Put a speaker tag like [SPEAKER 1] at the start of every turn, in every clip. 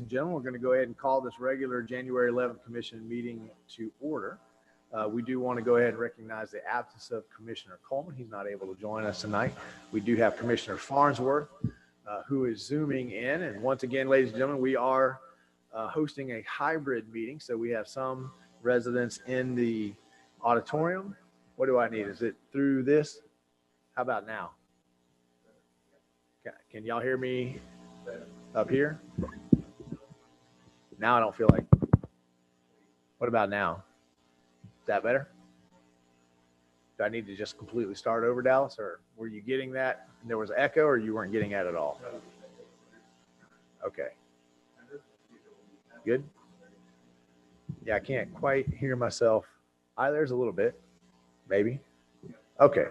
[SPEAKER 1] and gentlemen, we're going to go ahead and call this regular January 11th Commission meeting to order. We do want to go ahead and recognize the absence of Commissioner Coleman. He's not able to join us tonight. We do have Commissioner Farnsworth, who is Zooming in. And once again, ladies and gentlemen, we are hosting a hybrid meeting. So we have some residents in the auditorium. What do I need? Is it through this? How about now? Can y'all hear me up here? Now I don't feel like. What about now? Is that better? Do I need to just completely start over, Dallas? Or were you getting that? There was echo, or you weren't getting that at all? Okay. Good. Yeah, I can't quite hear myself. There's a little bit, maybe. Okay.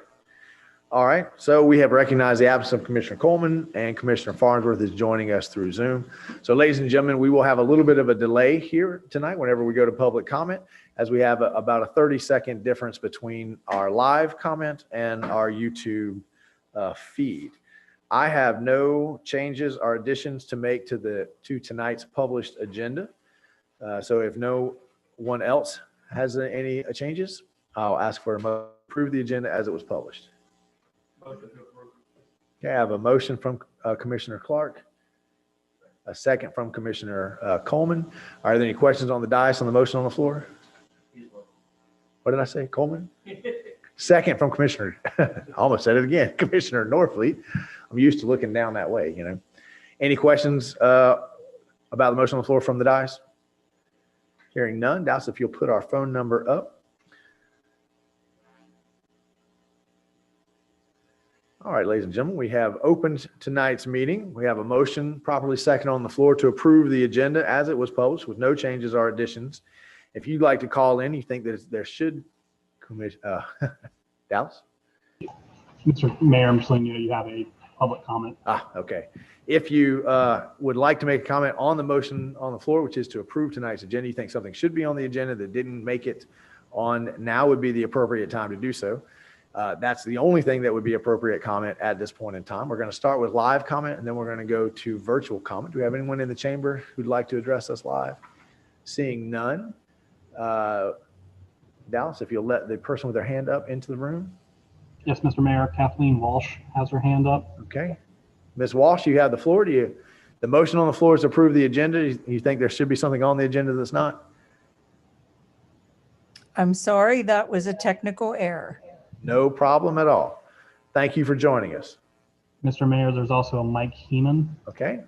[SPEAKER 1] All right, so we have recognized the absence of Commissioner Coleman, and Commissioner Farnsworth is joining us through Zoom. So ladies and gentlemen, we will have a little bit of a delay here tonight whenever we go to public comment, as we have about a 30-second difference between our live comment and our YouTube feed. I have no changes or additions to make to tonight's published agenda. So if no one else has any changes, I'll ask for a motion to approve the agenda as it was published. Okay, I have a motion from Commissioner Clark, a second from Commissioner Coleman. Are there any questions on the dais on the motion on the floor? What did I say, Coleman? Second from Commissioner, I almost said it again, Commissioner Norfleet. I'm used to looking down that way, you know. Any questions about the motion on the floor from the dais? Hearing none, Dallas, if you'll put our phone number up. All right, ladies and gentlemen, we have opened tonight's meeting. We have a motion properly second on the floor to approve the agenda as it was published with no changes or additions. If you'd like to call in, you think that there should, Dallas?
[SPEAKER 2] Mr. Mayor, I'm just letting you know you have a public comment.
[SPEAKER 1] Okay. If you would like to make a comment on the motion on the floor, which is to approve tonight's agenda, you think something should be on the agenda that didn't make it on, now would be the appropriate time to do so. That's the only thing that would be appropriate comment at this point in time. We're going to start with live comment, and then we're going to go to virtual comment. Do we have anyone in the chamber who'd like to address us live? Seeing none. Dallas, if you'll let the person with their hand up into the room.
[SPEAKER 2] Yes, Mr. Mayor, Kathleen Walsh has her hand up.
[SPEAKER 1] Okay. Ms. Walsh, you have the floor. The motion on the floor is to approve the agenda. You think there should be something on the agenda that's not?
[SPEAKER 3] I'm sorry, that was a technical error.
[SPEAKER 1] No problem at all. Thank you for joining us.
[SPEAKER 2] Mr. Mayor, there's also a Mike Heeman.
[SPEAKER 1] Okay.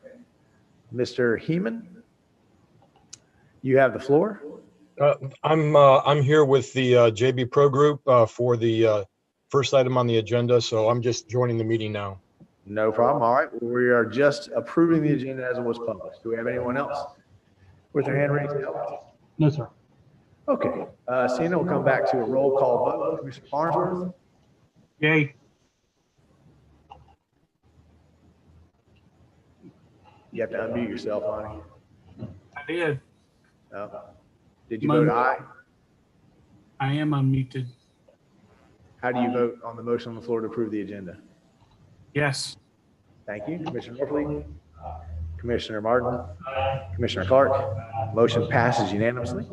[SPEAKER 1] Mr. Heeman, you have the floor.
[SPEAKER 4] I'm here with the JB Pro Group for the first item on the agenda, so I'm just joining the meeting now.
[SPEAKER 1] No problem. All right. We are just approving the agenda as it was published. Do we have anyone else with their hand raised?
[SPEAKER 2] No, sir.
[SPEAKER 1] Okay. Seeing we'll come back to a roll call vote. Commissioner Farnsworth?
[SPEAKER 2] Yay.
[SPEAKER 1] You have to unmute yourself, honey.
[SPEAKER 5] I did.
[SPEAKER 1] No. Did you vote aye?
[SPEAKER 5] I am unmuted.
[SPEAKER 1] How do you vote on the motion on the floor to approve the agenda?
[SPEAKER 5] Yes.
[SPEAKER 1] Thank you. Commissioner Norfleet? Commissioner Martin? Commissioner Clark? Motion passes unanimously.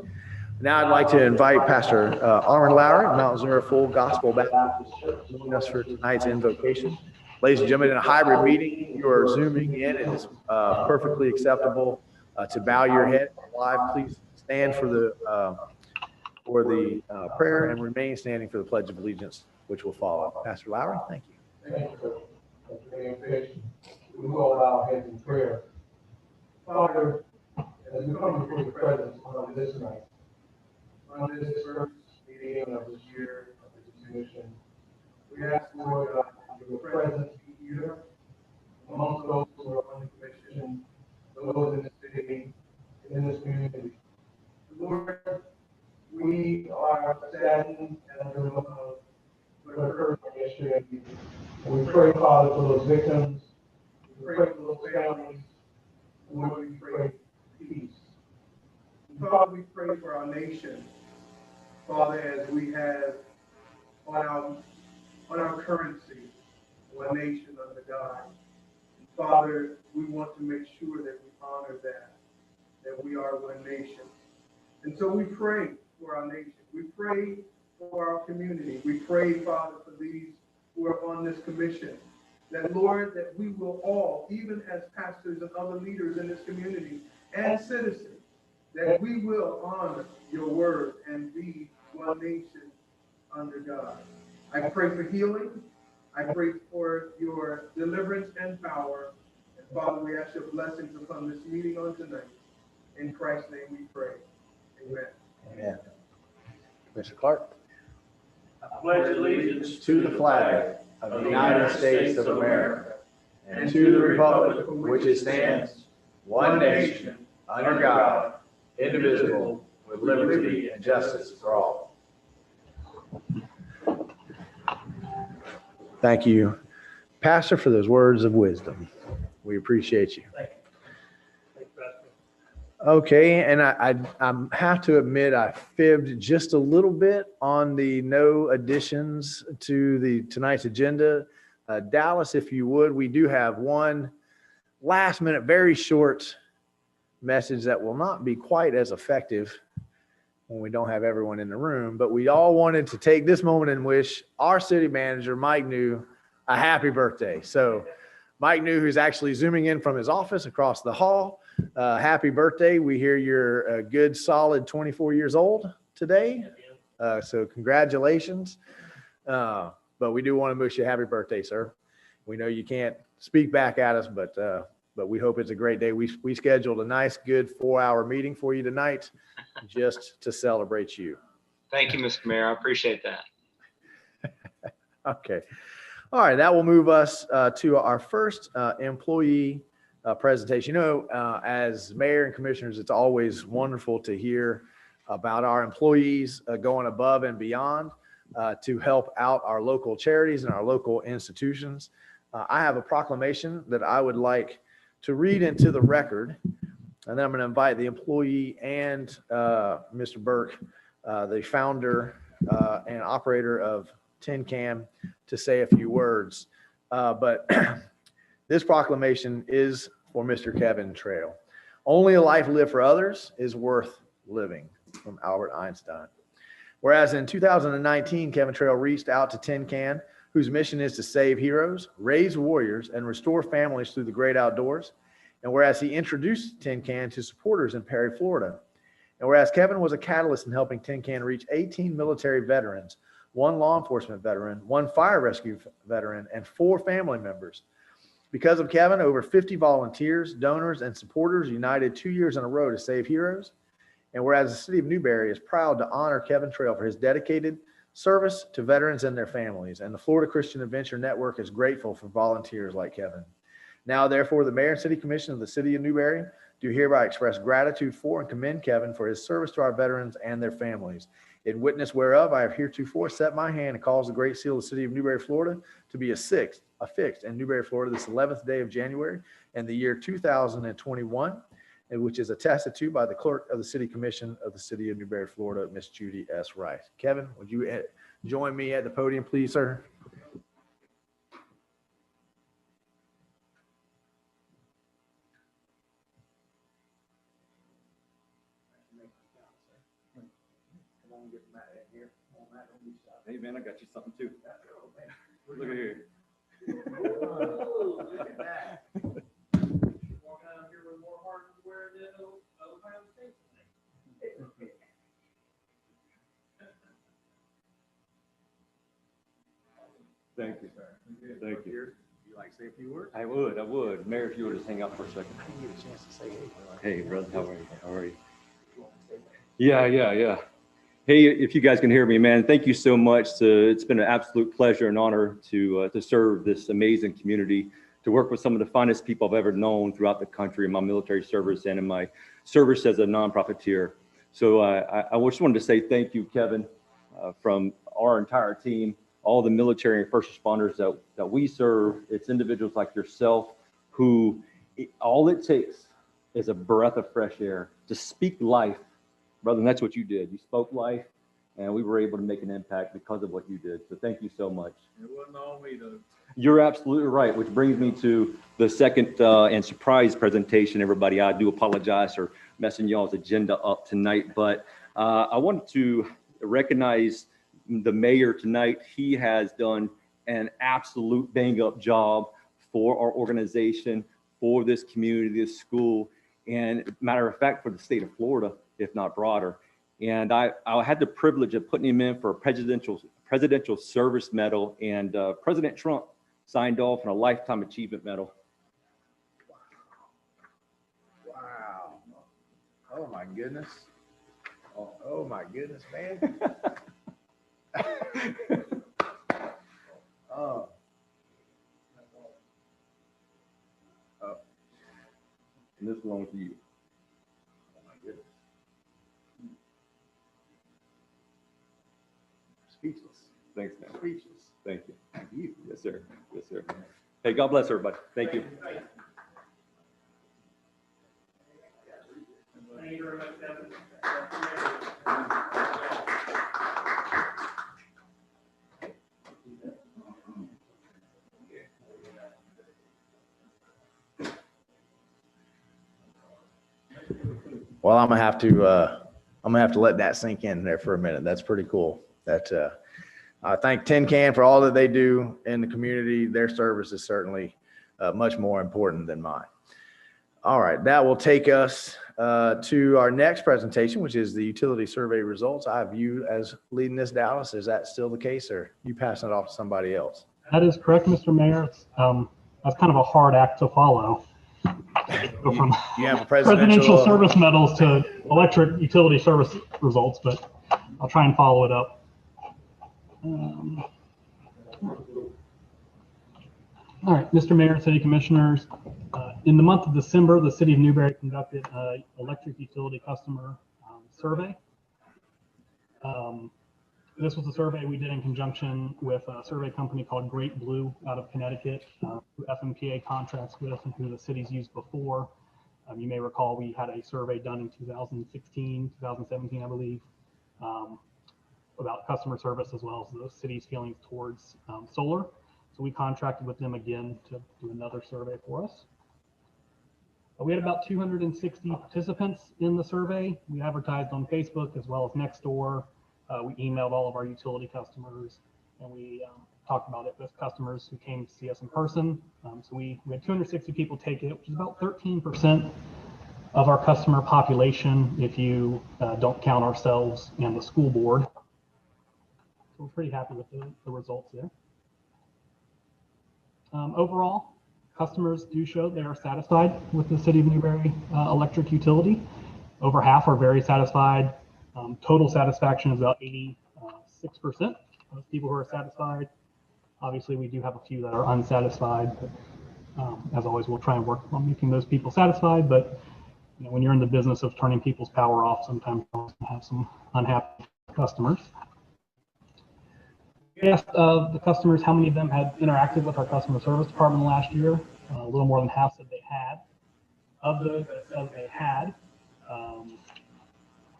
[SPEAKER 1] Now I'd like to invite Pastor Armin Lowry of Mount Zora Full Gospel Baptist Church to join us for tonight's invocation. Ladies and gentlemen, in a hybrid meeting, you are zooming in. It is perfectly acceptable to bow your head live. Please stand for the prayer and remain standing for the Pledge of Allegiance, which will follow. Pastor Lowry, thank you.
[SPEAKER 6] Thank you. We will bow our heads in prayer. Father, as we come before your presence on this night, on this first meeting of this year of this commission, we ask, Lord God, your presence be here amongst those who are on the commission, those in the city, in this community. Lord, we are saddened and overwhelmed of what occurred yesterday. We pray, Father, for those victims. We pray for those families. Lord, we pray for peace. And Father, we pray for our nation. Father, as we have on our currency, one nation under God. And Father, we want to make sure that we honor that. that we are one nation. And so we pray for our nation. We pray for our community. We pray, Father, for these who are on this commission, that, Lord, that we will all, even as pastors and other leaders in this community and citizens, that we will honor your word and be one nation under God. I pray for healing. I pray for your deliverance and power. And Father, we ask your blessings upon this meeting on tonight. In Christ's name we pray. Amen.
[SPEAKER 1] Amen. Mr. Clark.
[SPEAKER 7] I pledge allegiance
[SPEAKER 1] To the flag of the United States of America and to the republic for which it stands, one nation, under God, indivisible, with liberty and justice for all. Thank you, Pastor, for those words of wisdom. We appreciate you. Okay, and I have to admit I fibbed just a little bit on the no additions to tonight's agenda. Dallas, if you would, we do have one last minute, very short message that will not be quite as effective when we don't have everyone in the room, but we all wanted to take this moment and wish our city manager, Mike New, a happy birthday. So Mike New, who's actually zooming in from his office across the hall, happy birthday. We hear you're a good, solid 24 years old today. So congratulations. But we do want to wish you a happy birthday, sir. We know you can't speak back at us, but we hope it's a great day. We scheduled a nice, good 4-hour meeting for you tonight just to celebrate you.
[SPEAKER 8] Thank you, Mr. Mayor. I appreciate that.
[SPEAKER 1] Okay. All right. That will move us to our first employee presentation. You know, as mayor and commissioners, it's always wonderful to hear about our employees going above and beyond to help out our local charities and our local institutions. I have a proclamation that I would like to read into the record, and then I'm going to invite the employee and Mr. Burke, the founder and operator of Tin Can, to say a few words. But this proclamation is for Mr. Kevin Trail. Only a life lived for others is worth living, from Albert Einstein. Whereas in 2019, Kevin Trail reached out to Tin Can, whose mission is to save heroes, raise warriors, and restore families through the great outdoors. And whereas he introduced Tin Can to supporters in Perry, Florida. And whereas Kevin was a catalyst in helping Tin Can reach 18 military veterans, 1 law enforcement veteran, 1 fire rescue veteran, and 4 family members. Because of Kevin, over 50 volunteers, donors, and supporters united 2 years in a row to save heroes. And whereas the city of Newberry is proud to honor Kevin Trail for his dedicated service to veterans and their families, and the Florida Christian Adventure Network is grateful for volunteers like Kevin. Now, therefore, the Mayor and City Commission of the City of Newberry do hereby express gratitude for and commend Kevin for his service to our veterans and their families. In witness whereof, I have heretofore set my hand and caused the Great Seal of the City of Newberry, Florida, to be affixed in Newberry, Florida, this 11th day of January in the year 2021, and which is attested to by the Clerk of the City Commission of the City of Newberry, Florida, Miss Judy S. Rice. Kevin, would you join me at the podium, please, sir?
[SPEAKER 9] Hey man, I got you something too. Look at here.
[SPEAKER 6] Oh, look at that.
[SPEAKER 7] Walking out here with more heart than where it is Ohio State.
[SPEAKER 9] Thank you. Thank you.
[SPEAKER 1] You like to say a few words?
[SPEAKER 9] I would. Mayor, if you would just hang out for a second.
[SPEAKER 1] I didn't get a chance to say
[SPEAKER 9] Hey, brother, how are you? Yeah. Hey, if you guys can hear me, man, thank you so much. It's been an absolute pleasure and honor to serve this amazing community, to work with some of the finest people I've ever known throughout the country in my military service and in my service as a nonprofiteer. So I just wanted to say thank you, Kevin, from our entire team, all the military and first responders that we serve. It's individuals like yourself who all it takes is a breath of fresh air to speak life. Brother, and that's what you did. You spoke life, and we were able to make an impact because of what you did. So thank you so much.
[SPEAKER 7] It wasn't all me though.
[SPEAKER 9] You're absolutely right, which brings me to the second and surprise presentation, everybody. I do apologize for messing y'all's agenda up tonight, but I wanted to recognize the mayor tonight. He has done an absolute bang up job for our organization, for this community, this school, and matter of fact, for the state of Florida, if not broader. And I had the privilege of putting him in for a presidential service medal, and President Trump signed off on a lifetime achievement medal.
[SPEAKER 1] Wow. Oh my goodness. Oh my goodness, man. Oh. Oh.
[SPEAKER 9] And this belongs to you.
[SPEAKER 1] Oh my goodness. Speechless.
[SPEAKER 9] Thanks, man.
[SPEAKER 1] Speechless.
[SPEAKER 9] Thank you.
[SPEAKER 1] Thank you.
[SPEAKER 9] Yes, sir. Yes, sir. Hey, God bless everybody. Thank you.
[SPEAKER 7] Thank you very much, Kevin.
[SPEAKER 1] Well, I'm gonna have to let that sink in there for a minute. That's pretty cool. I thank Tin Can for all that they do in the community. Their service is certainly much more important than mine. All right, that will take us to our next presentation, which is the utility survey results. I have you as leading this, Dallas. Is that still the case, or you passing it off to somebody else?
[SPEAKER 2] That is correct, Mr. Mayor. That's kind of a hard act to follow. Go from
[SPEAKER 1] You have a
[SPEAKER 2] presidential service medals to electric utility service results, but I'll try and follow it up. All right, Mr. Mayor and City Commissioners, in the month of December, the City of Newberry conducted an electric utility customer survey. This was a survey we did in conjunction with a survey company called Great Blue out of Connecticut, who FMPA contracts with and who the city's used before. You may recall we had a survey done in 2016, 2017, I believe, about customer service as well as the city's feelings towards solar. So we contracted with them again to do another survey for us. We had about 260 participants in the survey. We advertised on Facebook as well as Nextdoor. We emailed all of our utility customers, and we talked about it with customers who came to see us in person. So we had 260 people take it, which is about 13% of our customer population if you don't count ourselves and the school board. So we're pretty happy with the results there. Overall, customers do show they are satisfied with the City of Newberry electric utility. Over half are very satisfied. Total satisfaction is about 86% of people who are satisfied. Obviously, we do have a few that are unsatisfied, but as always, we'll try and work on making those people satisfied. But you know, when you're in the business of turning people's power off, sometimes you have some unhappy customers. We asked the customers how many of them had interacted with our customer service department last year. A little more than half said they had. Of those that said they had,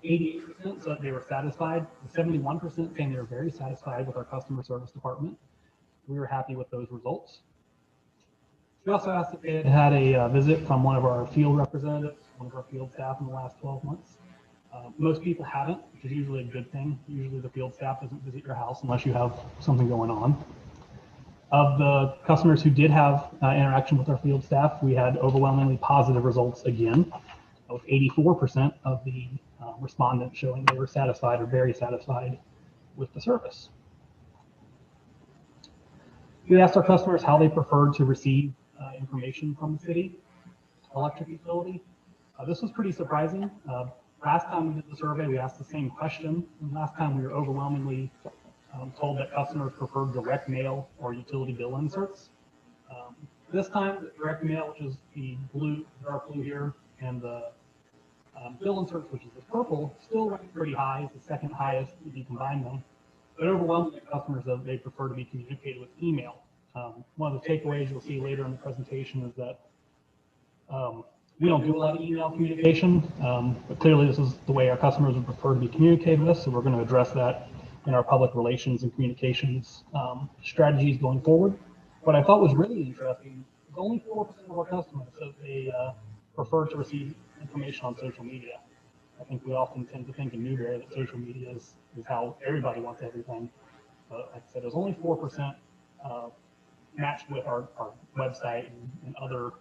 [SPEAKER 2] 88% said they were satisfied. 71% saying they were very satisfied with our customer service department. We were happy with those results. We also asked if they had had a visit from one of our field representatives, one of our field staff in the last 12 months. Most people haven't, which is usually a good thing. Usually the field staff doesn't visit your house unless you have something going on. Of the customers who did have interaction with our field staff, we had overwhelmingly positive results again, with 84% of the respondents showing they were satisfied or very satisfied with the service. We asked our customers how they preferred to receive information from the city electric utility. This was pretty surprising. Last time we did the survey, we asked the same question. And last time we were overwhelmingly told that customers preferred direct mail or utility bill inserts. This time, the direct mail, which is the blue, dark blue here, and the bill inserts, which is the purple, still ranked pretty high. It's the second highest if you combine them. But overwhelmingly, customers, they prefer to be communicated with email. One of the takeaways you'll see later in the presentation is that we don't do a lot of email communication, but clearly this is the way our customers would prefer to be communicated with, so we're going to address that in our public relations and communications strategies going forward. What I thought was really interesting is only 4% of our customers said they prefer to receive information on social media. I think we often tend to think in Newberry that social media is how everybody wants everything. But like I said, there's only 4% matched with our website and other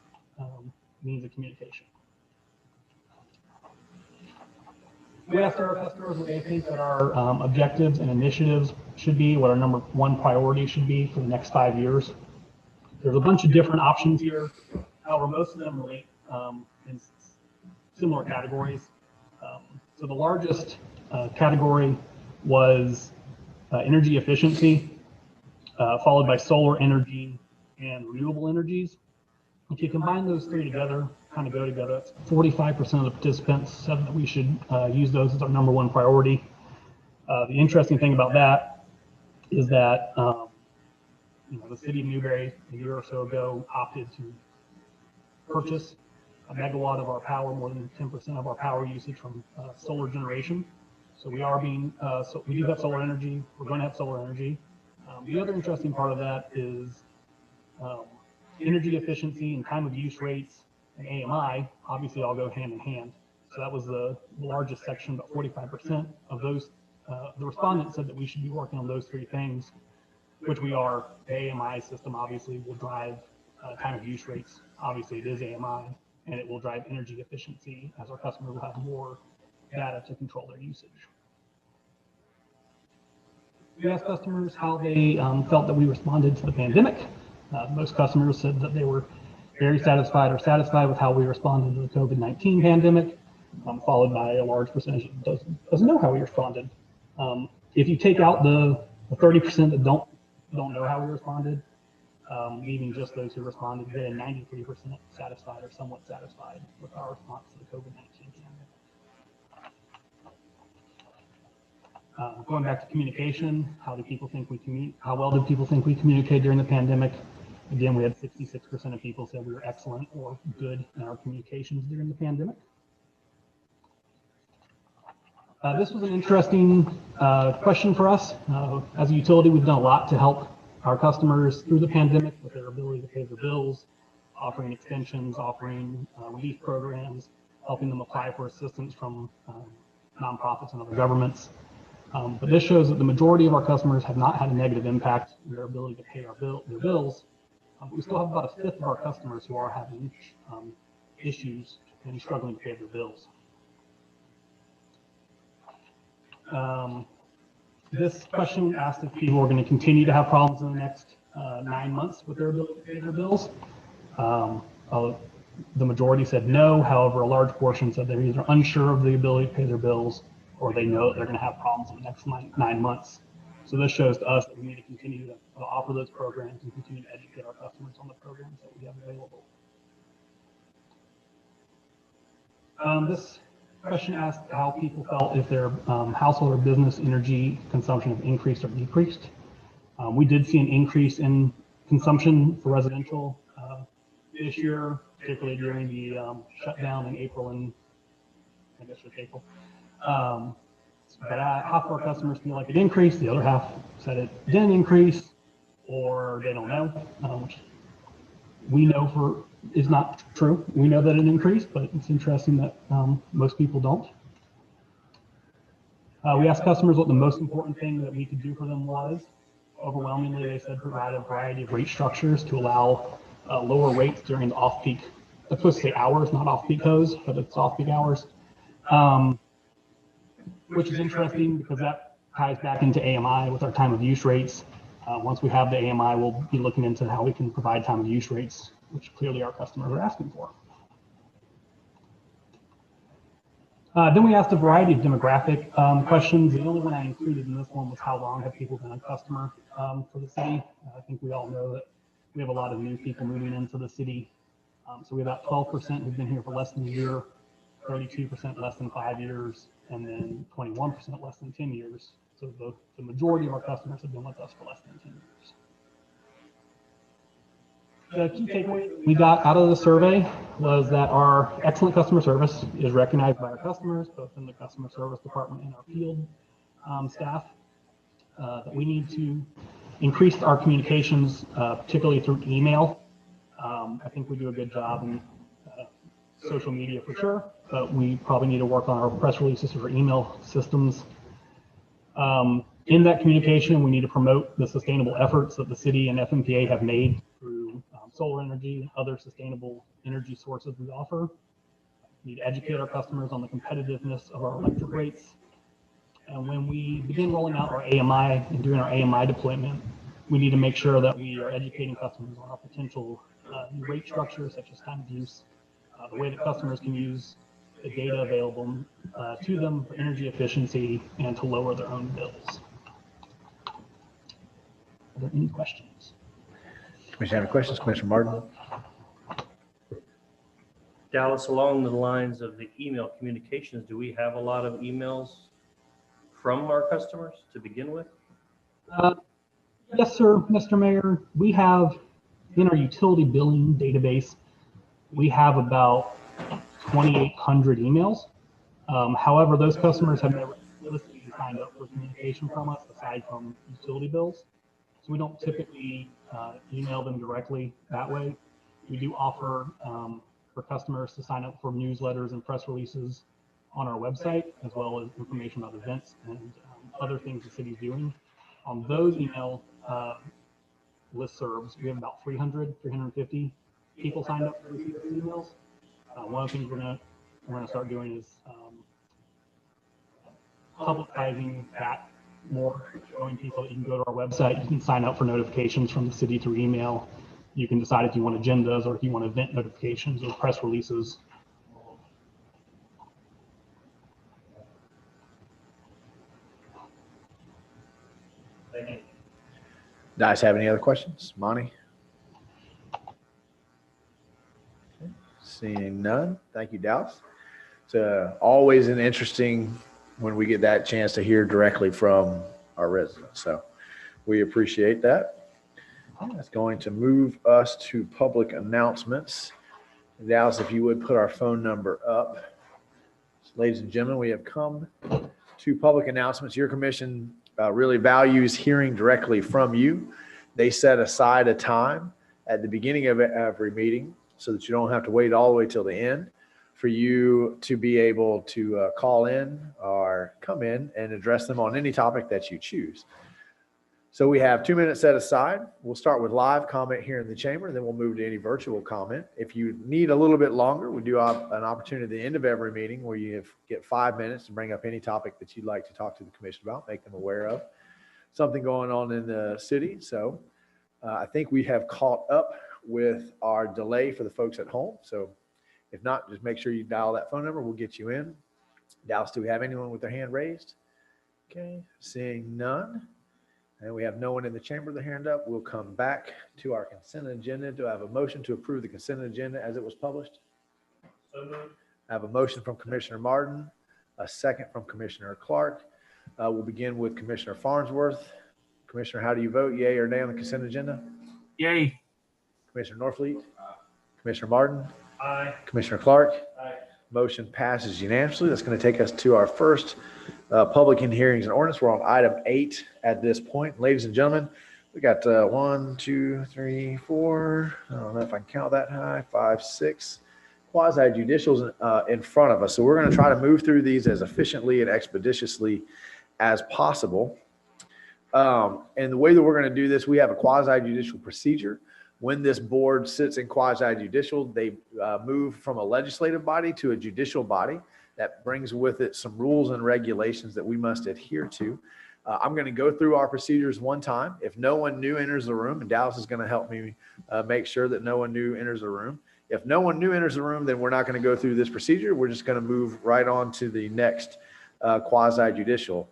[SPEAKER 2] means of communication. We asked our customers what they think that our objectives and initiatives should be, what our number one priority should be for the next 5 years. There's a bunch of different options here. However, most of them relate in similar categories. So the largest category was energy efficiency, followed by solar energy and renewable energies. If you combine those three together, kind of go together, that's 45% of the participants said that we should use those as our number one priority. The interesting thing about that is that the city of Newberry a year or so ago opted to purchase a megawatt of our power, more than 10% of our power usage from solar generation. So we are being, so we do have solar energy. We're going to have solar energy. The other interesting part of that is energy efficiency and time of use rates and AMI obviously all go hand in hand. So that was the largest section, about 45% of those. The respondents said that we should be working on those three things, which we are. The AMI system obviously will drive time of use rates. Obviously it is AMI, and it will drive energy efficiency as our customers will have more data to control their usage. We asked customers how they felt that we responded to the pandemic. Most customers said that they were very satisfied or satisfied with how we responded to the COVID-19 pandemic, followed by a large percentage that doesn't know how we responded. If you take out the 30% that don't know how we responded, leaving just those who responded, then 93% satisfied or somewhat satisfied with our response to the COVID-19 pandemic. Going back to communication, how well did people think we communicate during the pandemic? Again, we had 66% of people said we were excellent or good in our communications during the pandemic. This was an interesting question for us. As a utility, we've done a lot to help our customers through the pandemic with their ability to pay their bills, offering extensions, offering relief programs, helping them apply for assistance from nonprofits and other governments. But this shows that the majority of our customers have not had a negative impact on their ability to pay their bills. We still have about a fifth of our customers who are having issues and struggling to pay their bills. This question asked if people are going to continue to have problems in the next 9 months with their ability to pay their bills. The majority said no. However, a large portion said they're either unsure of the ability to pay their bills or they know that they're going to have problems in the next 9 months. So this shows to us that we need to continue to offer those programs and continue to educate our customers on the programs that we have available. This question asked how people felt if their household or business energy consumption have increased or decreased. We did see an increase in consumption for residential this year, particularly during the shutdown in April and I guess it's April. But half of our customers feel like it increased. The other half said it didn't increase or they don't know, which we know is not true. We know that it increased, but it's interesting that most people don't. We asked customers what the most important thing that we could do for them was. Overwhelmingly, they said provide a variety of rate structures to allow lower rates during the off-peak, I'm supposed to say hours, not off-peak hours, but it's off-peak hours, which is interesting because that ties back into AMI with our time of use rates. Once we have the AMI, we'll be looking into how we can provide time of use rates, which clearly our customers are asking for. Then we asked a variety of demographic questions. The only one I included in this one was how long have people been a customer for the city. I think we all know that we have a lot of new people moving into the city. So we have about 12% who've been here for less than a year, 32% less than 5 years, and then 21% less than 10 years. So the majority of our customers have been with us for less than 10 years. The key takeaway we got out of the survey was that our excellent customer service is recognized by our customers, both in the customer service department and our field staff, that we need to increase our communications, particularly through email. I think we do a good job in social media for sure, but we probably need to work on our press releases for email systems. In that communication, we need to promote the sustainable efforts that the city and FMPA have made through solar energy and other sustainable energy sources we offer. We need to educate our customers on the competitiveness of our electric rates. And when we begin rolling out our AMI and doing our AMI deployment, we need to make sure that we are educating customers on our potential new rate structures, such as time of use, the way that customers can use the data available to them for energy efficiency and to lower their own bills. Are there any questions?
[SPEAKER 1] Commissioner, any questions? Commissioner Martin?
[SPEAKER 10] Dallas, along the lines of the email communications, do we have a lot of emails from our customers to begin with?
[SPEAKER 2] Yes, sir, Mr. Mayor. We have in our utility billing database, we have about 2,800 emails. However, those customers have never explicitly signed up for communication from us aside from utility bills. So we don't typically email them directly that way. We do offer for customers to sign up for newsletters and press releases on our website, as well as information about events and other things the city's doing. On those email listservs, we have about 350 people signed up to receive those emails. One of the things we're gonna start doing is publicizing that more, showing people that you can go to our website, you can sign up for notifications from the city through email. You can decide if you want agendas or if you want event notifications or press releases.
[SPEAKER 10] Thank you.
[SPEAKER 1] Guys, have any other questions? Monty? Okay. Seeing none. Thank you, Dallas. It's always an interesting when we get that chance to hear directly from our residents. So we appreciate that. That's going to move us to public announcements. Dallas, if you would put our phone number up. Ladies and gentlemen, we have come to public announcements. Your commission really values hearing directly from you. They set aside a time at the beginning of every meeting so that you don't have to wait all the way till the end for you to be able to call in or come in and address them on any topic that you choose. So we have 2 minutes set aside. We'll start with live comment here in the chamber, and then we'll move to any virtual comment. If you need a little bit longer, we do have an opportunity at the end of every meeting where you get 5 minutes to bring up any topic that you'd like to talk to the commission about, make them aware of something going on in the city. So I think we have caught up with our delay for the folks at home. So if not, just make sure you dial that phone number. We'll get you in. Dallas, do we have anyone with their hand raised? Okay, seeing none. And we have no one in the chamber with their hand up. We'll come back to our consent agenda. Do I have a motion to approve the consent agenda as it was published?
[SPEAKER 10] So moved.
[SPEAKER 1] I have a motion from Commissioner Martin, a second from Commissioner Clark. We'll begin with Commissioner Farnsworth. Commissioner, how do you vote? Yay or nay on the consent agenda?
[SPEAKER 5] Yay.
[SPEAKER 1] Commissioner Norfleet? Commissioner Martin?
[SPEAKER 10] Aye.
[SPEAKER 1] Commissioner Clark?
[SPEAKER 10] Aye.
[SPEAKER 1] Motion passes unanimously. That's going to take us to our first public hearings and ordinance. We're on item 8 at this point. Ladies and gentlemen, we got 1, 2, 3, 4. I don't know if I can count that high. 5, 6 quasi judicials in front of us. So we're going to try to move through these as efficiently and expeditiously as possible. And the way that we're going to do this, we have a quasi judicial procedure. When this board sits in quasi judicial, they move from a legislative body to a judicial body. That brings with it some rules and regulations that we must adhere to. I'm going to go through our procedures one time. If no one new enters the room, and Dallas is going to help me make sure that no one new enters the room. If no one new enters the room, then we're not going to go through this procedure. We're just going to move right on to the next quasi judicial.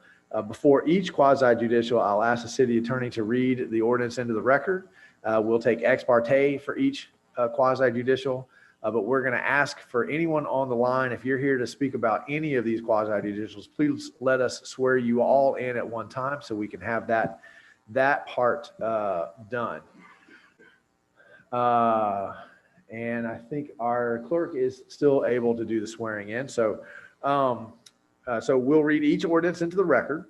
[SPEAKER 1] Before each quasi judicial, I'll ask the city attorney to read the ordinance into the record. We'll take ex parte for each quasi judicial. But we're going to ask for anyone on the line, if you're here to speak about any of these quasi-judicials, please let us swear you all in at one time so we can have that part done. And I think our clerk is still able to do the swearing in. So, so we'll read each ordinance into the record.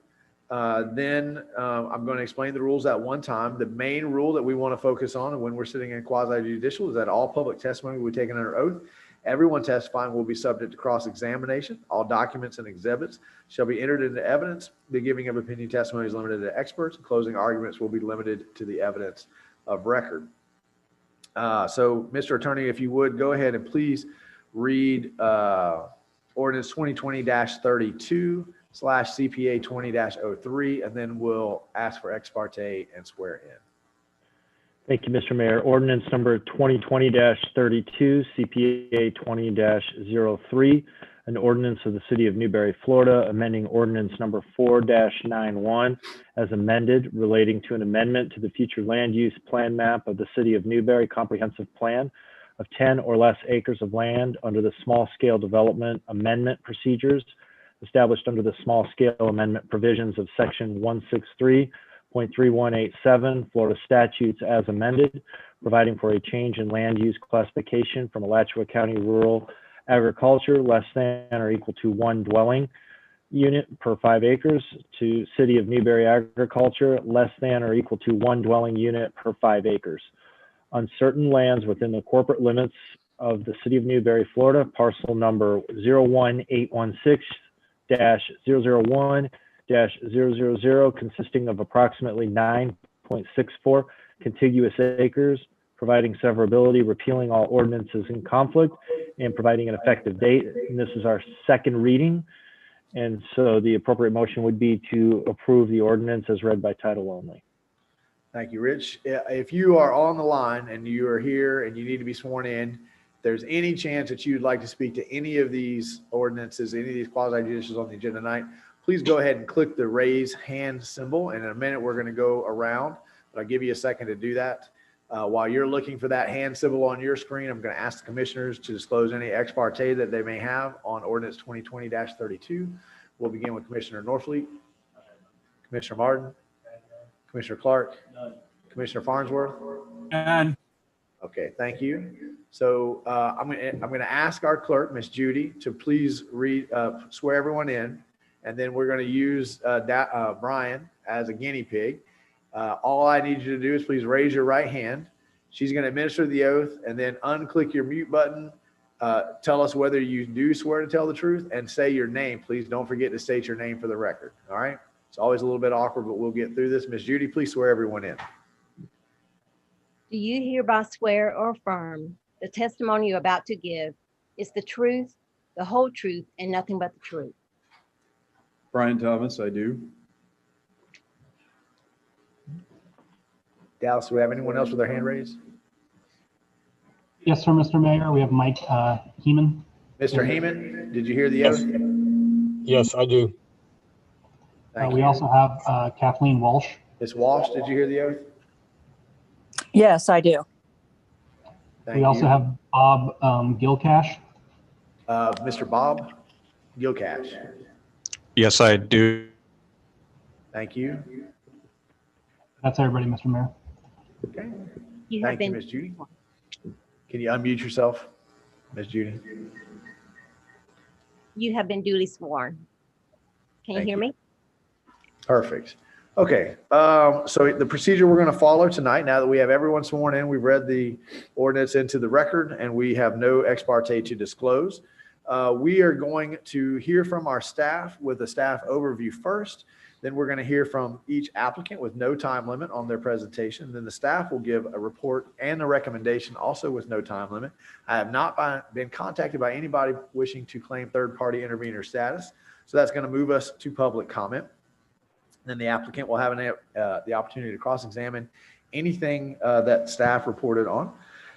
[SPEAKER 1] Then I'm going to explain the rules at one time. The main rule that we want to focus on when we're sitting in quasi-judicial is that all public testimony will be taken under oath, Everyone testifying will be subject to cross-examination. All documents and exhibits shall be entered into evidence. The giving of opinion testimony is limited to experts. Closing arguments will be limited to the evidence of record. So, Mr. Attorney, if you would, go ahead and please read ordinance 2020-32/CPA 20-03, and then we'll ask for ex parte and swear in.
[SPEAKER 11] Thank you, Mr. Mayor. Ordinance number 2020-32, CPA 20-03, an ordinance of the City of Newberry, Florida, amending ordinance number 4-91 as amended, relating to an amendment to the future land use plan map of the City of Newberry comprehensive plan of 10 or less acres of land under the small scale development amendment procedures established under the small scale amendment provisions of section 163.3187 Florida statutes as amended, providing for a change in land use classification from Alachua County rural agriculture less than or equal to 1 dwelling unit per 5 acres to City of Newberry agriculture less than or equal to 1 dwelling unit per 5 acres on certain lands within the corporate limits of the City of Newberry, Florida, parcel number 01816-001-000, consisting of approximately 9.64 contiguous acres, providing severability, repealing all ordinances in conflict, and providing an effective date. And this is our second reading. And so the appropriate motion would be to approve the ordinance as read by title only.
[SPEAKER 1] Thank you, Rich. If you are on the line and you are here and you need to be sworn in, if there's any chance that you'd like to speak to any of these ordinances, any of these quasi-judicials on the agenda tonight, please go ahead and click the raise hand symbol. And in a minute, we're going to go around, but I'll give you a second to do that. While you're looking for that hand symbol on your screen, I'm going to ask the commissioners to disclose any ex parte that they may have on ordinance 2020-32. We'll begin with Commissioner Norfleet, Commissioner Martin, Commissioner Clark, Commissioner Farnsworth.
[SPEAKER 5] None.
[SPEAKER 1] Okay, thank you. So I'm going to ask our clerk, Miss Judy, to please swear everyone in, and then we're going to use Brian as a guinea pig. All I need you to do is please raise your right hand. She's going to administer the oath, and then unclick your mute button. Tell us whether you do swear to tell the truth, and say your name. Please don't forget to state your name for the record. All right? It's always a little bit awkward, but we'll get through this. Miss Judy, please swear everyone in.
[SPEAKER 12] Do you hereby swear or affirm the testimony you're about to give is the truth, the whole truth, and nothing but the truth?
[SPEAKER 13] Brian Thomas, I do.
[SPEAKER 1] Dallas, do we have anyone else with their hand raised?
[SPEAKER 2] Yes, sir, Mr. Mayor. We have Mike Heeman.
[SPEAKER 1] Mr. Heeman, did you hear the oath?
[SPEAKER 4] Yes, I do.
[SPEAKER 2] We also have Kathleen Walsh.
[SPEAKER 1] Ms. Walsh, did you hear the oath?
[SPEAKER 3] Yes, I do.
[SPEAKER 2] We also have Bob Gilcash.
[SPEAKER 1] Mr. Bob Gilcash.
[SPEAKER 14] Yes, I do.
[SPEAKER 1] Thank you.
[SPEAKER 2] That's everybody, Mr. Mayor.
[SPEAKER 1] Okay. Thank you, Ms. Judy. Can you unmute yourself, Ms. Judy?
[SPEAKER 12] You have been duly sworn. Can you hear me?
[SPEAKER 1] Perfect. Okay. So the procedure we're going to follow tonight, now that we have everyone sworn in, we've read the ordinance into the record, and we have no ex parte to disclose. We are going to hear from our staff with a staff overview first. Then we're going to hear from each applicant with no time limit on their presentation. Then the staff will give a report and a recommendation, also with no time limit. I have not been contacted by anybody wishing to claim third-party intervener status. So that's going to move us to public comment. Then the applicant will have the opportunity to cross-examine anything that staff reported on.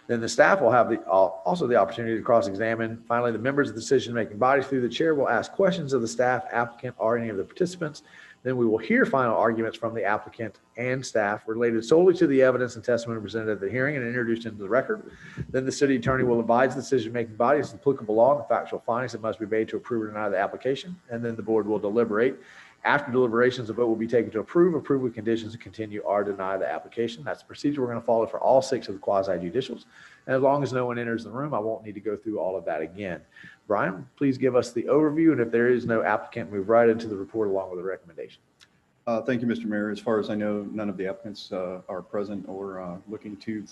[SPEAKER 1] Then the staff will have also the opportunity to cross-examine. Finally, the members of the decision-making bodies through the chair will ask questions of the staff, applicant, or any of the participants. Then we will hear final arguments from the applicant and staff related solely to the evidence and testimony presented at the hearing and introduced into the record. Then the city attorney will advise the decision-making bodies of applicable law and the factual findings that must be made to approve or deny the application. And then the board will deliberate. After deliberations, a vote will be taken to approve with conditions to continue or deny the application. That's the procedure we're going to follow for all 6 of the quasi-judicials. And as long as no one enters the room, I won't need to go through all of that again. Brian, please give us the overview. And if there is no applicant, move right into the report along with the recommendation.
[SPEAKER 13] Thank you, Mr. Mayor. As far as I know, none of the applicants are present or looking to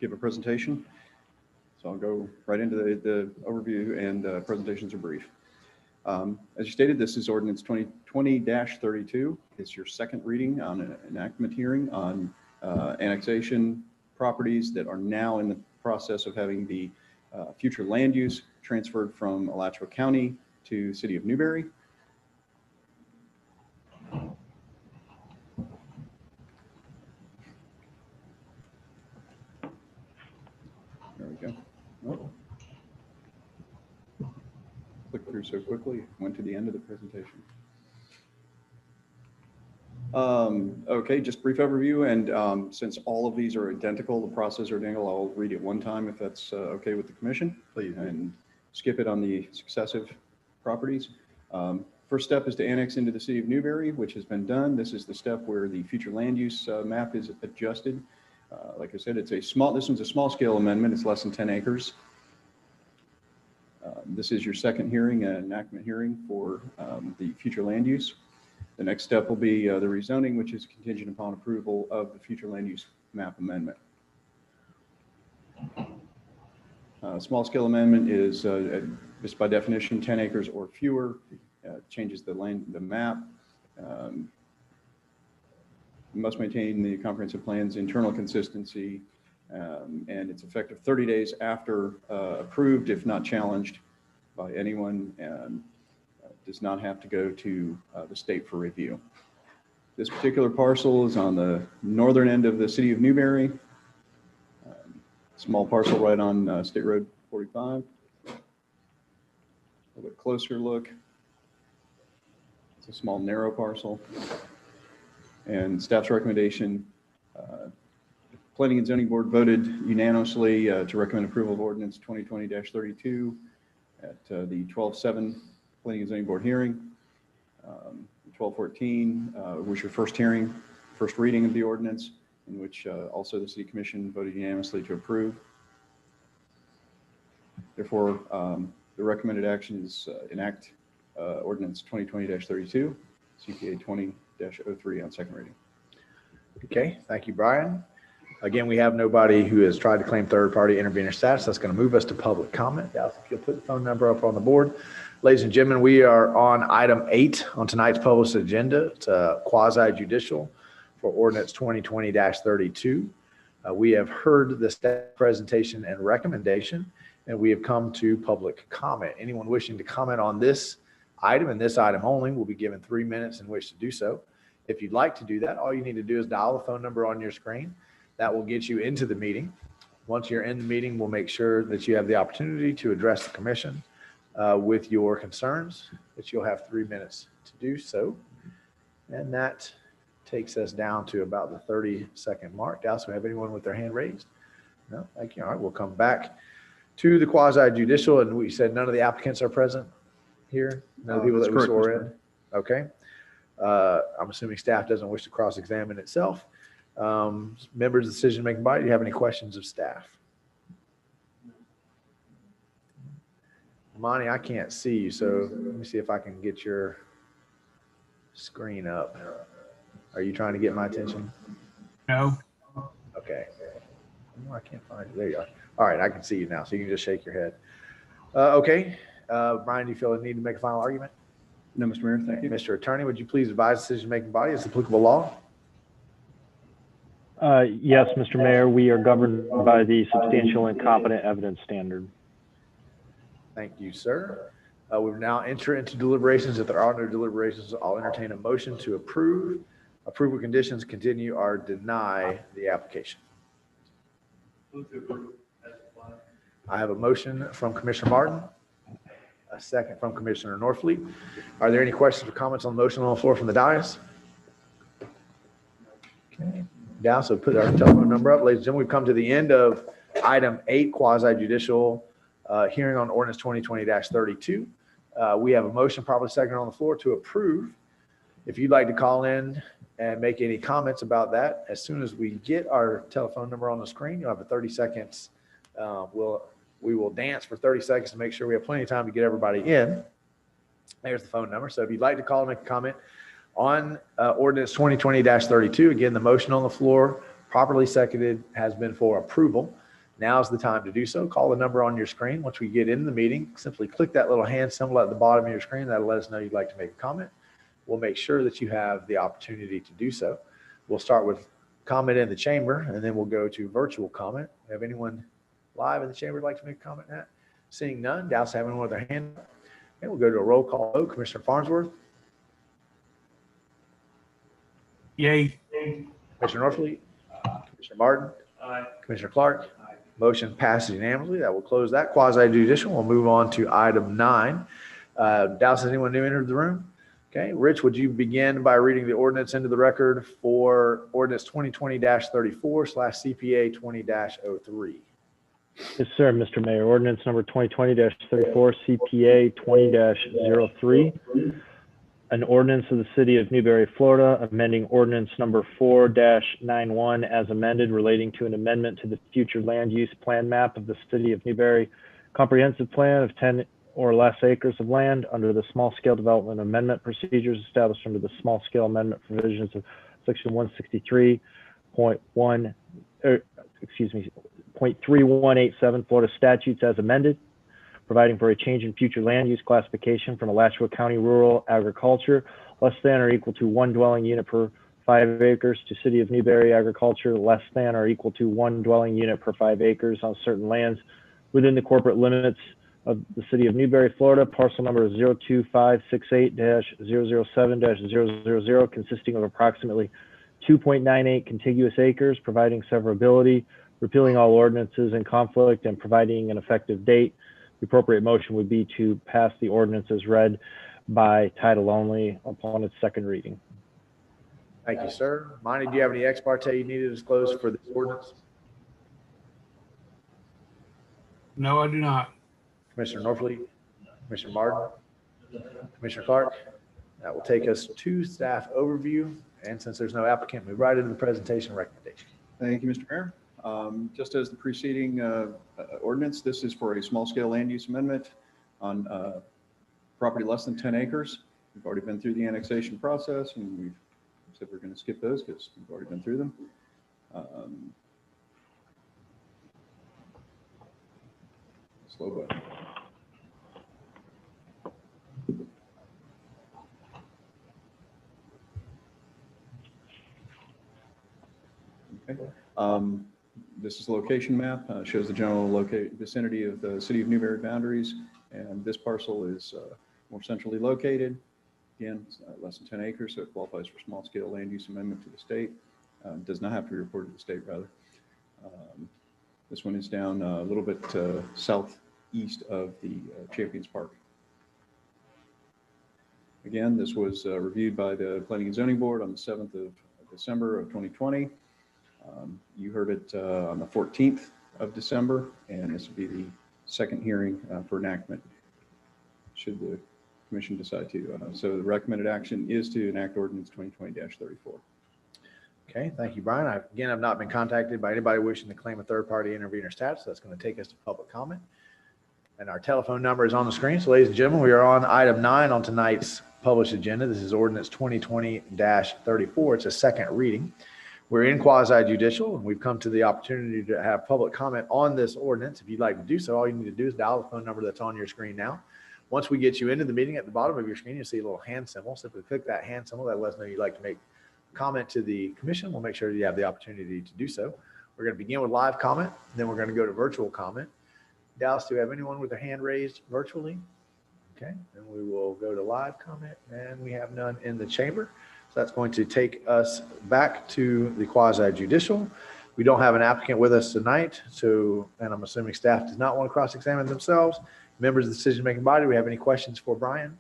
[SPEAKER 13] give a presentation. So I'll go right into the overview, and presentations are brief. As you stated, this is ordinance 2020-32. It's your second reading on an enactment hearing on annexation properties that are now in the process of having the future land use transferred from Alachua County to City of Newberry. There we go. Oh. Clicked through so quickly, went to the end of the presentation. Okay, just brief overview, and since all of these are identical, the process are identical, I'll read it one time if that's okay with the commission, please, and skip it on the successive properties. First step is to annex into the City of Newberry, which has been done. This is the step where the future land use map is adjusted. Like I said, this one's a small scale amendment. It's less than 10 acres. This is your second hearing, an enactment hearing for the future land use. The next step will be the rezoning, which is contingent upon approval of the future land use map amendment. Small scale amendment is just by definition 10 acres or fewer. Changes the map. Must maintain the comprehensive plan's internal consistency, and it's effective 30 days after approved, if not challenged by anyone, and does not have to go to the state for review. This particular parcel is on the northern end of the City of Newberry. Small parcel right on State Road 45. A little bit closer look. It's a small narrow parcel. And staff's recommendation, Planning and Zoning Board voted unanimously to recommend approval of ordinance 2020-32 at the 12/7 Planning and Zoning Board hearing. 12/14 was your first reading of the ordinance, in which also the City Commission voted unanimously to approve. Therefore, the recommended action is enact ordinance 2020-32, CPA 20-03 on second reading.
[SPEAKER 1] Okay, thank you, Brian. Again, we have nobody who has tried to claim third-party intervener status. That's going to move us to public comment. Dallas, if you'll put the phone number up on the board. Ladies and gentlemen, we are on item 8 on tonight's published agenda. It's quasi-judicial for ordinance 2020-32. We have heard the staff presentation and recommendation, and we have come to public comment. Anyone wishing to comment on this item and this item only will be given 3 minutes in which to do so. If you'd like to do that, all you need to do is dial the phone number on your screen. That will get you into the meeting. Once you're in the meeting, we'll make sure that you have the opportunity to address the commission with your concerns, that you'll have 3 minutes to do so. And that takes us down to about the 30-second mark. Dallas, do we have anyone with their hand raised? No, thank you. All right, we'll come back to the quasi-judicial, and we said none of the applicants are present here? None of the people that we saw in? Okay. I'm assuming staff doesn't wish to cross-examine itself. Members of the decision-making body, do you have any questions of staff? Monty, I can't see you, so let me see if I can get your screen up. Are you trying to get my attention?
[SPEAKER 5] No.
[SPEAKER 1] Okay. Oh, I can't find you. There you are. All right, I can see you now, so you can just shake your head. Okay. Brian, do you feel the need to make a final argument?
[SPEAKER 13] No, Mr. Mayor, thank you.
[SPEAKER 1] Mr. Attorney, would you please advise the decision-making body as applicable law?
[SPEAKER 11] Yes, Mr. Mayor, we are governed by the substantial and competent evidence standard.
[SPEAKER 1] Thank you, sir. We will now enter into deliberations. If there are no deliberations, I'll entertain a motion to approve with conditions, continue, or deny the application. I have a motion from Commissioner Martin, a second from Commissioner Norfleet. Are there any questions or comments on the motion on the floor from the dais? Okay. Down, so put our telephone number up. Ladies and gentlemen, we've come to the end of item 8, quasi-judicial hearing on ordinance 2020-32. We have a motion probably second on the floor to approve. If you'd like to call in and make any comments about that, as soon as we get our telephone number on the screen, you'll have a 30 seconds. We will dance for 30 seconds to make sure we have plenty of time to get everybody in. There's the phone number. So if you'd like to call and make a comment on ordinance 2020-32, again, the motion on the floor, properly seconded, has been for approval. Now's the time to do so. Call the number on your screen. Once we get in the meeting, simply click that little hand symbol at the bottom of your screen. That'll let us know you'd like to make a comment. We'll make sure that you have the opportunity to do so. We'll start with comment in the chamber, and then we'll go to virtual comment. Have anyone live in the chamber like to make a comment on that? Seeing none, Dallas have anyone with their hand up? Okay, we'll go to a roll call vote. Commissioner Farnsworth,
[SPEAKER 5] Yay.
[SPEAKER 1] Commissioner Norfleet, Commissioner Martin, Commissioner Clark. Motion passes unanimously. That will close that quasi judicial. We'll move on to item 9. Dallas, has anyone new entered the room? Okay, Rich, would you begin by reading the ordinance into the record for ordinance 2020-34/CPA 20-03?
[SPEAKER 11] Yes, sir, Mr. Mayor. Ordinance number 2020-34, CPA 20-03. An ordinance of the City of Newberry, Florida, amending ordinance number 4-91 as amended, relating to an amendment to the future land use plan map of the City of Newberry comprehensive plan of 10 or less acres of land under the small scale development amendment procedures established under the small scale amendment provisions of section 163.3187 Florida statutes as amended, providing for a change in future land use classification from Alachua County rural agriculture less than or equal to 1 dwelling unit per 5 acres to City of Newberry agriculture less than or equal to 1 dwelling unit per 5 acres on certain lands within the corporate limits of the City of Newberry, Florida, parcel number 02568-007-000, consisting of approximately 2.98 contiguous acres, providing severability, repealing all ordinances in conflict, and providing an effective date. The appropriate motion would be to pass the ordinance as read by title only upon its second reading.
[SPEAKER 1] Thank you, sir. Monty, do you have any ex parte you need to disclose for this ordinance?
[SPEAKER 5] No, I do not.
[SPEAKER 1] Commissioner Norfleet, Commissioner Martin, Commissioner Clark. That will take us to staff overview. And since there's no applicant, move right into the presentation recommendation.
[SPEAKER 13] Thank you, Mr. Mayor. Just as the preceding ordinance, this is for a small-scale land use amendment on property less than 10 acres. We've already been through the annexation process, and we've said we're going to skip those because we've already been through them. Slow button. Okay. This is a location map, shows the general vicinity of the City of Newberry boundaries, and this parcel is more centrally located. Again, it's less than 10 acres, so it qualifies for small-scale land use amendment to the state. Does not have to be reported to the state, rather. This one is down a little bit southeast of the Champions Park. Again, this was reviewed by the Planning and Zoning Board on the 7th of December of 2020. You heard it on the 14th of December, and this will be the second hearing for enactment, should the commission decide to. So the recommended action is to enact ordinance 2020-34.
[SPEAKER 1] Okay, thank you, Brian. I've not been contacted by anybody wishing to claim a third-party intervener status. That's going to take us to public comment. And our telephone number is on the screen. So ladies and gentlemen, we are on item 9 on tonight's published agenda. This is ordinance 2020-34. It's a second reading. We're in quasi judicial, and we've come to the opportunity to have public comment on this ordinance. If you'd like to do so, all you need to do is dial the phone number that's on your screen now. Once we get you into the meeting, at the bottom of your screen, you'll see a little hand symbol. Simply click that hand symbol. That lets us know you'd like to make a comment to the commission. We'll make sure you have the opportunity to do so. We're going to begin with live comment, then we're going to go to virtual comment. Dallas, do we have anyone with their hand raised virtually? Okay, and we will go to live comment, and we have none in the chamber. So that's going to take us back to the quasi judicial. We don't have an applicant with us tonight, so, and I'm assuming staff does not want to cross-examine themselves. Members of the decision-making body, do we have any questions for Brian?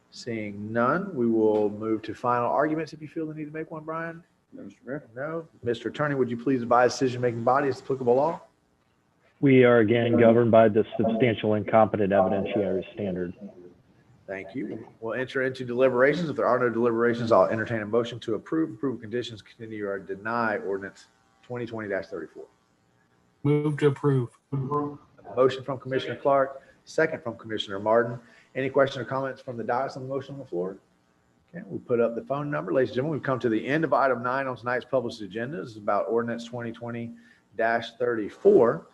[SPEAKER 1] Seeing none, we will move to final arguments if you feel the need to make one, Brian.
[SPEAKER 13] No, Mr. Mayor.
[SPEAKER 1] No. Mr. Attorney, would you please advise decision-making body as applicable law?
[SPEAKER 11] We are again governed by the substantial and competent evidentiary standard.
[SPEAKER 1] Thank you. We'll enter into deliberations. If there are no deliberations, I'll entertain a motion to approve conditions, continue or deny ordinance 2020-34.
[SPEAKER 5] Move to approve.
[SPEAKER 1] A motion from Commissioner Clark, second from Commissioner Martin. Any questions or comments from the dais on the motion on the floor? Okay, we'll put up the phone number. Ladies and gentlemen, we've come to the end of item 9 on tonight's published agenda. This is about ordinance 2020-34. 2020-34.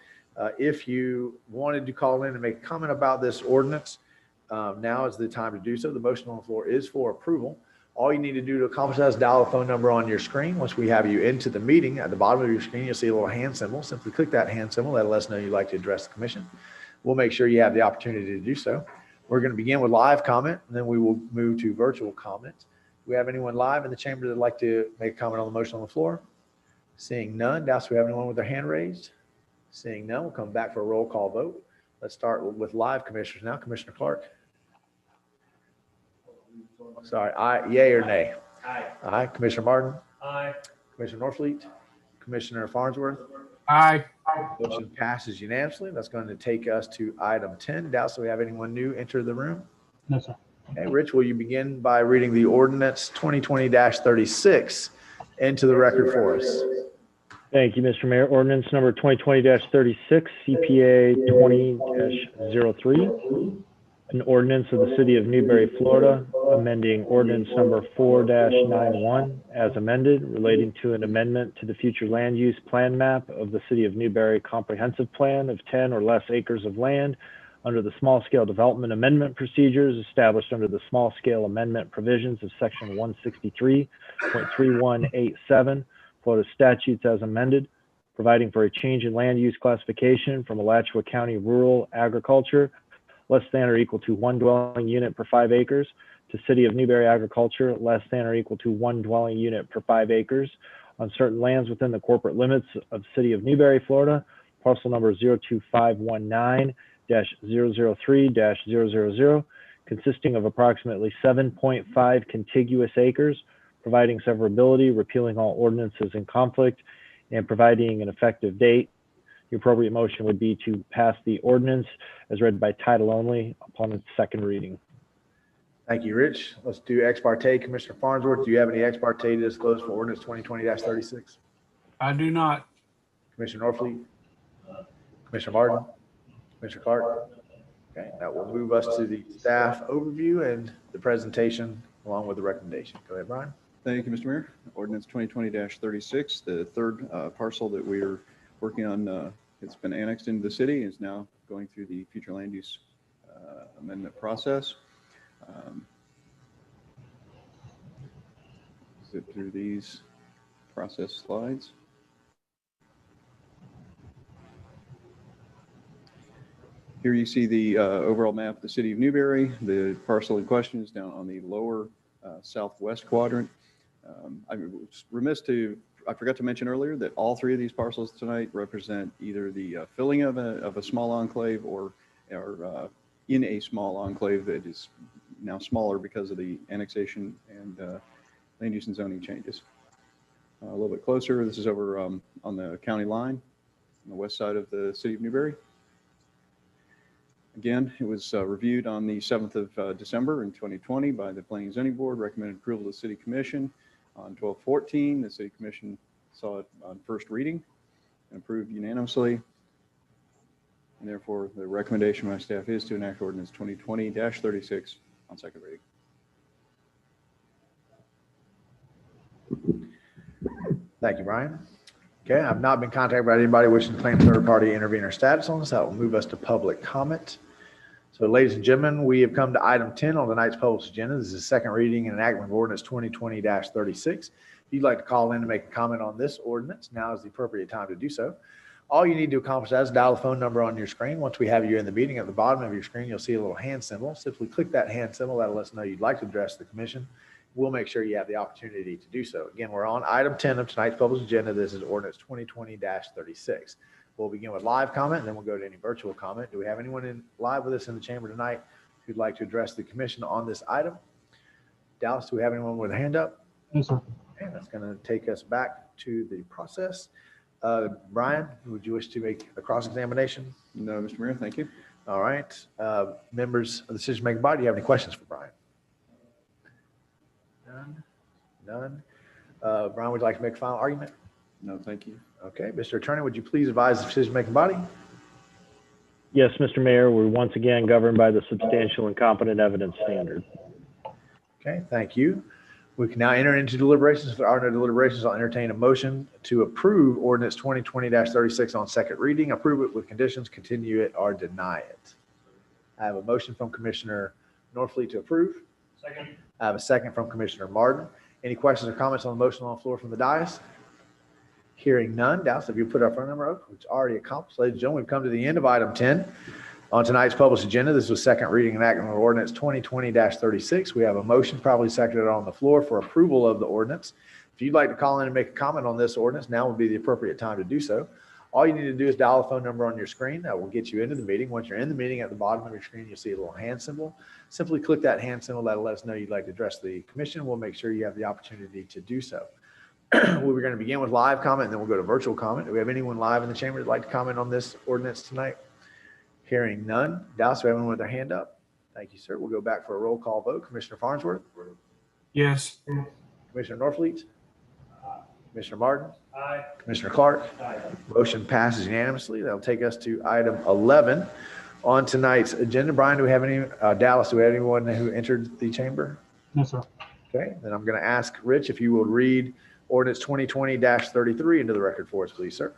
[SPEAKER 1] If you wanted to call in and make a comment about this ordinance, now is the time to do so. The motion on the floor is for approval. All you need to do to accomplish that is dial the phone number on your screen. Once we have you into the meeting, at the bottom of your screen, you'll see a little hand symbol. Simply click that hand symbol. That'll let us know you'd like to address the commission. We'll make sure you have the opportunity to do so. We're going to begin with live comment, and then we will move to virtual comments. Do we have anyone live in the chamber that'd like to make a comment on the motion on the floor? Seeing none. Dallas, do we have anyone with their hand raised? Seeing none, we'll come back for a roll call vote. Let's start with live commissioners now. Commissioner Clark. Sorry, yay or nay?
[SPEAKER 10] Aye.
[SPEAKER 1] Aye. Commissioner Martin?
[SPEAKER 10] Aye.
[SPEAKER 1] Commissioner Norfleet? Commissioner Farnsworth?
[SPEAKER 5] Aye.
[SPEAKER 1] Motion passes unanimously. That's going to take us to item 10. Dallas, do we have anyone new enter the room?
[SPEAKER 2] No, sir.
[SPEAKER 1] Okay, Rich, will you begin by reading the ordinance 2020-36 into the record for us?
[SPEAKER 11] Thank you, Mr. Mayor. Ordinance number 2020-36, CPA 20-03. An ordinance of the city of Newberry, Florida, amending ordinance number 4-91 as amended, relating to an amendment to the future land use plan map of the city of Newberry comprehensive plan of 10 or less acres of land under the small scale development amendment procedures established under the small scale amendment provisions of section 163.3187 Florida statutes as amended, providing for a change in land use classification from Alachua County rural agriculture less than or equal to 1 dwelling unit per 5 acres to city of Newberry agriculture less than or equal to 1 dwelling unit per 5 acres on certain lands within the corporate limits of city of Newberry, Florida, parcel number 02519-003-000, consisting of approximately 7.5 contiguous acres, providing severability, repealing all ordinances in conflict, and providing an effective date. The appropriate motion would be to pass the ordinance as read by title only upon its second reading.
[SPEAKER 1] Thank you, Rich. Let's do ex parte. Commissioner Farnsworth, do you have any ex parte to disclose for ordinance 2020-36?
[SPEAKER 5] I do not.
[SPEAKER 1] Commissioner Norfleet? Commissioner Martin? Commissioner Clark? Okay, that will move us to the staff overview and the presentation along with the recommendation. Go ahead, Brian.
[SPEAKER 13] Thank you, Mr. Mayor. Ordinance 2020-36, the third parcel that we're working on, it's been annexed into the city, is now going through the future land use amendment process. Zip through these process slides. Here you see the overall map of the city of Newberry. The parcel in question is down on the lower southwest quadrant. I was remiss I forgot to mention earlier that all three of these parcels tonight represent either the filling of a small enclave or in a small enclave that is now smaller because of the annexation and land use and zoning changes. A little bit closer, this is over on the county line on the west side of the city of Newberry. Again, it was reviewed on the 7th of December in 2020 by the Planning and Zoning Board, recommended approval to the City Commission. On 12/14, the City Commission saw it on first reading and approved unanimously. And therefore, the recommendation of my staff is to enact ordinance 2020-36 on second reading.
[SPEAKER 1] Thank you, Brian. Okay, I've not been contacted by anybody wishing to claim third-party intervener status on this. That will move us to public comment. So, ladies and gentlemen, we have come to item 10 on tonight's published agenda. This is the second reading and enactment of ordinance 2020-36. If you'd like to call in and make a comment on this ordinance, now is the appropriate time to do so. All you need to accomplish that is dial the phone number on your screen. Once we have you in the meeting, at the bottom of your screen, you'll see a little hand symbol. Simply click that hand symbol. That'll let us know you'd like to address the commission. We'll make sure you have the opportunity to do so. Again, we're on item 10 of tonight's published agenda. This is ordinance 2020-36. We'll begin with live comment, and then we'll go to any virtual comment. Do we have anyone live with us in the chamber tonight who'd like to address the commission on this item? Dallas, do we have anyone with a hand up?
[SPEAKER 2] No, sir.
[SPEAKER 1] Okay, that's going to take us back to the process. Brian, would you wish to make a cross-examination?
[SPEAKER 13] No, Mr. Mayor, thank you.
[SPEAKER 1] All right. Members of the decision-making body, do you have any questions for Brian? None. Brian, would you like to make a final argument?
[SPEAKER 13] No, thank you.
[SPEAKER 1] Okay. Mr. Attorney, would you please advise the decision-making body?
[SPEAKER 11] Yes, Mr. Mayor, we're once again governed by the substantial and competent evidence standard.
[SPEAKER 1] Okay, thank you. We can now enter into deliberations. If there are no deliberations, I'll entertain a motion to approve ordinance 2020-36 on second reading, approve it with conditions, continue it, or deny it. I have a motion from Commissioner Norfleet to approve.
[SPEAKER 10] Second.
[SPEAKER 1] I have a second from Commissioner Martin. Any questions or comments on the motion on the floor from the dais? Hearing none. Dallas, have you put our phone number up? Which already accomplished. Ladies and gentlemen, we've come to the end of item 10 on tonight's published agenda. This was second reading and enactment of ordinance 2020-36. We have a motion probably seconded on the floor for approval of the ordinance. If you'd like to call in and make a comment on this ordinance, now would be the appropriate time to do so. All you need to do is dial the phone number on your screen. That will get you into the meeting. Once you're in the meeting, at the bottom of your screen, you'll see a little hand symbol. Simply click that hand symbol. That'll let us know you'd like to address the commission. We'll make sure you have the opportunity to do so. We're going to begin with live comment, and then we'll go to virtual comment. Do we have anyone live in the chamber that'd like to comment on this ordinance tonight? Hearing none. Dallas, do we have anyone with their hand up? Thank you, sir. We'll go back for a roll call vote. Commissioner Farnsworth?
[SPEAKER 5] Yes.
[SPEAKER 1] Commissioner Norfleet? Commissioner Martin?
[SPEAKER 10] Aye.
[SPEAKER 1] Commissioner Clark?
[SPEAKER 10] Aye.
[SPEAKER 1] Motion passes unanimously. That'll take us to item 11 on tonight's agenda. Brian, do we have any, Dallas, do we have anyone who entered the chamber?
[SPEAKER 2] No, sir. Okay,
[SPEAKER 1] then I'm going to ask Rich if you will read ordinance 2020-33 into the record for us, please, sir.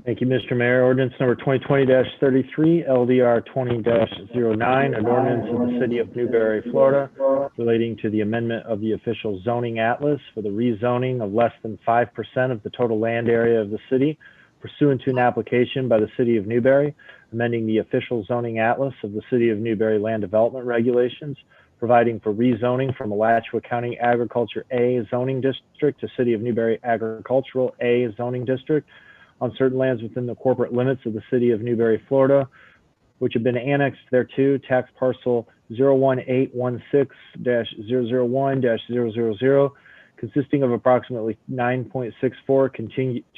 [SPEAKER 11] Thank you, Mr. Mayor. Ordinance number 2020-33, LDR 20-09, an ordinance of the city of Newberry, Florida, relating to the amendment of the official zoning atlas for the rezoning of less than 5% of the total land area of the city pursuant to an application by the city of Newberry, amending the official zoning atlas of the city of Newberry land development regulations, providing for rezoning from Alachua County Agriculture A zoning district to City of Newberry Agricultural A zoning district on certain lands within the corporate limits of the City of Newberry, Florida, which have been annexed thereto, tax parcel 01816-001-000, consisting of approximately 9.64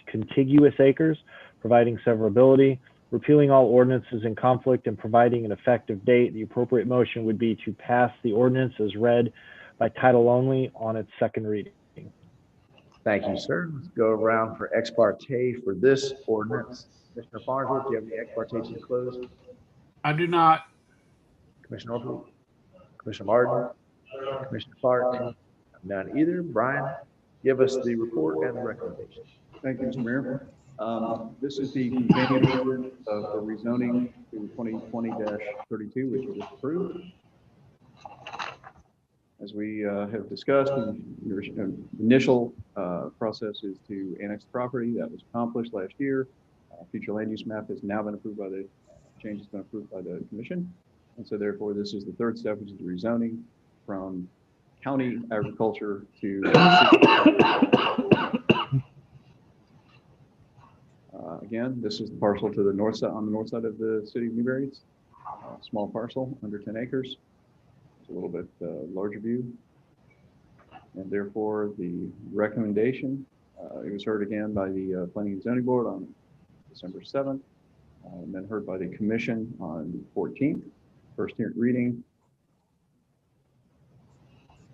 [SPEAKER 11] contiguous acres, providing severability, repealing all ordinances in conflict, and providing an effective date. The appropriate motion would be to pass the ordinance as read by title only on its second reading.
[SPEAKER 1] Thank you, sir. Let's go around for ex parte for this ordinance. Commissioner Farnsworth, do you have any ex parte to close?
[SPEAKER 5] I do not.
[SPEAKER 1] Commissioner Norfleet? Commissioner Martin? Commissioner Clark? None either. Brian, give us the report and the recommendation.
[SPEAKER 13] Thank you, Mr. Mayor. This is the companion ordinance of the rezoning to 2020-32, which was approved. As we have discussed, the initial process is to annex the property. That was accomplished last year. Future land use map has now been approved by the change has been approved by the commission. And so therefore, this is the third step, which is the rezoning from county agriculture to again, this is the parcel to the north side, on the north side of the city of Newberry. It's a small parcel, under 10 acres. It's a little bit larger view. And therefore, the recommendation, it was heard again by the Planning and Zoning Board on December 7th, and then heard by the commission on 14th, first reading.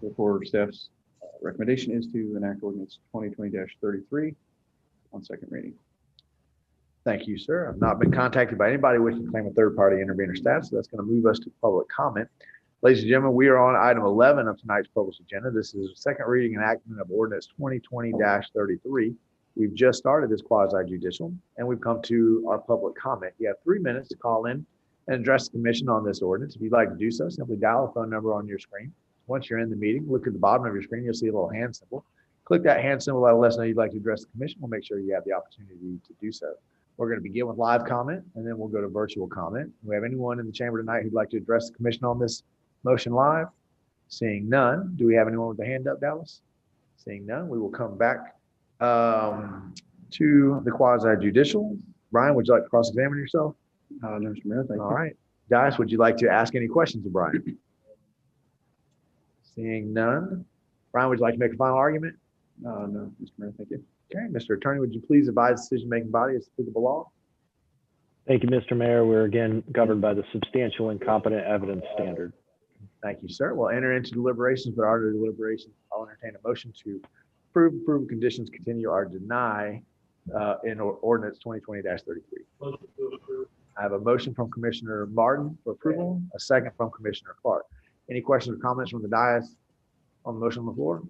[SPEAKER 13] Therefore, staff's recommendation is to enact ordinance 2020-33 on second reading.
[SPEAKER 1] Thank you, sir. I've not been contacted by anybody wishing to claim a third-party intervener status, so that's going to move us to public comment. Ladies and gentlemen, we are on item 11 of tonight's published agenda. This is a second reading and enactment of ordinance 2020-33. We've just started this quasi-judicial, and we've come to our public comment. You have 3 minutes to call in and address the commission on this ordinance. If you'd like to do so, simply dial the phone number on your screen. Once you're in the meeting, look at the bottom of your screen. You'll see a little hand symbol. Click that hand symbol. That'll let us know you'd like to address the commission. We'll make sure you have the opportunity to do so. We're going to begin with live comment, and then we'll go to virtual comment. Do we have anyone in the chamber tonight who'd like to address the commission on this motion live? Seeing none. Do we have anyone with a hand up, Dallas? Seeing none, we will come back to the quasi-judicial. Brian, would you like to cross-examine yourself?
[SPEAKER 13] No, Mr. Mayor, thank you.
[SPEAKER 1] All right. Dias, would you like to ask any questions of Brian? Seeing none. Brian, would you like to make a final argument?
[SPEAKER 13] No, Mr. Mayor, thank you.
[SPEAKER 1] Okay, Mr. Attorney, would you please advise the decision-making body as applicable law?
[SPEAKER 11] Thank you, Mr. Mayor. We're again governed by the substantial and competent evidence standard.
[SPEAKER 1] Thank you, sir. We'll enter into deliberations, but after deliberations, I'll entertain a motion to approve conditions, continue, or deny in ordinance 2020-33. I have a motion from Commissioner Martin for approval, a second from Commissioner Clark. Any questions or comments from the dais on the motion on the floor?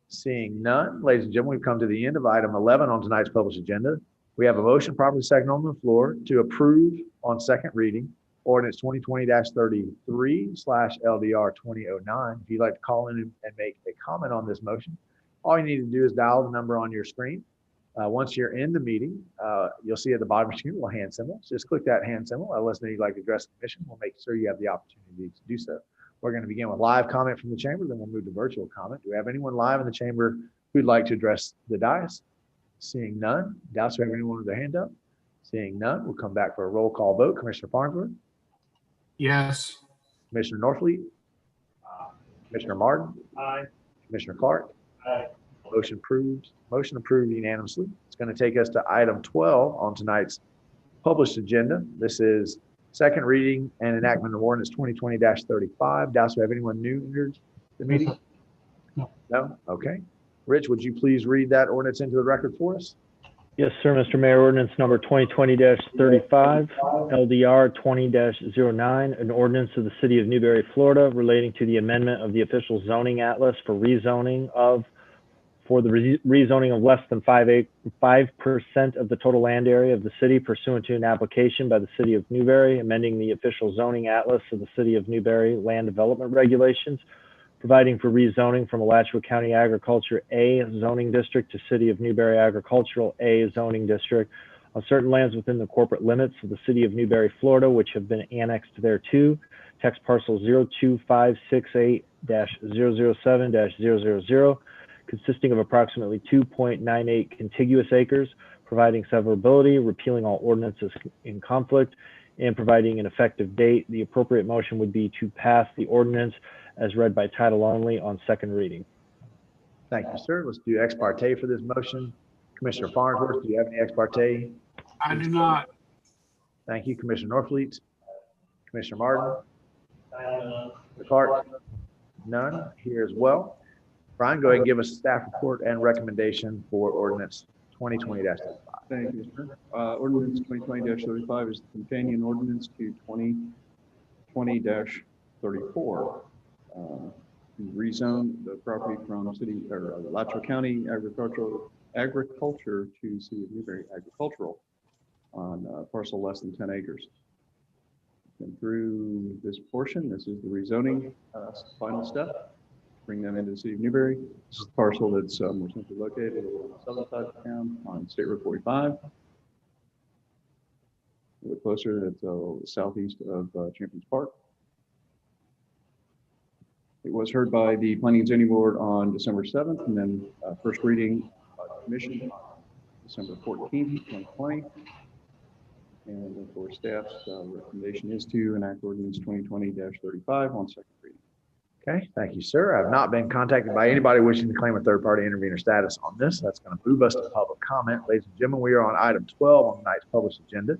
[SPEAKER 1] Seeing none, ladies and gentlemen, we've come to the end of item 11 on tonight's published agenda. We have a motion properly second on the floor to approve on second reading ordinance 2020-33/LDR 2009. If you'd like to call in and make a comment on this motion, all you need to do is dial the number on your screen. Once you're in the meeting, you'll see at the bottom of the screen a little hand symbol. So just click that hand symbol. Let us know you'd like to address the commission. We'll make sure you have the opportunity to do so. We're going to begin with live comment from the chamber, then we'll move to virtual comment. Do we have anyone live in the chamber who'd like to address the dais? Seeing none. Doubts we have anyone with their hand up? Seeing none, we'll come back for a roll call vote. Commissioner Farnsworth?
[SPEAKER 5] Yes.
[SPEAKER 1] Commissioner Norfleet? Commissioner Martin?
[SPEAKER 2] Aye.
[SPEAKER 1] Commissioner Clark?
[SPEAKER 2] Aye.
[SPEAKER 1] Motion approved unanimously. It's going to take us to item 12 on tonight's published agenda. This is second reading and enactment of ordinance 2020-35. Doubts we have anyone new entered the meeting?
[SPEAKER 2] No.
[SPEAKER 1] No? Okay. Rich, would you please read that ordinance into the record for us?
[SPEAKER 11] Yes, sir, Mr. Mayor. Ordinance number 2020-35, LDR 20-09, an ordinance of the city of Newberry, Florida, relating to the amendment of the official zoning atlas for rezoning of less than 5% of the total land area of the city pursuant to an application by the city of Newberry, amending the official zoning atlas of the city of Newberry land development regulations, providing for rezoning from Alachua County Agriculture A zoning district to City of Newberry Agricultural A zoning district on certain lands within the corporate limits of the city of Newberry, Florida, which have been annexed thereto. Text parcel 02568-007-000, consisting of approximately 2.98 contiguous acres, providing severability, repealing all ordinances in conflict, and providing an effective date. The appropriate motion would be to pass the ordinance as read by title only on second reading.
[SPEAKER 1] Thank you, sir. Let's do ex parte for this motion. Commissioner Farnsworth, do you have any ex parte?
[SPEAKER 5] I do not.
[SPEAKER 1] Thank you. Commissioner Norfleet? Commissioner Martin? Mr. Clark? None here as well. Brian, go ahead and give us a staff report and recommendation for ordinance 2020-35.
[SPEAKER 13] Thank you, sir. Ordinance 2020-35 is the companion ordinance to 2020-34. Rezone the property from city or Alachua County agriculture to city of Newberry agricultural on parcel less than 10 acres. And through this portion, this is the rezoning final step. Bring them into the city of Newberry. This is the parcel that's more centrally located on the southern side of town on State Road 45. A little closer, that's southeast of Champions Park. It was heard by the Planning and Zoning Board on December 7th, and then first reading by the Commission on December 14th, 2020. And for staff's recommendation is to enact ordinance 2020-35 on second reading.
[SPEAKER 1] Okay, thank you, sir. I've not been contacted by anybody wishing to claim a third-party intervener status on this. That's going to move us to public comment. Ladies and gentlemen, we are on item 12 on tonight's published agenda.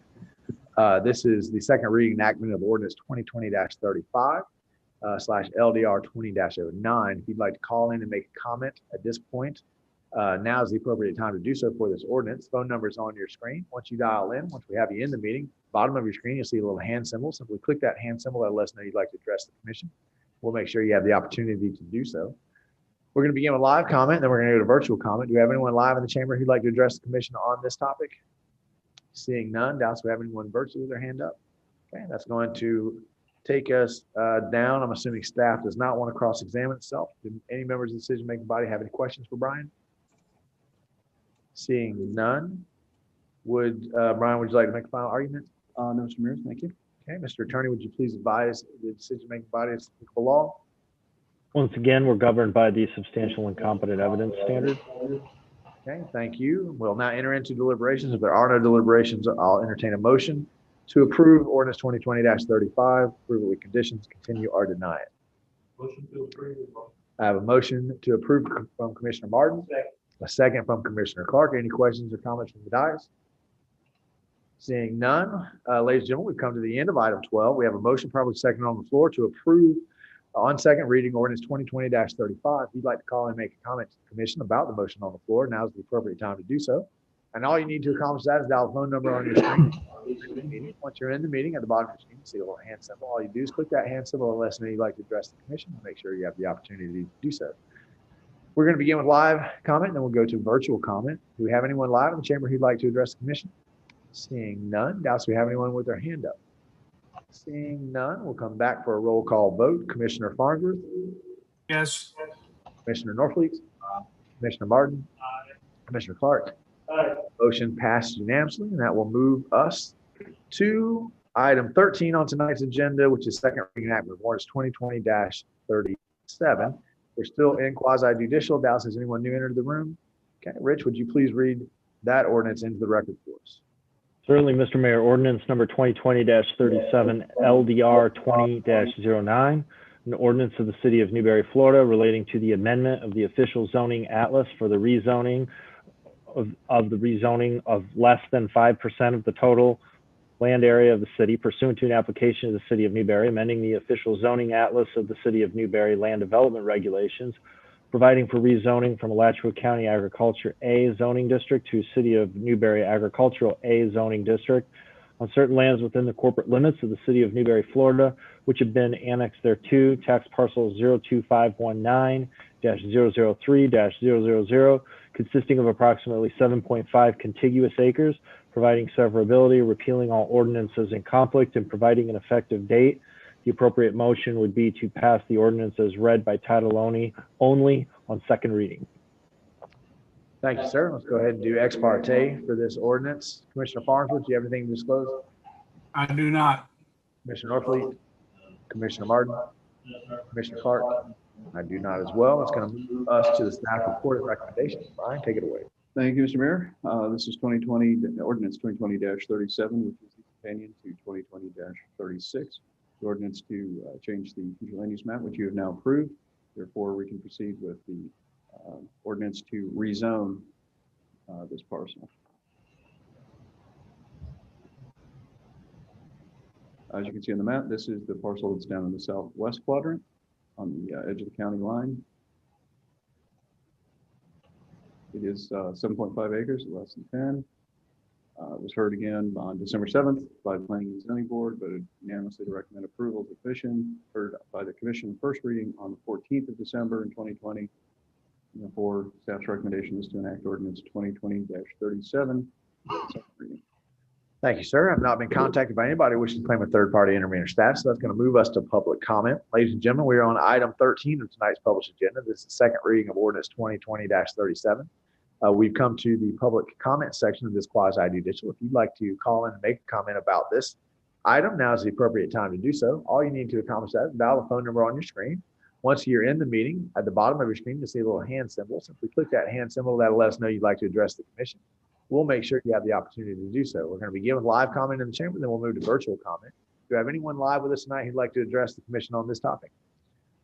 [SPEAKER 1] This is the second reading enactment of ordinance 2020-35. /LDR 20-09. If you'd like to call in and make a comment at this point, now is the appropriate time to do so for this ordinance. Phone number is on your screen. Once you dial in, once we have you in the meeting, bottom of your screen, you'll see a little hand symbol. Simply click that hand symbol that lets us know you'd like to address the commission. We'll make sure you have the opportunity to do so. We're going to begin with live comment, then we're going to go to virtual comment. Do we have anyone live in the chamber who'd like to address the commission on this topic? Seeing none, doubts we have anyone virtually with their hand up? Okay, that's going to take us down. I'm assuming staff does not want to cross-examine itself. Do any members of the decision-making body have any questions for Brian? Seeing none, Brian, would you like to make a final argument?
[SPEAKER 13] No, Mr. Mayor, thank you.
[SPEAKER 1] Okay, Mr. Attorney, would you please advise the decision-making body of applicable law?
[SPEAKER 11] Once again, we're governed by the substantial and competent evidence standard.
[SPEAKER 1] Okay, thank you. We'll now enter into deliberations. If there are no deliberations, I'll entertain a motion to approve ordinance 2020-35, approve it with conditions, continue or deny it.
[SPEAKER 7] Motion to approve.
[SPEAKER 1] I have a motion to approve from Commissioner Martin, a second from Commissioner Clark. Any questions or comments from the dais? Seeing none, ladies and gentlemen, we've come to the end of item 12. We have a motion probably second on the floor to approve on second reading ordinance 2020-35. If you'd like to call and make a comment to the commission about the motion on the floor, now is the appropriate time to do so. And all you need to accomplish that is dial the phone number on your screen. Once you're in the meeting, at the bottom of your screen, you see a little hand symbol. All you do is click that hand symbol and let us know you'd like to address the commission and make sure you have the opportunity to do so. We're going to begin with live comment, and then we'll go to virtual comment. Do we have anyone live in the chamber who'd like to address the commission? Seeing none. Doubts we have anyone with their hand up? Seeing none, we'll come back for a roll call vote. Commissioner Farnsworth,
[SPEAKER 5] Yes.
[SPEAKER 1] Commissioner Norfleet, Commissioner Martin, Commissioner Clark. Motion passed unanimously, and that will move us to item 13 on tonight's agenda, which is second reading enactment of ordinance 2020-37. We're still in quasi judicial. Dallas, has anyone new entered the room? Okay, Rich, would you please read that ordinance into the record for us?
[SPEAKER 11] Certainly, Mr. Mayor. Ordinance number 2020-37 LDR 20-09, an ordinance of the city of Newberry, Florida, relating to the amendment of the official zoning atlas for the rezoning of less than 5% of the total land area of the city pursuant to an application of the city of Newberry, amending the official zoning atlas of the city of Newberry land development regulations, providing for rezoning from Alachua County Agriculture A zoning district to city of Newberry Agricultural A zoning district on certain lands within the corporate limits of the city of Newberry, Florida, which have been annexed thereto, tax parcel 02519-003-000, consisting of approximately 7.5 contiguous acres, providing severability, repealing all ordinances in conflict, and providing an effective date. The appropriate motion would be to pass the ordinance as read by title only on second reading.
[SPEAKER 1] Thank you, sir. Let's go ahead and do ex parte for this ordinance. Commissioner Farnsworth, do you have anything to disclose?
[SPEAKER 5] I do not.
[SPEAKER 1] Commissioner Norfleet, Commissioner Martin, Commissioner Clark. I do not as well. It's going to move us to the staff report and recommendations. Brian, take it away.
[SPEAKER 13] Thank you, Mr. Mayor. This is ordinance 2020-37, which is the companion to 2020-36. The ordinance to change the future land use map, which you have now approved. Therefore, we can proceed with the ordinance to rezone this parcel. As you can see on the map, this is the parcel that's down in the southwest quadrant on the edge of the county line. It is 7.5 acres, less than 10. It was heard again on December 7th by the Planning and Zoning Board, but unanimously to recommend approval of the commission. Heard by the commission first reading on the 14th of December in 2020. Therefore, staff's recommendation is to enact ordinance 2020-37.
[SPEAKER 1] Thank you, sir. I've not been contacted by anybody wishing to claim a third-party intervener status, so that's going to move us to public comment. Ladies and gentlemen, we are on item 13 of tonight's published agenda. This is the second reading of ordinance 2020-37. We've come to the public comment section of this quasi-judicial. If you'd like to call in and make a comment about this item, now is the appropriate time to do so. All you need to accomplish that is dial the phone number on your screen. Once you're in the meeting, at the bottom of your screen, you'll see a little hand symbol. Simply click that hand symbol. That'll let us know you'd like to address the commission. We'll make sure you have the opportunity to do so. We're going to begin with live comment in the chamber, then we'll move to virtual comment. Do we have anyone live with us tonight who'd like to address the commission on this topic?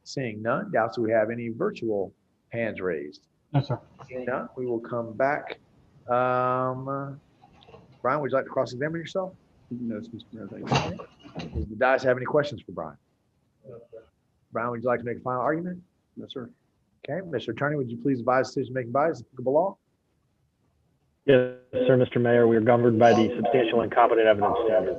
[SPEAKER 1] Seeing none, doubts we have any virtual hands raised.
[SPEAKER 2] No, sir.
[SPEAKER 1] Seeing none, we will come back. Brian, would you like to cross-examine yourself?
[SPEAKER 13] No, Mr. Mayor, thank you.
[SPEAKER 1] Does the dais have any questions for Brian? Brian, would you like to make a final argument?
[SPEAKER 13] No, sir.
[SPEAKER 1] Okay, Mr. Attorney, would you please advise decision-making bodies of applicable law?
[SPEAKER 11] Yes, sir, Mr. Mayor. We are governed by the substantial and competent evidence standard.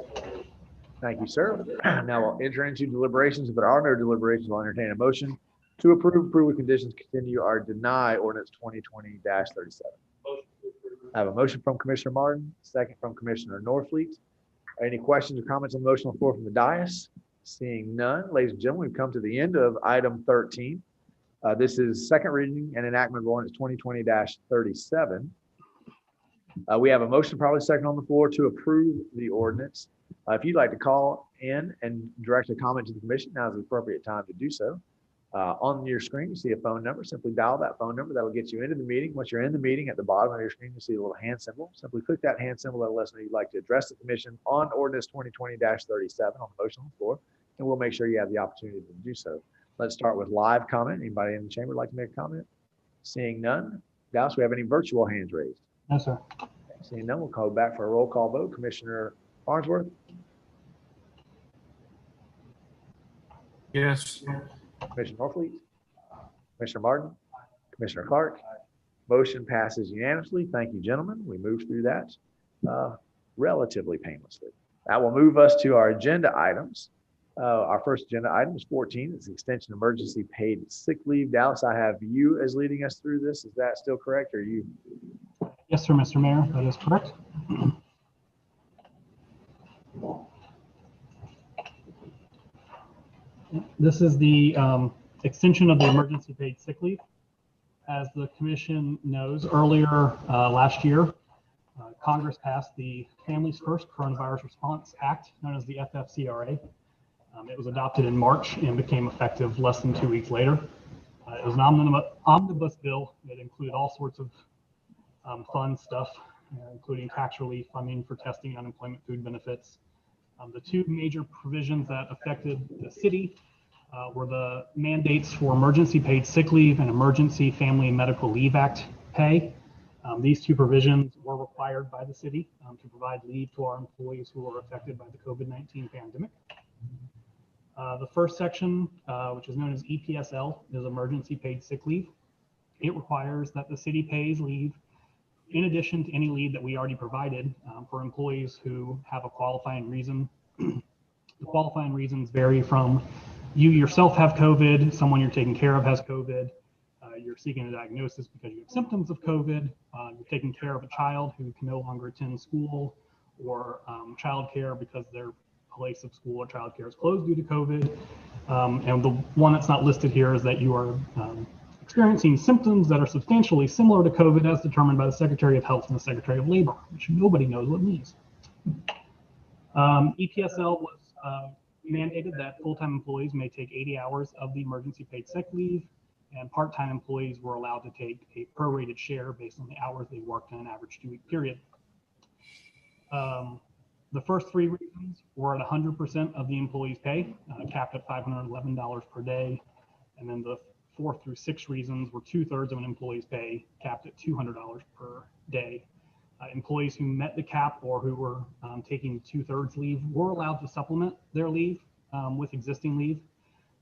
[SPEAKER 1] Thank you, sir. Now we'll enter into deliberations. If there are no deliberations, I'll entertain a motion to approve with conditions, continue, or deny ordinance 2020-37. I have a motion from Commissioner Martin, second from Commissioner Norfleet. Any questions or comments on the motion on the floor from the dais? Seeing none, ladies and gentlemen, we've come to the end of item 13. This is second reading and enactment of ordinance 2020-37. We have a motion, probably second on the floor, to approve the ordinance. If you'd like to call in and direct a comment to the commission, now is the appropriate time to do so. On your screen, you see a phone number. Simply dial that phone number. That'll get you into the meeting. Once you're in the meeting, at the bottom of your screen, you see a little hand symbol. Simply click that hand symbol. That'll let us know you'd like to address the commission on ordinance 2020-37 on the motion on the floor, and we'll make sure you have the opportunity to do so. Let's start with live comment. Anybody in the chamber like to make a comment? Seeing none. Dallas, we have any virtual hands raised?
[SPEAKER 2] No, sir.
[SPEAKER 1] Okay, seeing none, we'll call back for a roll call vote. Commissioner Farnsworth?
[SPEAKER 5] Yes.
[SPEAKER 1] Commissioner Norfleet? Commissioner Martin? Commissioner Clark? Motion passes unanimously. Thank you, gentlemen. We moved through that relatively painlessly. That will move us to our agenda items. Our first agenda item is 14. It's the extension of emergency paid sick leave. Dallas, I have you as leading us through this. Is that still correct, or you?
[SPEAKER 2] Yes, sir, Mr. Mayor, that is correct. This is the extension of the emergency paid sick leave. As the commission knows, earlier last year, Congress passed the Families First Coronavirus Response Act, known as the FFCRA. It was adopted in March and became effective less than 2 weeks later. It was an omnibus bill that included all sorts of fun stuff, including tax relief, funding for testing, unemployment, food benefits. The two major provisions that affected the city were the mandates for emergency paid sick leave and emergency family and medical leave act pay. These two provisions were required by the city to provide leave to our employees who were affected by the COVID-19 pandemic. The first section, which is known as EPSL, is emergency paid sick leave. It requires that the city pays leave in addition to any leave that we already provided for employees who have a qualifying reason. The qualifying reasons vary from you yourself have COVID, someone you're taking care of has COVID, you're seeking a diagnosis because you have symptoms of COVID, you're taking care of a child who can no longer attend school, or childcare because their place of school or childcare is closed due to COVID. And the one that's not listed here is that you are experiencing symptoms that are substantially similar to COVID as determined by the Secretary of Health and the Secretary of Labor, which nobody knows what it means. EPSL was mandated that full-time employees may take 80 hours of the emergency paid sick leave, and part-time employees were allowed to take a prorated share based on the hours they worked in an average 2-week period. The first three reasons were at 100% of the employee's pay, capped at $511 per day. And then the 4 through 6 reasons were 2/3 of an employee's pay, capped at $200 per day. Employees who met the cap or who were taking 2/3 leave were allowed to supplement their leave with existing leave.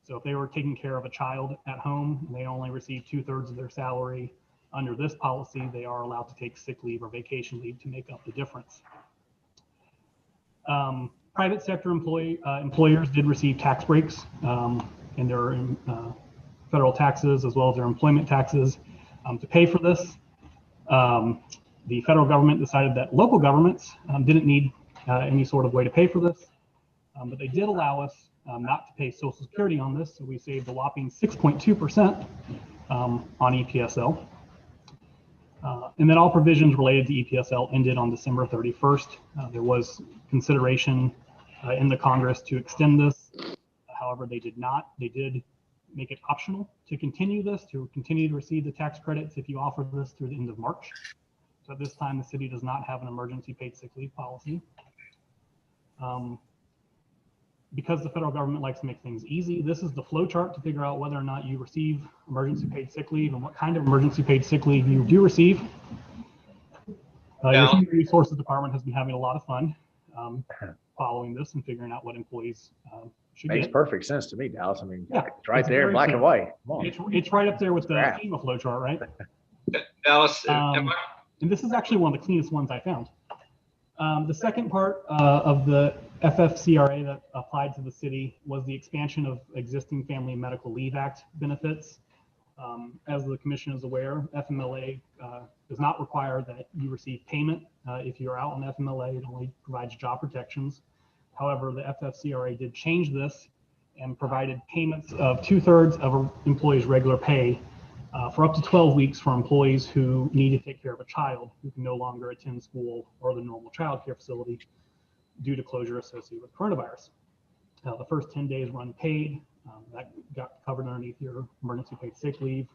[SPEAKER 2] So if they were taking care of a child at home and they only received 2/3 of their salary, under this policy, they are allowed to take sick leave or vacation leave to make up the difference. Private sector employers did receive tax breaks in their federal taxes as well as their employment taxes to pay for this. The federal government decided that local governments didn't need any sort of way to pay for this, but they did allow us not to pay Social Security on this, so we saved a whopping 6.2% on EPSL. And then all provisions related to EPSL ended on December 31st. There was consideration in the Congress to extend this. However, they did not. They did make it optional to continue this, to continue to receive the tax credits if you offer this through the end of March. So at this time, the city does not have an emergency paid sick leave policy. Because the federal government likes to make things easy, this is the flow chart to figure out whether or not you receive emergency paid sick leave and what kind of emergency paid sick leave you do receive. Your Human Resources Department has been having a lot of fun following this and figuring out what employees should
[SPEAKER 1] Makes
[SPEAKER 2] get.
[SPEAKER 1] perfect sense to me, Dallas. I mean,
[SPEAKER 2] Yeah,
[SPEAKER 1] it's right
[SPEAKER 2] it's
[SPEAKER 1] there in
[SPEAKER 2] very
[SPEAKER 1] black and
[SPEAKER 2] simple.
[SPEAKER 1] white. Come on.
[SPEAKER 2] It's right up there with the FEMA flow chart, right?
[SPEAKER 8] Dallas,
[SPEAKER 2] And this is actually one of the cleanest ones I found. The second part of the FFCRA that applied to the city was the expansion of existing Family and Medical Leave Act benefits. As the commission is aware, FMLA does not require that you receive payment if you're out on FMLA. It only provides job protections. However, the FFCRA did change this and provided payments of 2/3 of an employee's regular pay for up to 12 weeks for employees who need to take care of a child who can no longer attend school or the normal child care facility due to closure associated with coronavirus. The first 10 days were unpaid. That got covered underneath your emergency paid sick leave.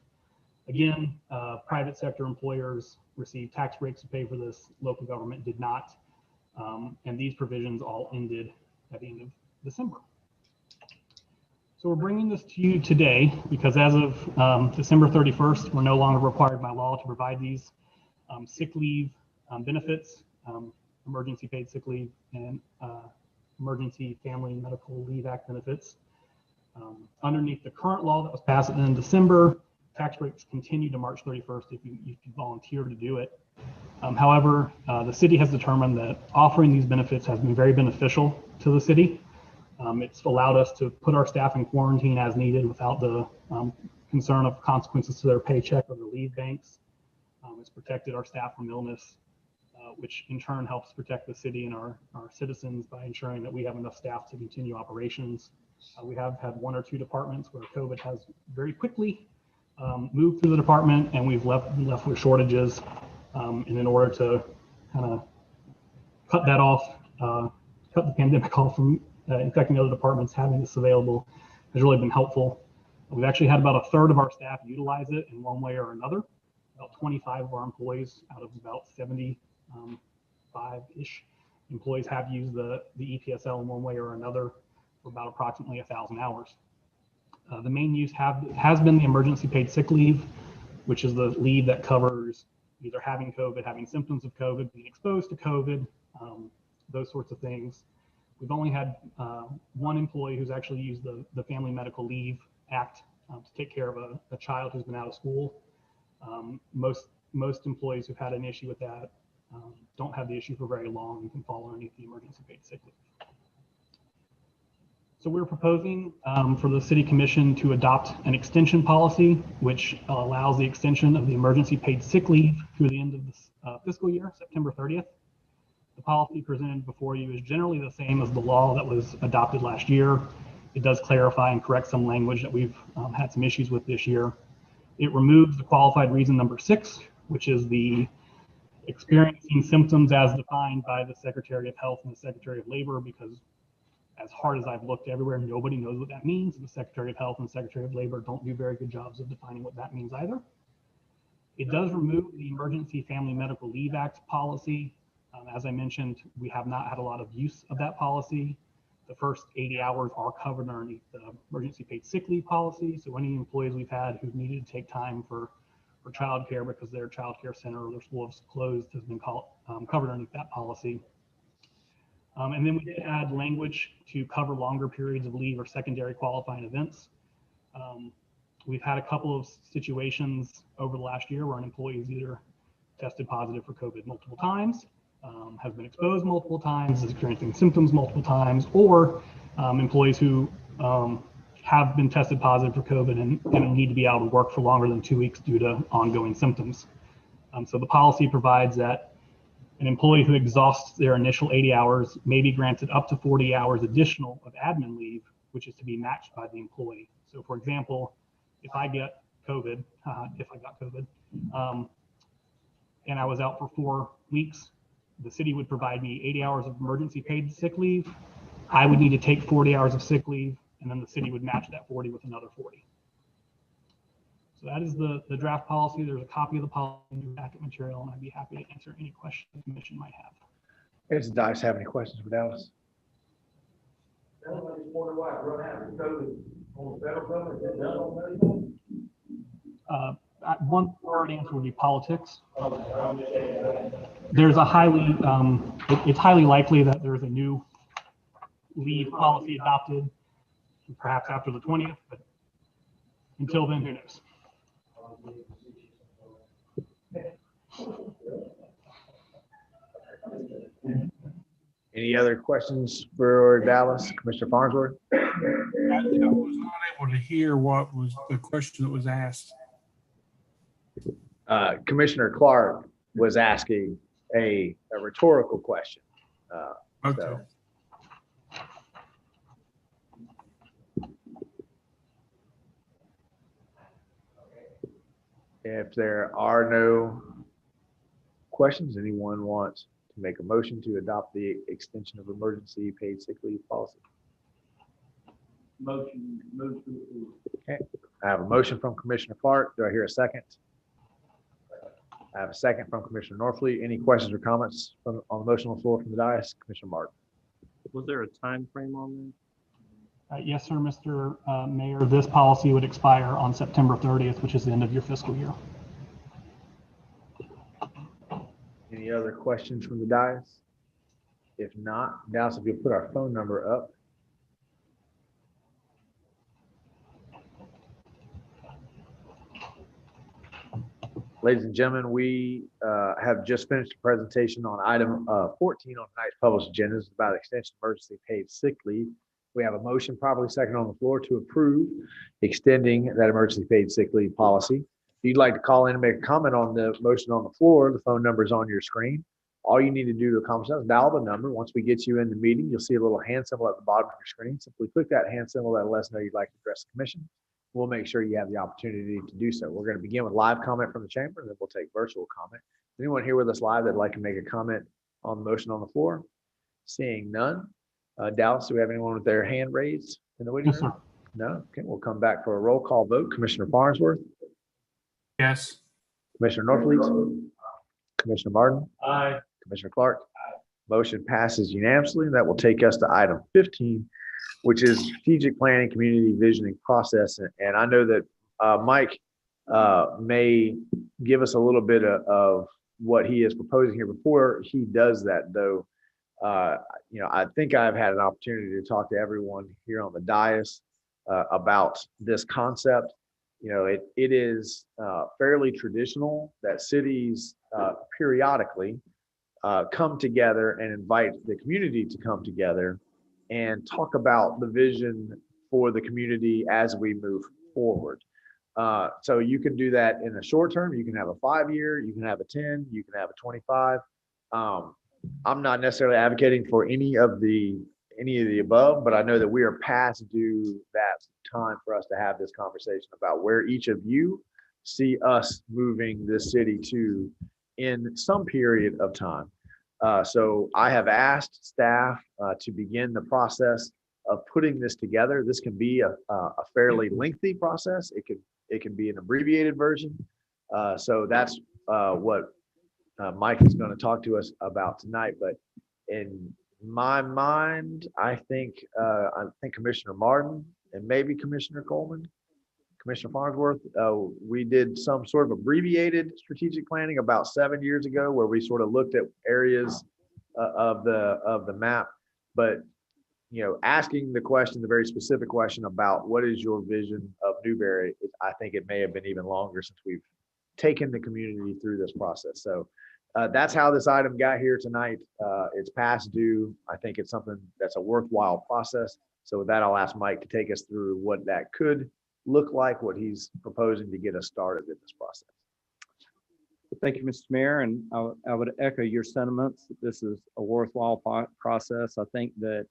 [SPEAKER 2] Again, private sector employers received tax breaks to pay for this. Local government did not. And these provisions all ended at the end of December. So we're bringing this to you today because as of December 31st, we're no longer required by law to provide these sick leave benefits, emergency paid sick leave, and emergency family and medical leave act benefits. Underneath the current law that was passed in December, tax breaks continue to March 31st if you volunteer to do it. However, the city has determined that offering these benefits has been very beneficial to the city. It's allowed us to put our staff in quarantine as needed without the concern of consequences to their paycheck or their leave banks. It's protected our staff from illness, which in turn helps protect the city and our citizens by ensuring that we have enough staff to continue operations. We have had 1 or 2 departments where COVID has very quickly moved through the department, and we've left with shortages. And in order to kind of cut that off, cut the pandemic off from infecting other departments, having this available has really been helpful. We've actually had about 1/3 of our staff utilize it in one way or another. About 25 of our employees out of about 75-ish employees have used the EPSL in one way or another for about approximately 1,000 hours. The main use has been the emergency paid sick leave, which is the leave that covers either having COVID, having symptoms of COVID, being exposed to COVID, those sorts of things. We've only had 1 employee who's actually used the Family Medical Leave Act to take care of a child who's been out of school. Most employees who've had an issue with that don't have the issue for very long and can fall underneath the emergency paid sick leave. So we're proposing for the City Commission to adopt an extension policy, which allows the extension of the emergency paid sick leave through the end of this fiscal year, September 30th. The policy presented before you is generally the same as the law that was adopted last year. It does clarify and correct some language that we've had some issues with this year. It removes the qualified reason number 6, which is the experiencing symptoms as defined by the Secretary of Health and the Secretary of Labor, because as hard as I've looked everywhere, nobody knows what that means. The Secretary of Health and the Secretary of Labor don't do very good jobs of defining what that means either. It does remove the Emergency Family Medical Leave Act policy. As I mentioned, we have not had a lot of use of that policy. The first 80 hours are covered underneath the emergency paid sick leave policy. So any employees we've had who've needed to take time for childcare because their childcare center or their school is closed has been covered underneath that policy. And then we did add language to cover longer periods of leave or secondary qualifying events. We've had a couple of situations over the last year where an employee has either tested positive for COVID multiple times, has been exposed multiple times, is experiencing symptoms multiple times, or employees who have been tested positive for COVID and need to be out of work for longer than 2 weeks due to ongoing symptoms. So the policy provides that an employee who exhausts their initial 80 hours may be granted up to 40 hours additional of admin leave, which is to be matched by the employee. So for example, if I get COVID, and I was out for 4 weeks, the city would provide me 80 hours of emergency paid sick leave. I would need to take 40 hours of sick leave, and then the city would match that 40 with another 40. So that is the draft policy. There's a copy of the policy in your packet material, and I'd be happy to answer any questions the commission might have.
[SPEAKER 1] Does Dice have any questions for Dallas?
[SPEAKER 7] I just wonder why it run out of COVID on the federal government, is that done on those?
[SPEAKER 2] One word answer would be politics. There's a highly, it's highly likely that there's a new leave policy adopted, perhaps after the 20th, but until then, who knows?
[SPEAKER 1] Any other questions for Dallas, Commissioner Farnsworth?
[SPEAKER 5] I was not able to hear what was the question that was asked.
[SPEAKER 1] Commissioner Clark was asking a rhetorical question.
[SPEAKER 5] Okay.
[SPEAKER 1] So. If there are no questions, anyone wants to make a motion to adopt the extension of emergency paid sick leave policy?
[SPEAKER 7] Motion.
[SPEAKER 1] Okay, I have a motion from Commissioner Clark. Do I hear a second? I have a second from Commissioner Norfleet. Any questions or comments on the motion on the floor from the dais? Commissioner Martin.
[SPEAKER 10] Was there a time frame on
[SPEAKER 2] Yes, sir, Mr. Mayor. This policy would expire on September 30th, which is the end of your fiscal year.
[SPEAKER 1] Any other questions from the dais? If not, Dallas, if you'll put our phone number up. Ladies and gentlemen, we have just finished a presentation on item 14 on tonight's published agenda. It's about extension of emergency paid sick leave. We have a motion probably second on the floor to approve extending that emergency paid sick leave policy. If you'd like to call in and make a comment on the motion on the floor, the phone number is on your screen. All you need to do to accomplish that is dial the number. Once we get you in the meeting, you'll see a little hand symbol at the bottom of your screen. Simply click that hand symbol that lets us know you'd like to address the commission. We'll make sure you have the opportunity to do so. We're going to begin with live comment from the chamber, and then we'll take virtual comment. Anyone here with us live that'd like to make a comment on the motion on the floor? Seeing none. Dallas, do we have anyone with their hand raised in the waiting room? No? Okay, we'll come back for a roll call vote. Commissioner Farnsworth?
[SPEAKER 5] Yes.
[SPEAKER 1] Commissioner Norfleet? Commissioner Martin?
[SPEAKER 10] Aye.
[SPEAKER 1] Commissioner Clark? Motion passes unanimously. That will take us to item 15, which is strategic planning, community visioning process. And I know that Mike may give us a little bit of what he is proposing here. Before he does that, though, I think I've had an opportunity to talk to everyone here on the dais about this concept. It is fairly traditional that cities periodically come together and invite the community to come together and talk about the vision for the community as we move forward. So you can do that in the short term. You can have a 5-year, you can have a 10, you can have a 25. I'm not necessarily advocating for any of the above, but I know that we are past due that time for us to have this conversation about where each of you see us moving this city to in some period of time. So I have asked staff to begin the process of putting this together. This can be a fairly lengthy process. It can be an abbreviated version. So that's what Mike is going to talk to us about tonight. But in my mind, I think Commissioner Martin and maybe Commissioner Coleman, Commissioner Farnsworth, we did some sort of abbreviated strategic planning about 7 years ago, where we sort of looked at areas of the map. But asking the very specific question about what is your vision of Newberry, I think it may have been even longer since we've taken the community through this process. So that's how this item got here tonight. It's past due. I think it's something that's a worthwhile process. So with that, I'll ask Mike to take us through what that could look like, what he's proposing to get us started in this process.
[SPEAKER 15] Thank you, Mr. Mayor, and I would echo your sentiments that this is a worthwhile process. I think that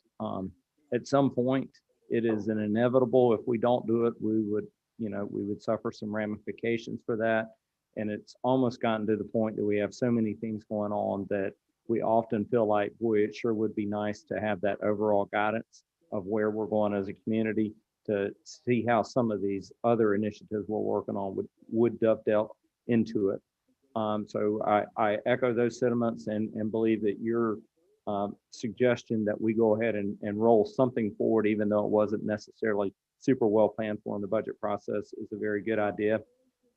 [SPEAKER 15] at some point it is an inevitable. If we don't do it, we would suffer some ramifications for that. And it's almost gotten to the point that we have so many things going on that we often feel like, boy, it sure would be nice to have that overall guidance of where we're going as a community, to see how some of these other initiatives we're working on would dovetail into it. So I echo those sentiments and believe that your suggestion that we go ahead and roll something forward, even though it wasn't necessarily super well planned for in the budget process, is a very good idea.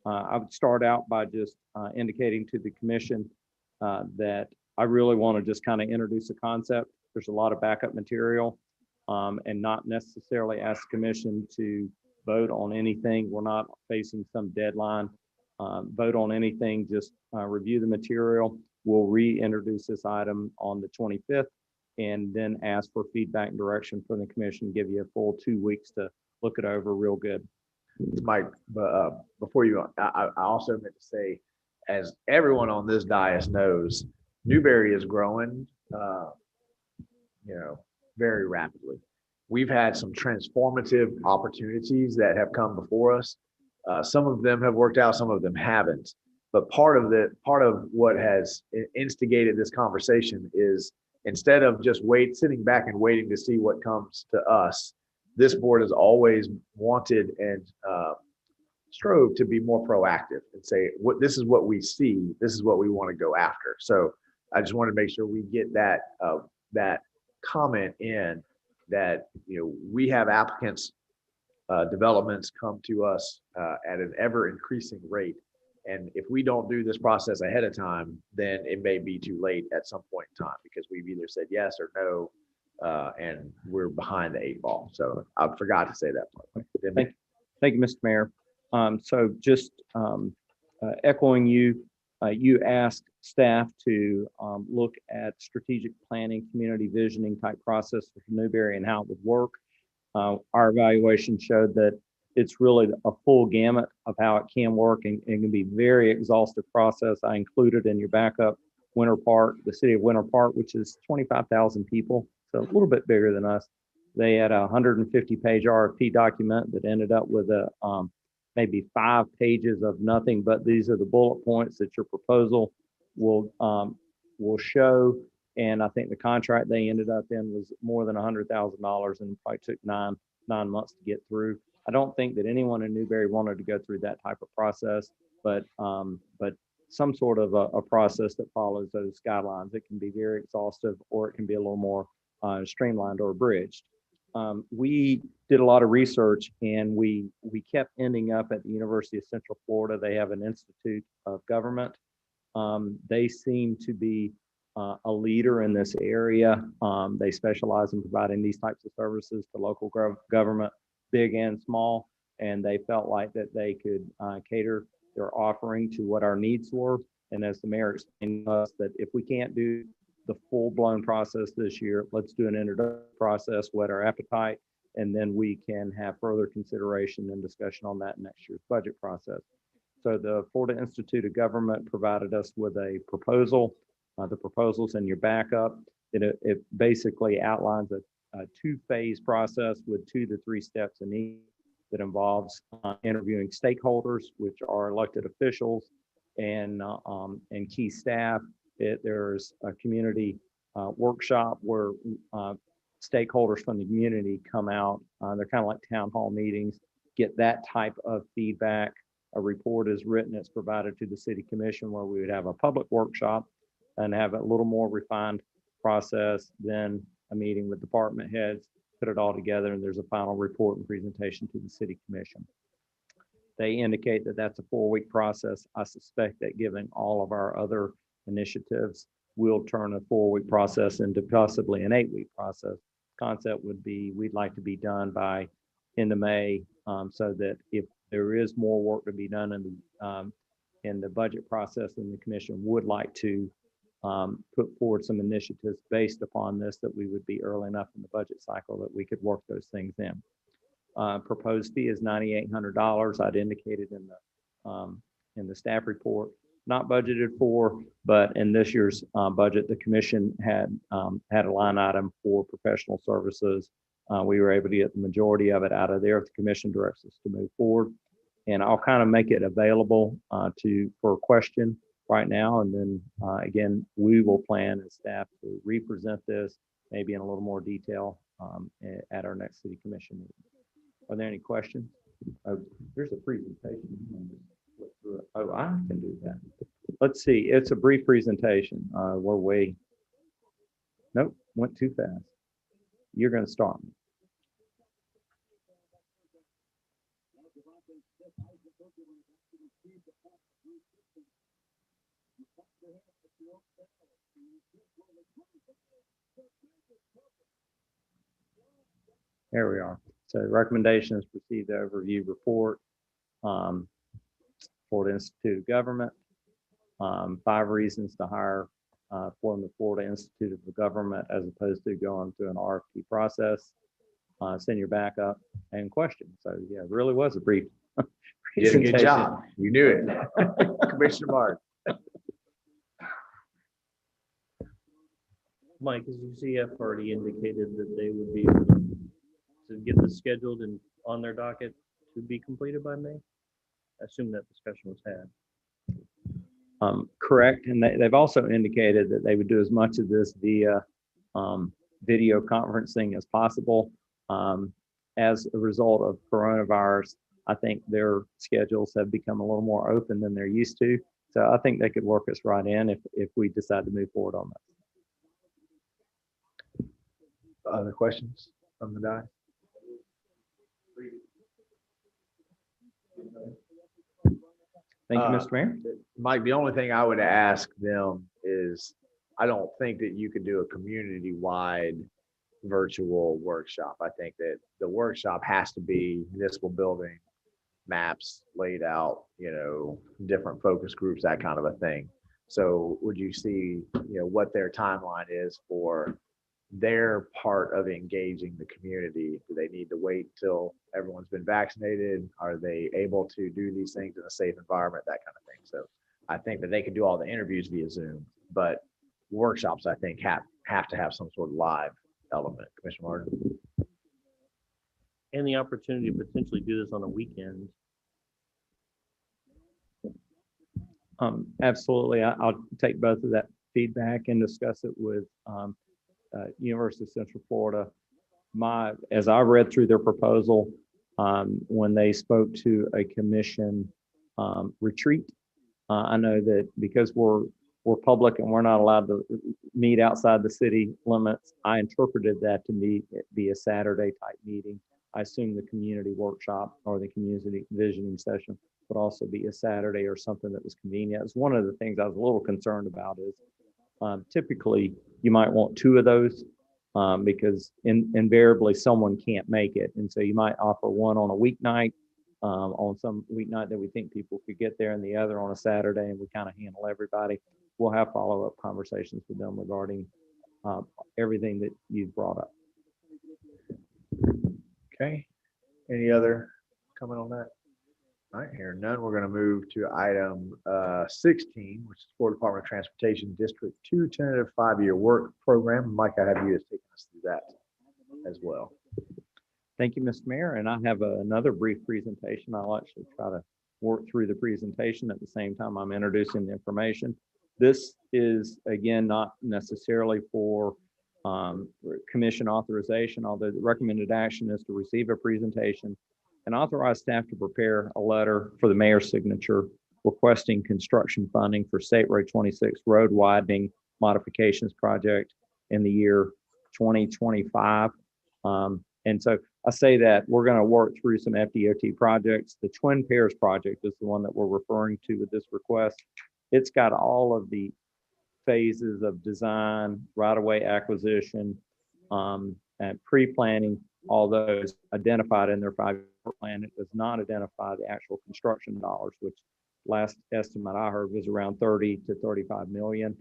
[SPEAKER 15] I would start out by just indicating to the commission that I really want to just kind of introduce a concept. There's a lot of backup material, and not necessarily ask the commission to vote on anything. We're not facing some deadline. Vote on anything, just review the material. We'll reintroduce this item on the 25th and then ask for feedback and direction from the commission, give you a full 2 weeks to look it over real good.
[SPEAKER 1] Mike, before you, I also meant to say, as everyone on this dais knows, Newberry is growing, very rapidly. We've had some transformative opportunities that have come before us. Some of them have worked out, some of them haven't. But part of what has instigated this conversation is, instead of just sitting back and waiting to see what comes to us, this board has always wanted and strove to be more proactive and say, this is what we see, this is what we want to go after. So I just want to make sure we get that comment in, that we have applicants, developments come to us at an ever increasing rate. And if we don't do this process ahead of time, then it may be too late at some point in time, because we've either said yes or no, and we're behind the 8 ball. So I forgot to say that part.
[SPEAKER 15] Thank you, Mr. Mayor. So just echoing you, you asked staff to look at strategic planning, community visioning type process for Newberry and how it would work. our evaluation showed that it's really a full gamut of how it can work and can be very exhaustive process. I included in your backup Winter Park, the city of Winter Park, which is 25,000 people, so a little bit bigger than us. They had a 150-page RFP document that ended up with a maybe 5 pages of nothing, but these are the bullet points that your proposal will show. And I think the contract they ended up in was more than $100,000 and probably took nine months to get through. I don't think that anyone in Newberry wanted to go through that type of process, but some sort of a process that follows those guidelines. It can be very exhaustive, or it can be a little more streamlined or abridged. We did a lot of research, and we kept ending up at the University of Central Florida. They have an Institute of Government. They seem to be a leader in this area. They specialize in providing these types of services to local government, big and small, and they felt like that they could cater their offering to what our needs were. And as the mayor explained to us, that if we can't do the full-blown process this year, let's do an introductory process, whet our appetite, and then we can have further consideration and discussion on that next year's budget process. So the Florida Institute of Government provided us with a proposal. The proposal's in your backup. It basically outlines a 2-phase process with 2 to 3 steps in each that involves interviewing stakeholders, which are elected officials and key staff. There's a community workshop where stakeholders from the community come out. They're kind of like town hall meetings, get that type of feedback. A report is written, it's provided to the city commission, where we would have a public workshop and have a little more refined process, then a meeting with department heads, put it all together, and there's a final report and presentation to the city commission. They indicate that that's a 4-week process. I suspect that given all of our other initiatives, we'll turn a 4-week process into possibly an 8-week process. Concept would be, we'd like to be done by end of May, so that if there is more work to be done in the budget process, then the commission would like to put forward some initiatives based upon this, that we would be early enough in the budget cycle that we could work those things in. Proposed fee is $9,800. I'd indicated in the staff report, not budgeted for, but in this year's budget, the commission had a line item for professional services. We were able to get the majority of it out of there if the commission directs us to move forward. And I'll kind of make it available for a question right now. And then again, we will plan as staff to represent this maybe in a little more detail at our next city commission meeting. Are there any questions? Oh, there's a presentation. Oh, I can do that. Let's see. It's a brief presentation. Nope, went too fast. You're going to start me. There we are. So the recommendations received the overview report. Florida Institute of Government. 5 reasons to hire from the Florida Institute of Government as opposed to going through an RFP process. Send your backup and questions. So yeah, it really was a brief
[SPEAKER 1] You did a good job. You knew it. Commissioner Martin.
[SPEAKER 10] Mike, as you see, I've already indicated that they would be able to get this scheduled and on their docket to be completed by May. I assume that discussion was had.
[SPEAKER 15] Correct. And they've also indicated that they would do as much of this via video conferencing as possible. As a result of coronavirus, I think their schedules have become a little more open than they're used to. So I think they could work us right in if we decide to move forward on that.
[SPEAKER 1] Other questions from the dais?
[SPEAKER 15] Thank you, Mr. Mayor.
[SPEAKER 1] Mike, the only thing I would ask them is, I don't think that you could do a community-wide virtual workshop. I think that the workshop has to be municipal building, maps laid out, different focus groups, that kind of a thing. So would you see, what their timeline is for their part of engaging the community? Do they need to wait till everyone's been vaccinated? Are they able to do these things in a safe environment, that kind of thing? So I think that they can do all the interviews via Zoom, but workshops, I think, have to have some sort of live element. Commissioner Martin?
[SPEAKER 10] And the opportunity to potentially do this on a weekend.
[SPEAKER 15] Absolutely. I'll take both of that feedback and discuss it with University of Central Florida. As I read through their proposal, when they spoke to a commission retreat, I know that because we're public and we're not allowed to meet outside the city limits, I interpreted that to be a Saturday type meeting. I assume the community workshop or the community visioning session would also be a Saturday or something that was convenient. It's one of the things I was a little concerned about is typically you might want two of those because invariably someone can't make it. And so you might offer one on a weeknight, on some weeknight that we think people could get there, and the other on a Saturday, and we kind of handle everybody. We'll have follow-up conversations with them regarding everything that you've brought up.
[SPEAKER 1] Okay. Any other comment on that? All right, here none. We're going to move to item 16, which is Florida Department of Transportation District 2 tentative 5-year work program. Mike, I have you as taking us through that as well.
[SPEAKER 15] Thank you, Mr. Mayor. And I have another brief presentation. I'll actually try to work through the presentation at the same time I'm introducing the information. This is, again, not necessarily for commission authorization, although the recommended action is to receive a presentation and authorize staff to prepare a letter for the mayor's signature requesting construction funding for State Road 26 road widening modifications project in the year 2025. And so I say that we're going to work through some FDOT projects. The Twin Pairs project is the one that we're referring to with this request. It's got all of the phases of design, right-of-way acquisition, and pre-planning, all those identified in their 5-year plan. It does not identify the actual construction dollars, which last estimate I heard was around 30 to 35 million.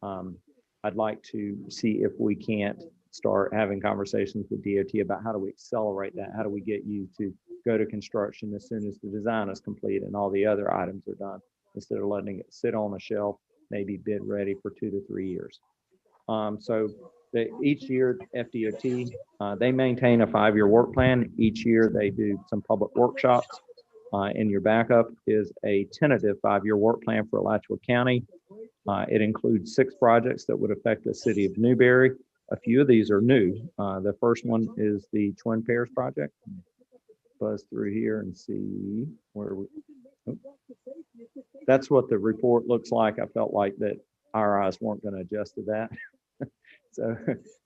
[SPEAKER 15] I'd like to see if we can't start having conversations with DOT about how do we accelerate that? How do we get you to go to construction as soon as the design is complete and all the other items are done, instead of letting it sit on a shelf, maybe bid ready for 2 to 3 years. So each year FDOT, they maintain a 5-year work plan. Each year they do some public workshops. In your backup is a tentative 5-year work plan for Alachua County. It includes 6 projects that would affect the city of Newberry. A few of these are new. The first one is the Twin Pairs project. Buzz through here and see where we. Oh. That's what the report looks like. I felt like that our eyes weren't going to adjust to that. So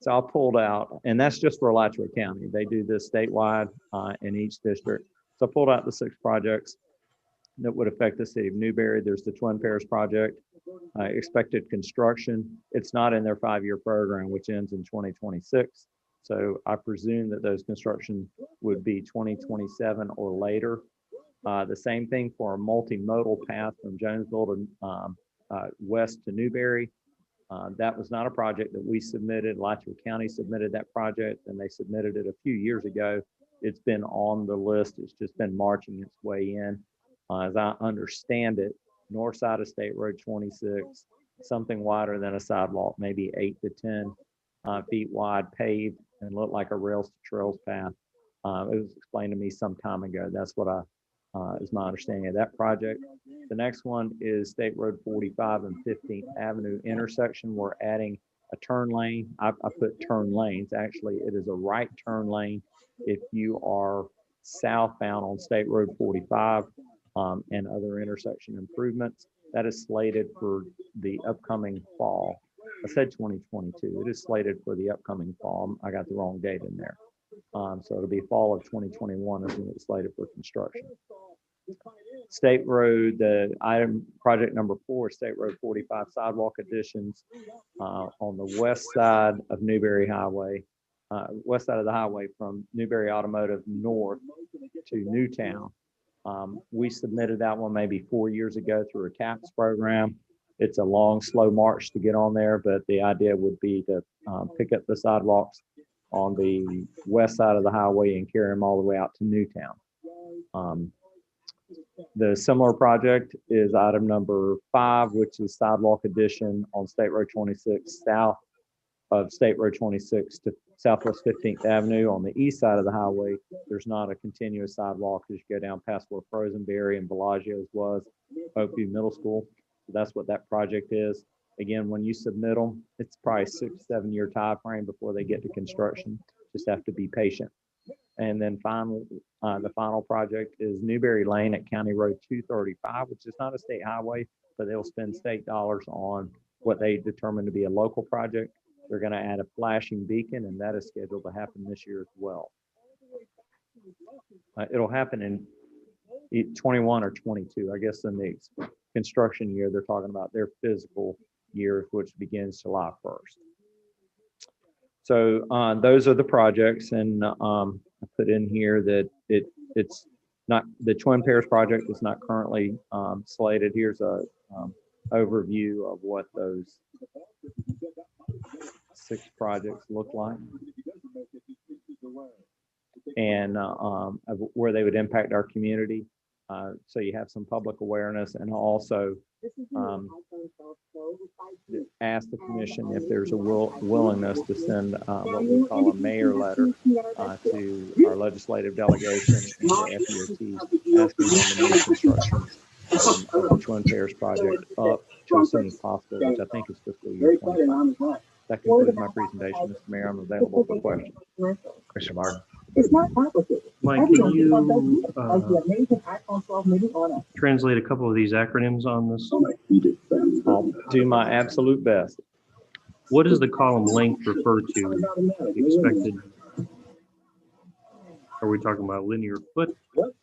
[SPEAKER 15] I pulled out, and that's just for Alachua County. They do this statewide in each district. So I pulled out the 6 projects that would affect the city of Newberry. There's the Twin Pairs project, expected construction. It's not in their 5-year program, which ends in 2026. So I presume that those construction would be 2027 or later. The same thing for a multimodal path from Jonesville to west to Newberry. That was not a project that we submitted. Alachua County submitted that project, and they submitted it a few years ago. It's been on the list. It's just been marching its way in. As I understand it, north side of State Road 26, something wider than a sidewalk, maybe 8 to 10 feet wide, paved, and looked like a rails to trails path. It was explained to me some time ago. That's what is my understanding of that project. The next one is State Road 45 and 15th Avenue intersection. We're adding a turn lane. I put turn lanes. Actually, it is a right turn lane if you are southbound on State Road 45 and other intersection improvements. That is slated for the upcoming fall. I said 2022. It is slated for the upcoming fall. I got the wrong date in there. So it'll be fall of 2021 is when it's slated for construction. State Road, the item project number 4, State Road 45 sidewalk additions on the west side of Newberry Highway, west side of the highway from Newberry Automotive north to Newtown. We submitted that one maybe 4 years ago through a CAPS program. It's a long, slow march to get on there, but the idea would be to pick up the sidewalks on the west side of the highway and carry them all the way out to Newtown. The similar project is item number 5, which is sidewalk addition on State Road 26 south of State Road 26 to Southwest 15th Avenue. On the east side of the highway, there's not a continuous sidewalk as you go down past where Frozenberry and Bellagio's was, Oakview Middle School. So that's what that project is. Again, when you submit them, it's probably 6-7 year time frame before they get to construction. Just have to be patient. And then the final project is Newberry Lane at County Road 235, which is not a state highway, but they'll spend state dollars on what they determine to be a local project. They're going to add a flashing beacon, and that is scheduled to happen this year as well. It'll happen in 21 or 22, I guess, in the construction year. They're talking about their physical year, which begins July 1st. So those are the projects, and I put in here that it's not, the Twin Pairs project is not currently slated. Here's a overview of what those 6 projects look like, and of where they would impact our community. So you have some public awareness, and also ask the commission if there's a willingness to send what we call a mayor letter to our legislative delegation and the FEOT, asking them to move construction of the Twin Pairs project up to as soon as possible, which I think is fiscal year 25. That concludes my presentation, Mr. Mayor. I'm available for questions.
[SPEAKER 1] Commissioner Martin.
[SPEAKER 10] It's not complicated. Mike, can you translate a couple of these acronyms on this?
[SPEAKER 15] I'll do my absolute best.
[SPEAKER 10] What does the column length refer to? Expected? Are we talking about linear foot,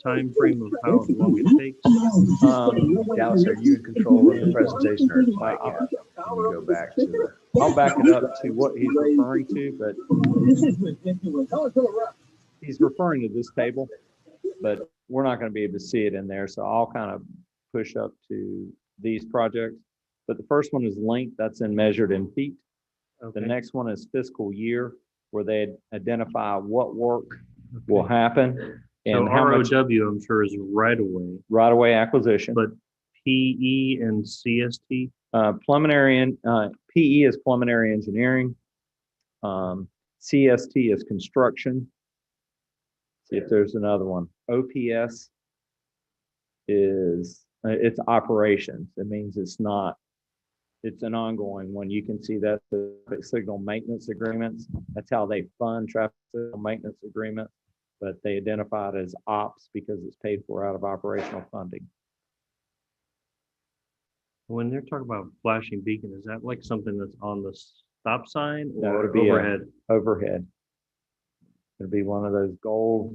[SPEAKER 10] time frame of how long it takes?
[SPEAKER 1] Dallas, are you in control of the presentation, or is Mike? Can you go back to the?
[SPEAKER 15] I'll back it up to what he's referring to, but he's referring to this table, but we're not going to be able to see it in there. So I'll kind of push up to these projects. But the first one is length, that's in measured in feet.
[SPEAKER 10] Okay.
[SPEAKER 15] The next one is fiscal year, where they identify what work will happen and
[SPEAKER 10] So
[SPEAKER 15] how much
[SPEAKER 10] ROW, I'm sure, is right away,
[SPEAKER 15] right-of-way acquisition.
[SPEAKER 10] but PE and CST?
[SPEAKER 15] Preliminary and PE is preliminary engineering. CST is construction. See if there's another one. OPS is it's operations. It means it's not. It's an ongoing one. You can see that the signal maintenance agreements. That's how they fund traffic signal maintenance agreement, but they identify it as ops because it's paid for out of operational funding.
[SPEAKER 10] When they're talking about flashing beacon, is that like something that's on the stop sign
[SPEAKER 15] No,
[SPEAKER 10] or
[SPEAKER 15] it'll be
[SPEAKER 10] overhead?
[SPEAKER 15] Overhead. It'll be one of those gold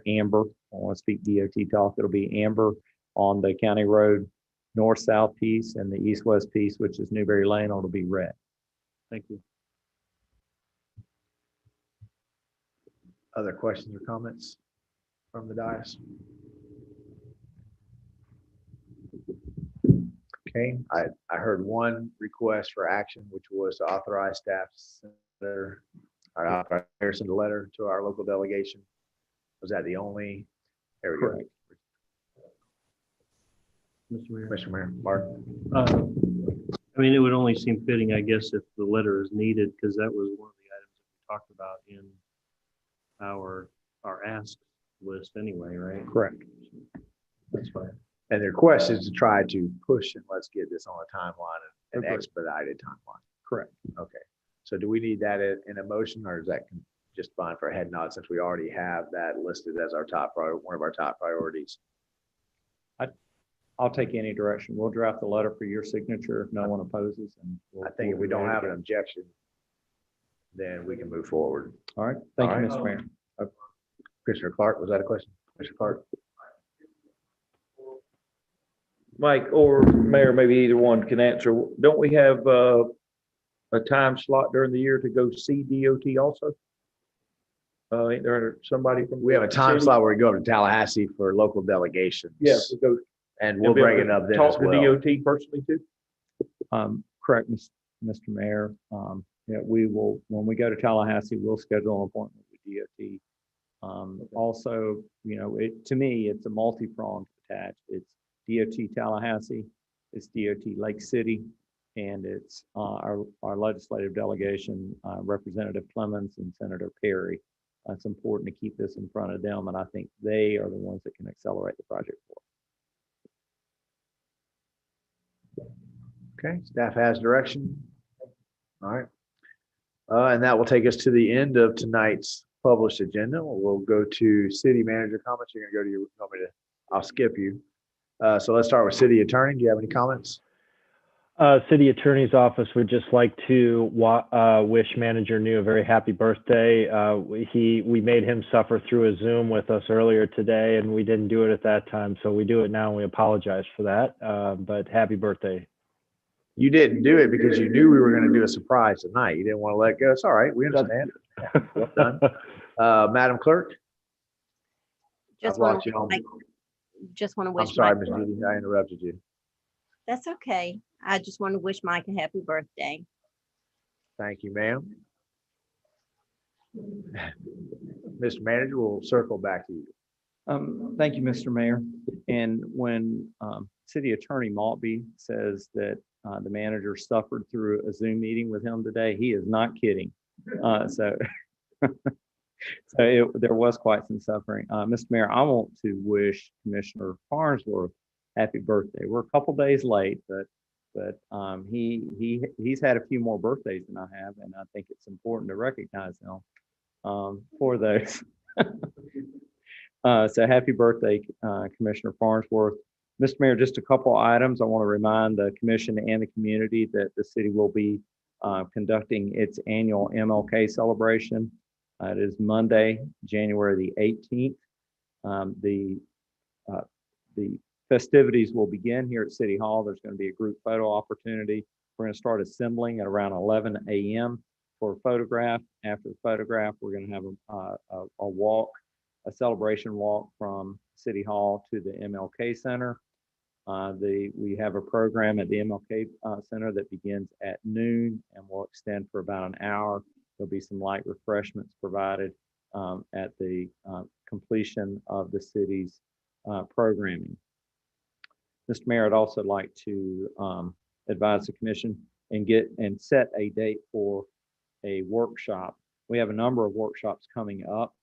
[SPEAKER 15] amber. I want to speak DOT talk. It'll be amber on the county road north-south piece, and the east-west piece, which is Newberry Lane, it'll be red.
[SPEAKER 10] Thank you.
[SPEAKER 1] Other questions or comments from the dais? Okay, I heard one request for action, which was to authorize staff to send a letter to our local delegation. Was that the only? There we go.
[SPEAKER 10] Correct. Mr. Mayor.
[SPEAKER 1] Commissioner Mayor Martin.
[SPEAKER 10] I mean, it would only seem fitting, I guess, if the letter is needed, because that was one of the items that we talked about in our ask list anyway, right?
[SPEAKER 1] Correct.
[SPEAKER 10] That's fine.
[SPEAKER 1] And the request is to try to push and let's get this on a timeline, an
[SPEAKER 10] Okay.
[SPEAKER 1] expedited timeline.
[SPEAKER 15] Correct.
[SPEAKER 1] Okay. So do we need that in a motion, or is that just fine for a head nod since we already have that listed as our top priority, one of our top priorities?
[SPEAKER 15] I'll take any direction. We'll draft the letter for your signature if no one opposes. And
[SPEAKER 1] I think if we don't have an objection, then we can move forward.
[SPEAKER 15] All right. Thank
[SPEAKER 1] All
[SPEAKER 15] you,
[SPEAKER 1] right.
[SPEAKER 15] Mr. Mayor.
[SPEAKER 1] Commissioner Clark, was that a question? Commissioner Clark?
[SPEAKER 16] Mike or Mayor, maybe either one can answer. Don't we have a time slot during the year to go see DOT also? Ain't there somebody from?
[SPEAKER 1] We have a time
[SPEAKER 16] city?
[SPEAKER 1] slot where we go to Tallahassee for local delegations.
[SPEAKER 16] Yeah, we go.
[SPEAKER 1] And we'll bring it up then as
[SPEAKER 16] Talk to
[SPEAKER 1] well.
[SPEAKER 16] DOT personally too?
[SPEAKER 15] correct, Mr. Mayor. Yeah, we will, when we go to Tallahassee, we'll schedule an appointment with DOT. Also, to me, it's a multi-pronged attach. It's DOT Tallahassee, it's DOT Lake City, and it's our legislative delegation, Representative Clemens and Senator Perry. It's important to keep this in front of them, and I think they are the ones that can accelerate the project for us.
[SPEAKER 1] Okay, staff has direction. All right. And that will take us to the end of tonight's published agenda. We'll go to city manager comments. You're gonna go to your, I'll skip you. So let's start with city attorney. Do you have any comments?
[SPEAKER 11] City Attorney's Office would just like to wish Manager New a very happy birthday. We made him suffer through a Zoom with us earlier today, and we didn't do it at that time, so we do it now, and we apologize for that. But happy birthday.
[SPEAKER 1] You didn't do it because you knew we were going to do a surprise tonight. You didn't want to let go. It's all right. We understand. Well done. Madam Clerk?
[SPEAKER 12] Just
[SPEAKER 1] I've
[SPEAKER 12] want
[SPEAKER 1] lost you on-
[SPEAKER 12] to
[SPEAKER 1] I'm
[SPEAKER 12] wish
[SPEAKER 1] sorry,
[SPEAKER 12] Mike.
[SPEAKER 1] Ms. Judy. I interrupted you.
[SPEAKER 12] That's okay. I just want to wish Mike a happy birthday.
[SPEAKER 1] Thank you, ma'am. Mr. Manager, we'll circle back to you.
[SPEAKER 15] Thank you, Mr. Mayor. And when City Attorney Maltby says that the manager suffered through a Zoom meeting with him today, he is not kidding. So there was quite some suffering. Mr. Mayor, I want to wish Commissioner Farnsworth happy birthday. We're a couple days late, but he's had a few more birthdays than I have, and I think it's important to recognize him for those. So happy birthday, Commissioner Farnsworth. Mr. Mayor, just a couple items. I want to remind the commission and the community that the city will be conducting its annual MLK celebration. It is Monday, January the 18th. The festivities will begin here at City Hall. There's going to be a group photo opportunity. We're going to start assembling at around 11 a.m. for a photograph. After the photograph, we're going to have a walk, a celebration walk from City Hall to the MLK Center. We have a program at the MLK Center that begins at noon and will extend for about an hour. There'll be some light refreshments provided at the completion of the city's programming. Mr. Mayor, I'd also like to advise the commission and set a date for a workshop. We have a number of workshops coming up.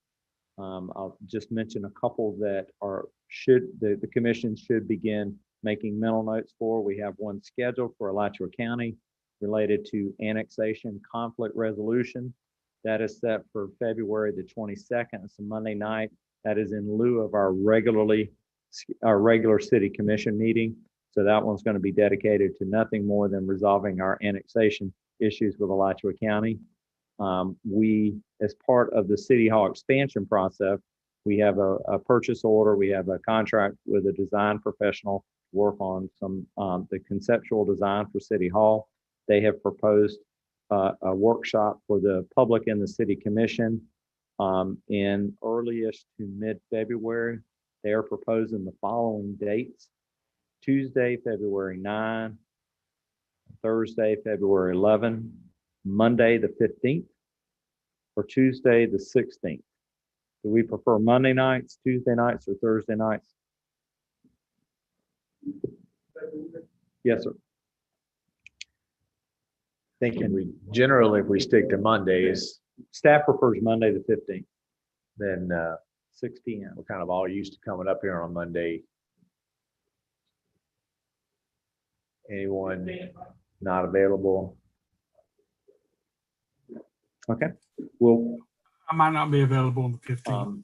[SPEAKER 15] I'll just mention a couple that the commission should begin making mental notes for. We have one scheduled for Alachua County related to annexation conflict resolution. That is set for February the 22nd. It's a Monday night. That is in lieu of our regular city commission meeting. So that one's going to be dedicated to nothing more than resolving our annexation issues with Alachua County. We, as part of the City Hall expansion process, we have a purchase order. We have a contract with a design professional to work on the conceptual design for City Hall. They have proposed a workshop for the public and the city commission in earliest to mid-February. They are proposing the following dates: Tuesday, February 9, Thursday, February 11, Monday, the 15th, or Tuesday, the 16th. Do we prefer Monday nights, Tuesday nights, or Thursday nights? Yes, sir.
[SPEAKER 1] Thinking we generally, if we stick to Mondays,
[SPEAKER 15] Staff prefers Monday, the 15th,
[SPEAKER 1] then
[SPEAKER 15] 6 p.m.
[SPEAKER 1] we're kind of all used to coming up here on Monday. Anyone not available?
[SPEAKER 15] Okay. Well,
[SPEAKER 5] I might not be available on the 15th.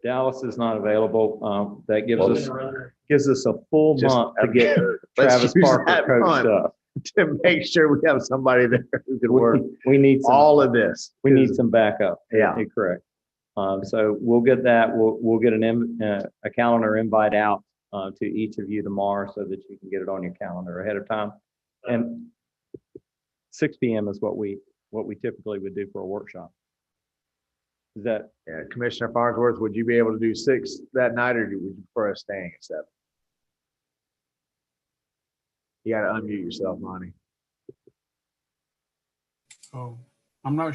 [SPEAKER 15] Dallas is not available. That gives us a full month to get
[SPEAKER 1] Let's
[SPEAKER 15] Travis
[SPEAKER 1] use
[SPEAKER 15] Parker
[SPEAKER 1] that
[SPEAKER 15] coached
[SPEAKER 1] month
[SPEAKER 15] up.
[SPEAKER 1] to make sure we have somebody there who can work
[SPEAKER 15] We need some,
[SPEAKER 1] all of this.
[SPEAKER 15] we need some backup.
[SPEAKER 1] Yeah.
[SPEAKER 15] You're correct. So we'll get that. We'll get a calendar invite out to each of you tomorrow so that you can get it on your calendar ahead of time. And 6 p.m. is what we typically would do for a workshop. Is that?
[SPEAKER 1] Yeah, Commissioner Farnsworth, would you be able to do 6 that night, or would you prefer us staying at 7? You got to unmute yourself, Monty.
[SPEAKER 5] So I'm not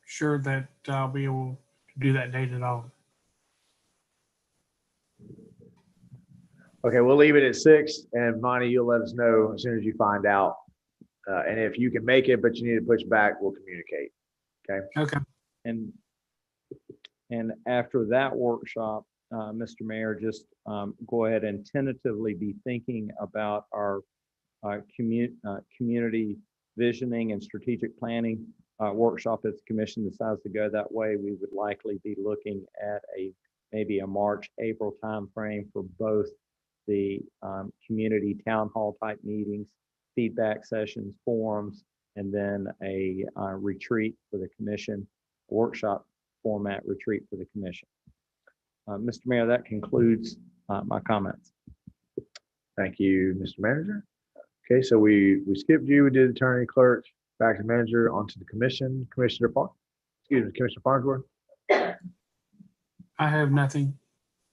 [SPEAKER 5] sure that I'll be able to do that date at all.
[SPEAKER 1] Okay, we'll leave it at 6, and Monty, you'll let us know as soon as you find out. And if you can make it, but you need to push back, we'll communicate. Okay.
[SPEAKER 5] Okay.
[SPEAKER 15] And after that workshop, Mr. Mayor, just go ahead and tentatively be thinking about our community visioning and strategic planning workshop. If the commission decides to go that way, we would likely be looking at maybe a March, April timeframe for both the community town hall type meetings, feedback sessions, forums, and then a retreat for the commission, workshop format retreat for the commission. Mr. Mayor, that concludes my comments.
[SPEAKER 1] Thank you, Mr. Manager. Okay, so we skipped you. We did attorney, clerk, back to manager, onto the commission. Commissioner Farnsworth.
[SPEAKER 5] I have nothing.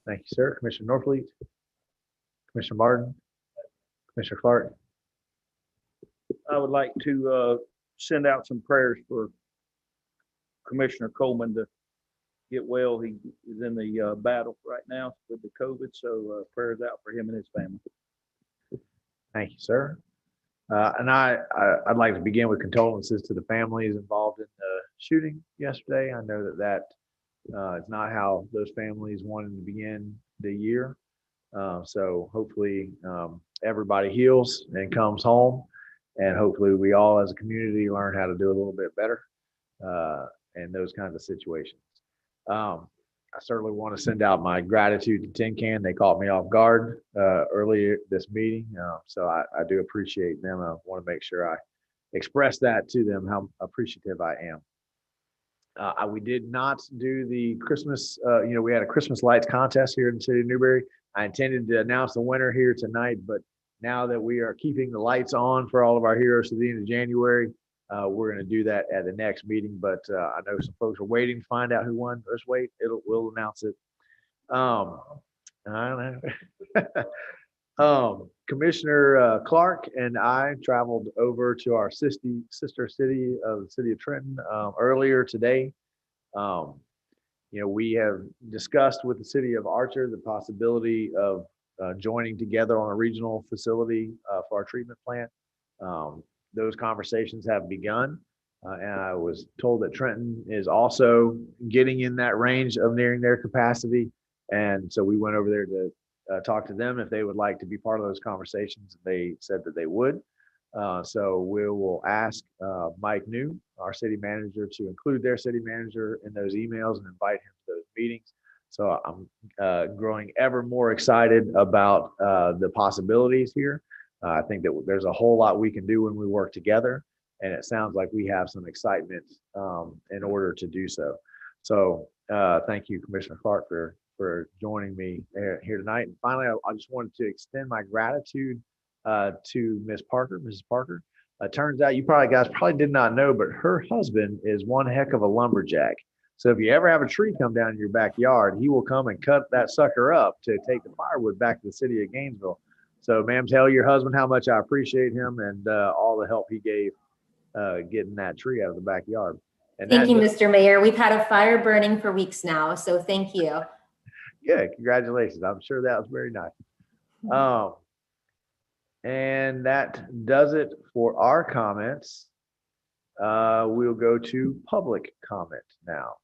[SPEAKER 1] Thank you, sir. Commissioner Norfleet. Commissioner Martin. Commissioner Clark.
[SPEAKER 16] I would like to send out some prayers for Commissioner Coleman to get well. He is in the battle right now with the COVID, so prayers out for him and his family.
[SPEAKER 1] Thank you, sir. And I'd like to begin with condolences to the families involved in the shooting yesterday. I know that is not how those families wanted to begin the year. So hopefully everybody heals and comes home, and hopefully we all as a community learn how to do a little bit better in those kinds of situations. I certainly want to send out my gratitude to Tin Can. They caught me off guard earlier this meeting. So I do appreciate them. I want to make sure I express that to them, how appreciative I am. We did not do the Christmas, we had a Christmas lights contest here in the city of Newberry. I intended to announce the winner here tonight, but now that we are keeping the lights on for all of our heroes to the end of January, we're going to do that at the next meeting. But I know some folks are waiting to find out who won. Let's wait. We'll announce it. I don't know. Commissioner Clark and I traveled over to our sister city of the city of Trenton earlier today. We have discussed with the city of Archer the possibility of joining together on a regional facility for our treatment plant. Those conversations have begun, and I was told that Trenton is also getting in that range of nearing their capacity. And so we went over there to talk to them if they would like to be part of those conversations. They said that they would. So we will ask Mike New, our city manager, to include their city manager in those emails and invite him to those meetings. So I'm growing ever more excited about the possibilities here. I think that there's a whole lot we can do when we work together, and it sounds like we have some excitement in order to do so. So thank you, Commissioner Clark, for joining me here tonight. And finally, I just wanted to extend my gratitude to Mrs. Parker. Turns out you guys probably did not know, but her husband is one heck of a lumberjack. So if you ever have a tree come down in your backyard, he will come and cut that sucker up to take the firewood back to the city of Gainesville. So, ma'am, tell your husband how much I appreciate him and all the help he gave getting that tree out of the backyard. And
[SPEAKER 17] thank you, Mr. Mayor. We've had a fire burning for weeks now, so thank you.
[SPEAKER 1] Yeah, congratulations. I'm sure that was very nice. And that does it for our comments. We'll go to public comment now.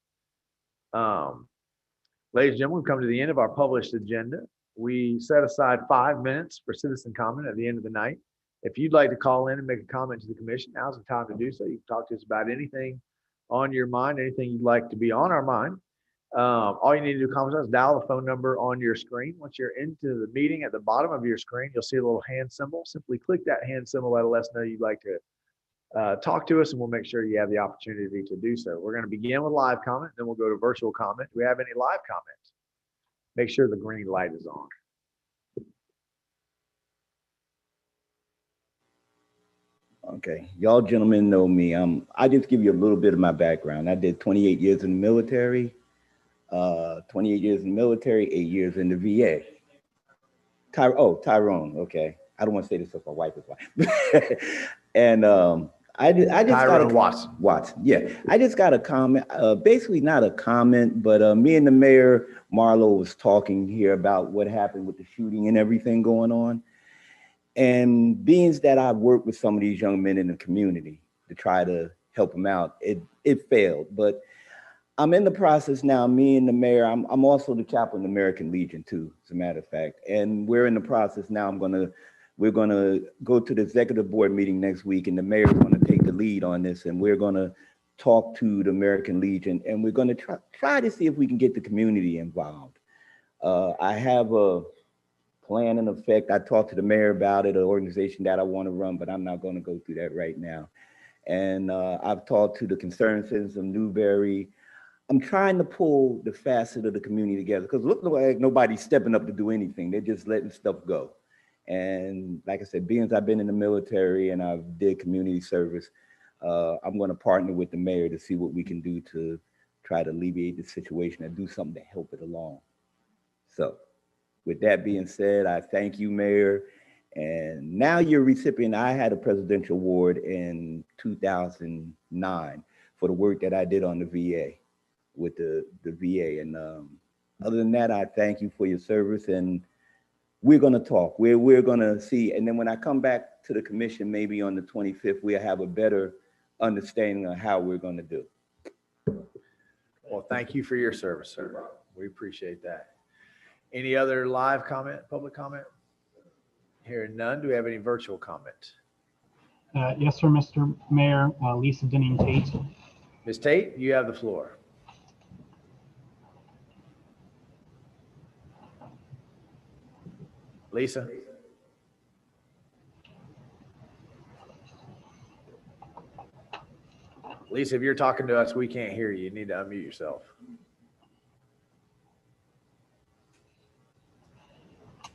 [SPEAKER 1] Ladies and gentlemen, we've come to the end of our published agenda. We set aside 5 minutes for citizen comment at the end of the night. If you'd like to call in and make a comment to the commission, now's the time to do so. You can talk to us about anything on your mind, anything you'd like to be on our mind. All you need to do is dial the phone number on your screen. Once you're into the meeting, at the bottom of your screen, you'll see a little hand symbol. Simply click that hand symbol. That'll let us know you'd like to talk to us, and we'll make sure you have the opportunity to do so. We're going to begin with live comment, then we'll go to virtual comment. Do we have any live comments? Make sure the green light is on.
[SPEAKER 18] Okay, y'all gentlemen know me. I just give you a little bit of my background. I did 28 years in the military, 28 years in the military, 8 years in the VA. Tyrone, okay. I don't want to say this because my wife is white. And I just got
[SPEAKER 1] Tyrone Watson.
[SPEAKER 18] Watson, yeah. I just got a comment, basically not a comment, but me and the mayor, Marlo, was talking here about what happened with the shooting and everything going on. And being that I've worked with some of these young men in the community to try to help them out, it failed. But I'm in the process now, me and the mayor, I'm also the chaplain of the American Legion too, as a matter of fact. And we're in the process now. We're gonna go to the executive board meeting next week, and the mayor's gonna take the lead on this, and we're gonna talk to the American Legion, and we're gonna try to see if we can get the community involved. I have a plan in effect. I talked to the mayor about it, an organization that I want to run, but I'm not gonna go through that right now. And I've talked to the concerned citizens of Newberry. I'm trying to pull the facet of the community together because it looks like nobody's stepping up to do anything. They're just letting stuff go. And like I said, being as I've been in the military and I've did community service, I'm going to partner with the mayor to see what we can do to try to alleviate the situation and do something to help it along. So with that being said, I thank you, Mayor. And now you're a recipient. I had a presidential award in 2009 for the work that I did on the VA with the VA. And other than that, I thank you for your service, and we're gonna talk. We're gonna see. And then when I come back to the commission, maybe on the 25th, we'll have a better understanding of how we're gonna do.
[SPEAKER 1] Well, thank you for your service, sir. We appreciate that. Any other live comment, public comment? Hearing none, do we have any virtual comment?
[SPEAKER 2] Yes, sir, Mr. Mayor. Lisa Denning Tate.
[SPEAKER 1] Ms. Tate, you have the floor. Lisa? Lisa, if you're talking to us, we can't hear you. You need to unmute yourself.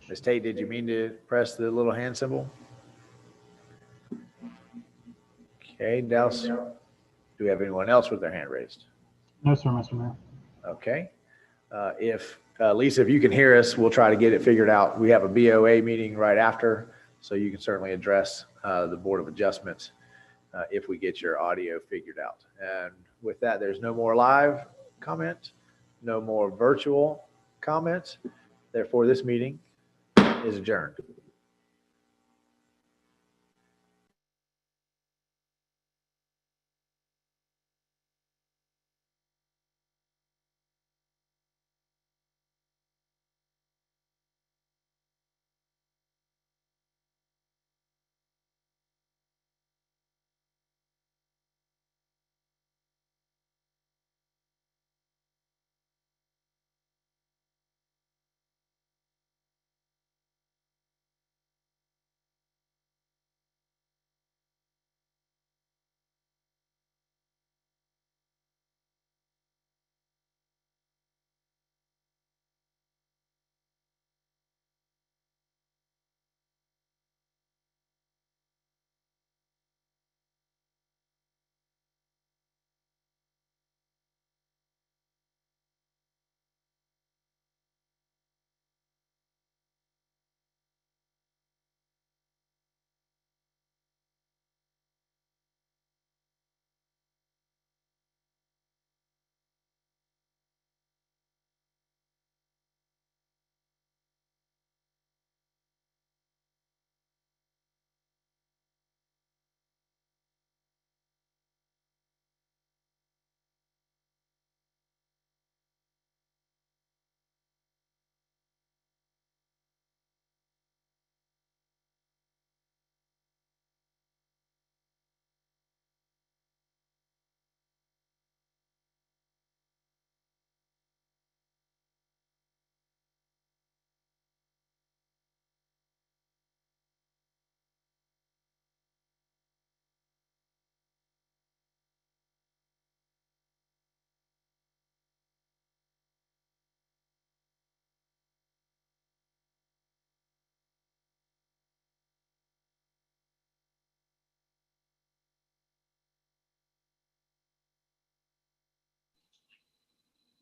[SPEAKER 1] Ms. Tate, did you mean to press the little hand symbol? Okay, Dallas, do we have anyone else with their hand raised?
[SPEAKER 2] No, sir, Mr. Mayor.
[SPEAKER 1] Okay. Lisa, if you can hear us, we'll try to get it figured out. We have a BOA meeting right after, so you can certainly address the Board of Adjustments if we get your audio figured out. And with that, there's no more live comment, no more virtual comments. Therefore, this meeting is adjourned.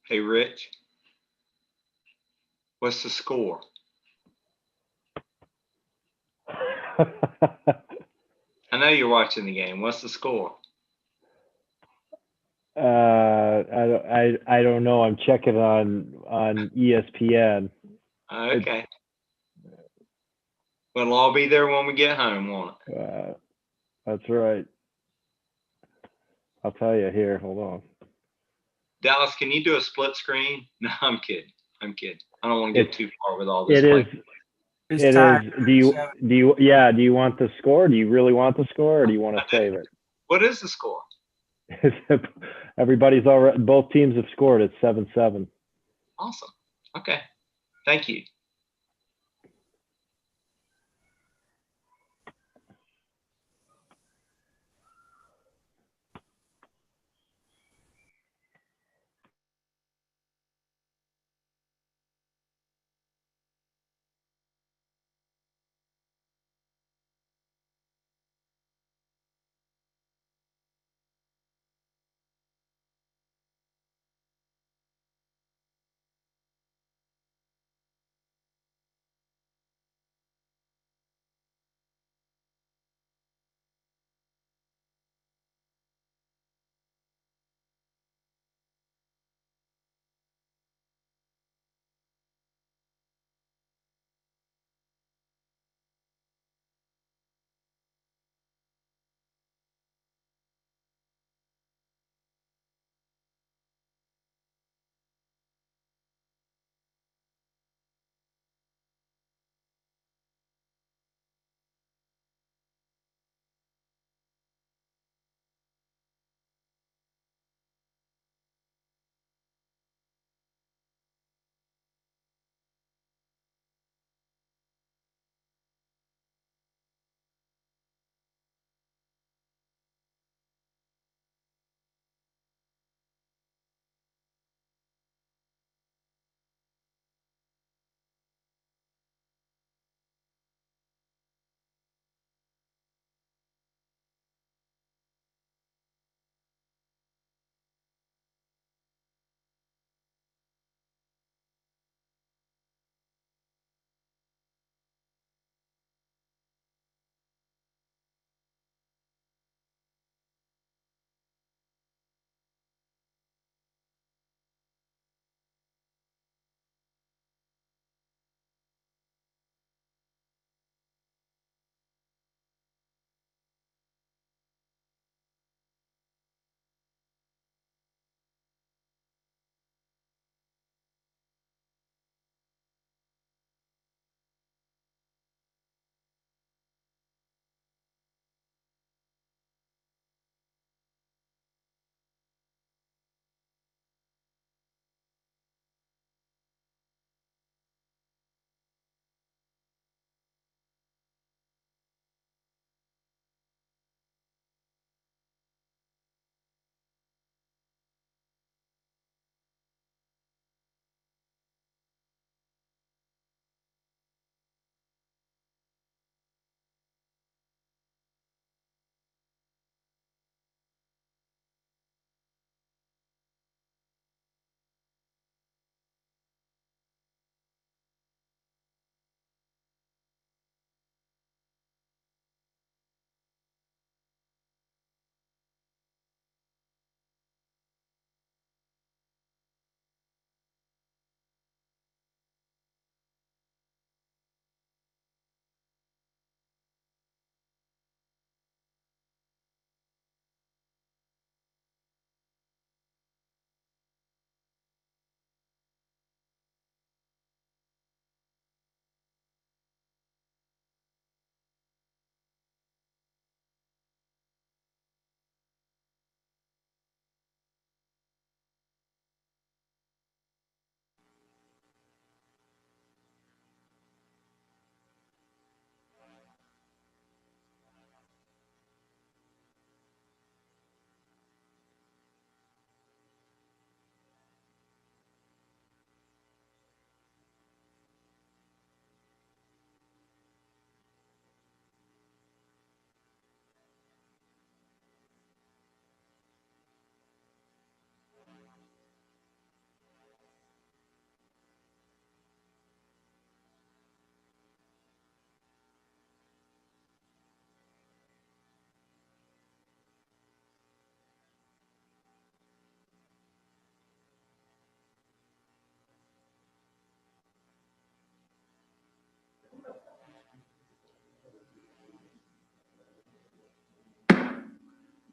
[SPEAKER 8] Hey, Rich, what's the score? I know you're watching the game. What's the score?
[SPEAKER 11] I don't know. I'm checking on ESPN.
[SPEAKER 8] Okay. We'll all be there when we get home, won't it?
[SPEAKER 11] That's right. I'll tell you here. Hold on.
[SPEAKER 8] Dallas, can you do a split screen? No, I'm kidding. I'm kidding. I don't want to get too far with all this.
[SPEAKER 11] It is.
[SPEAKER 5] It's
[SPEAKER 11] It
[SPEAKER 5] tied.
[SPEAKER 11] is. Do you? Yeah. Do you want the score? Do you really want the score, or do you want to save it?
[SPEAKER 8] What is the score?
[SPEAKER 11] Everybody's already. Both teams have scored. It's 7-7.
[SPEAKER 8] Awesome. Okay. Thank you.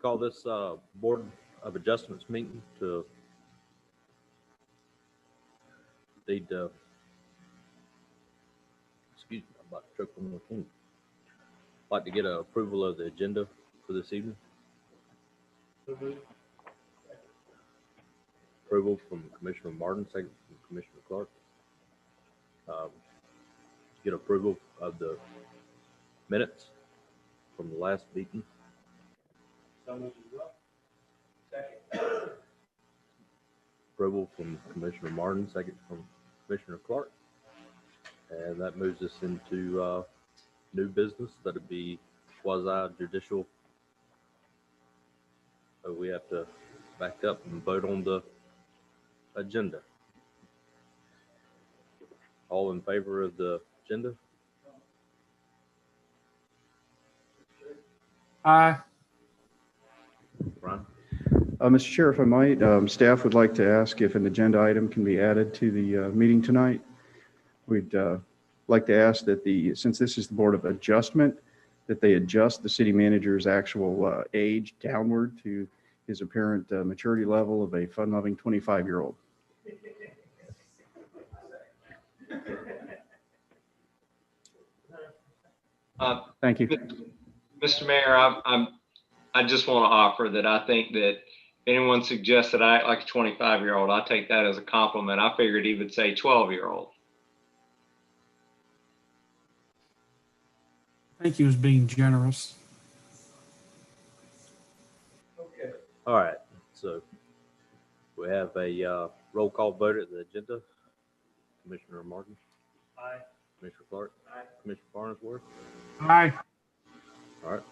[SPEAKER 10] Call this Board of Adjustments meeting to excuse me, I'm about to choke on my king. Like to get an approval of the agenda for this evening. Approval from Commissioner Martin, second from Commissioner Clark. Get approval of the minutes from the last meeting. Approval from Commissioner Martin, second from Commissioner Clark. And that moves us into new business. That'd be quasi judicial. So we have to back up and vote on the agenda. All in favor of the agenda?
[SPEAKER 5] Aye.
[SPEAKER 10] Ron?
[SPEAKER 13] Mr. Chair, if I might, staff would like to ask if an agenda item can be added to the meeting tonight. We'd like to ask that since this is the Board of Adjustment, that they adjust the city manager's actual age downward to his apparent maturity level of a fun-loving 25-year-old. Thank you.
[SPEAKER 8] Mr. Mayor, I just want to offer that I think that if anyone suggests that I act like a 25-year-old, I take that as a compliment. I figured he would say 12-year-old.
[SPEAKER 5] I think he was being generous.
[SPEAKER 10] Okay. All right. So we have a roll call vote at the agenda. Commissioner Martin? Aye. Commissioner Clark? Aye. Commissioner Farnsworth?
[SPEAKER 5] Aye.
[SPEAKER 10] All right.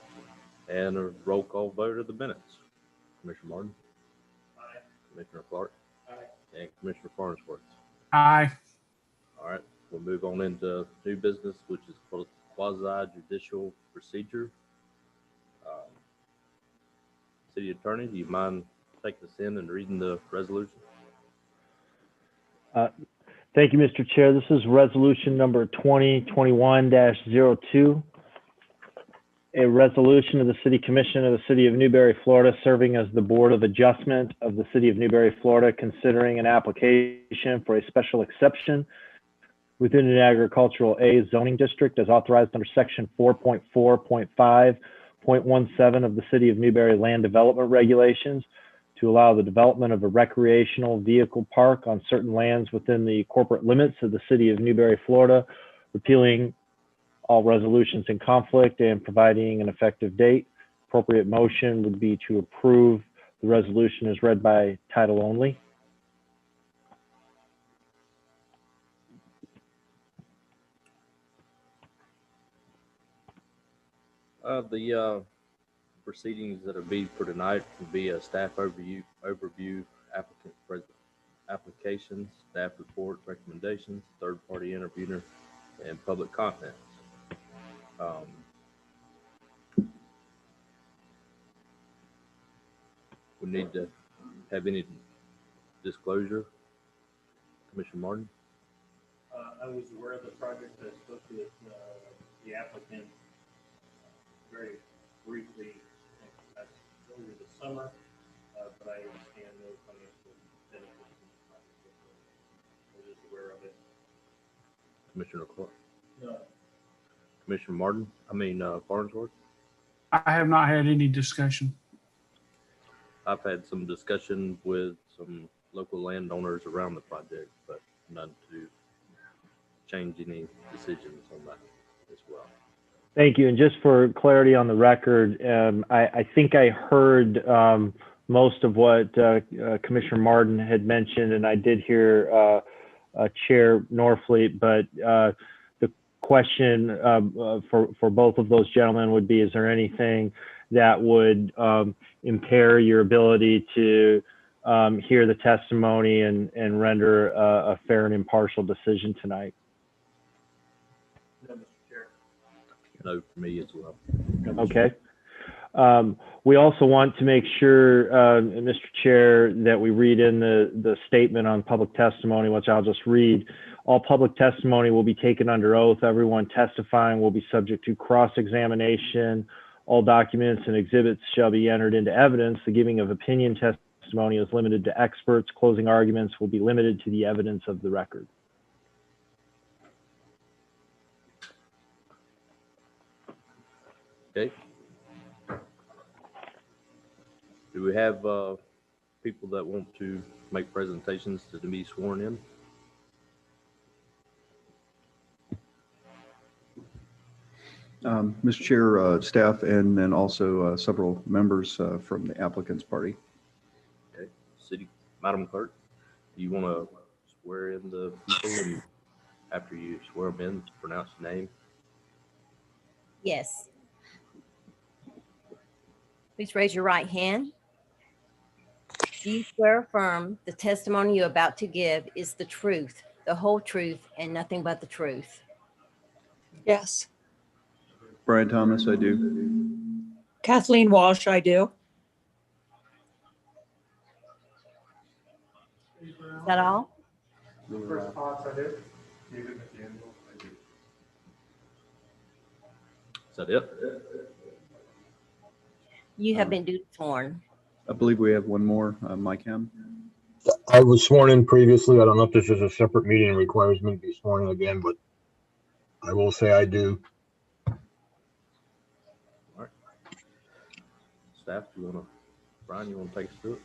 [SPEAKER 10] And a roll call vote of the minutes. Commissioner Martin? Aye. Commissioner Clark? Aye. And Commissioner Farnsworth?
[SPEAKER 5] Aye.
[SPEAKER 10] All right. We'll move on into new business, which is quasi judicial procedure. City Attorney, do you mind taking us in and reading the resolution?
[SPEAKER 11] Thank you, Mr. Chair. This is resolution number 2021-02. A resolution of the City Commission of the City of Newberry, Florida, serving as the Board of Adjustment of the City of Newberry, Florida, considering an application for a special exception within an agricultural A zoning district as authorized under section 4.4.5.17 of the City of Newberry Land Development Regulations to allow the development of a recreational vehicle park on certain lands within the corporate limits of the City of Newberry, Florida, repealing all resolutions in conflict and providing an effective date. Appropriate motion would be to approve the resolution as read by title only.
[SPEAKER 10] The proceedings that are being for tonight will be a staff overview, applicant applications, staff report, recommendations, third-party interviewer, and public comments. We need to have any disclosure. Commissioner Martin?
[SPEAKER 19] I was aware of the project. I spoke with the applicant very briefly over the summer, but I understand no financial benefits from the project. I was just aware of it.
[SPEAKER 10] Commissioner Clark?
[SPEAKER 19] No.
[SPEAKER 10] Commissioner Martin? Farnsworth?
[SPEAKER 5] I have not had any discussion.
[SPEAKER 10] I've had some discussion with some local landowners around the project, but none to change any decisions on that as well.
[SPEAKER 11] Thank you. And just for clarity on the record, I think I heard most of what Commissioner Martin had mentioned, and I did hear Chair Norfleet, but the question for both of those gentlemen would be, is there anything that would impair your ability to hear the testimony and render a fair and impartial decision tonight?
[SPEAKER 19] No, Mr. Chair.
[SPEAKER 10] No, for me as well.
[SPEAKER 11] Okay. We also want to make sure, Mr. Chair, that we read in the statement on public testimony, which I'll just read. All public testimony will be taken under oath. Everyone testifying will be subject to cross-examination All documents and exhibits shall be entered into evidence. The giving of opinion testimony is limited to experts. Closing arguments will be limited to the evidence of the record.
[SPEAKER 10] Okay. Do we have people that want to make presentations to be sworn in?
[SPEAKER 13] Mr. Chair, staff, and then also several members from the applicant's party.
[SPEAKER 10] Okay. Madam Clerk, do you want to swear in the people, and after you swear them in, pronounce the name?
[SPEAKER 12] Yes. Please raise your right hand. Do you swear or affirm the testimony you're about to give is the truth, the whole truth, and nothing but the truth?
[SPEAKER 3] Yes.
[SPEAKER 13] Brian Thomas, I do.
[SPEAKER 3] Kathleen Walsh, I do.
[SPEAKER 12] Is that all?
[SPEAKER 6] Chris Potts, I do.
[SPEAKER 10] Is that it?
[SPEAKER 12] You have been duly sworn.
[SPEAKER 13] I believe we have one more, Mike Ham.
[SPEAKER 4] I was sworn in previously. I don't know if this is a separate meeting and requires me to be sworn in again, but I will say I do.
[SPEAKER 10] Staff, Brian, you want to take us through it?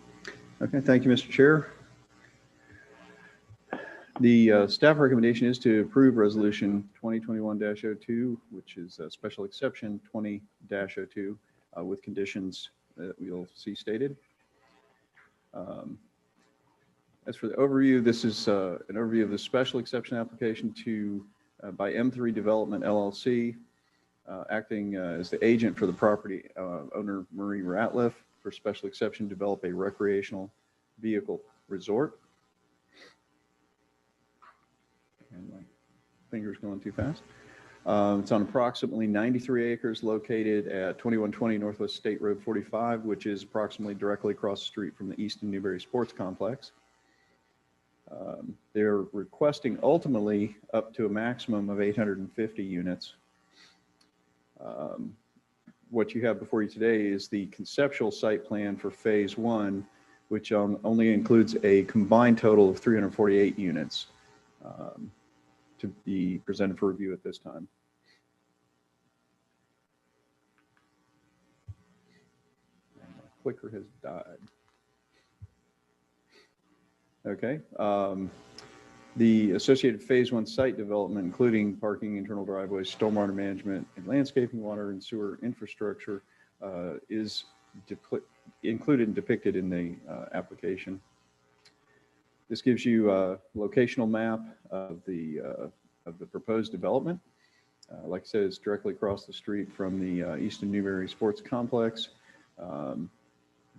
[SPEAKER 13] Okay, thank you, Mr. Chair. The staff recommendation is to approve resolution 2021-02, which is a special exception 20-02 with conditions that we'll see stated. As for the overview, this is an overview of the special exception application by M3 Development LLC, acting as the agent for the property owner Marie Ratliff for special exception, develop a recreational vehicle resort. And my finger's going too fast. It's on approximately 93 acres located at 2120 Northwest State Road 45, which is approximately directly across the street from the Easton Newberry Sports Complex. They're requesting ultimately up to a maximum of 850 units. What you have before you today is the conceptual site plan for phase 1, which only includes a combined total of 348 units to be presented for review at this time. My clicker has died. Okay. The associated phase 1 site development, including parking, internal driveways, stormwater management, and landscaping, water and sewer infrastructure, is included and depicted in the application. This gives you a locational map of the proposed development. Like I said, it's directly across the street from the Easton Newberry Sports Complex.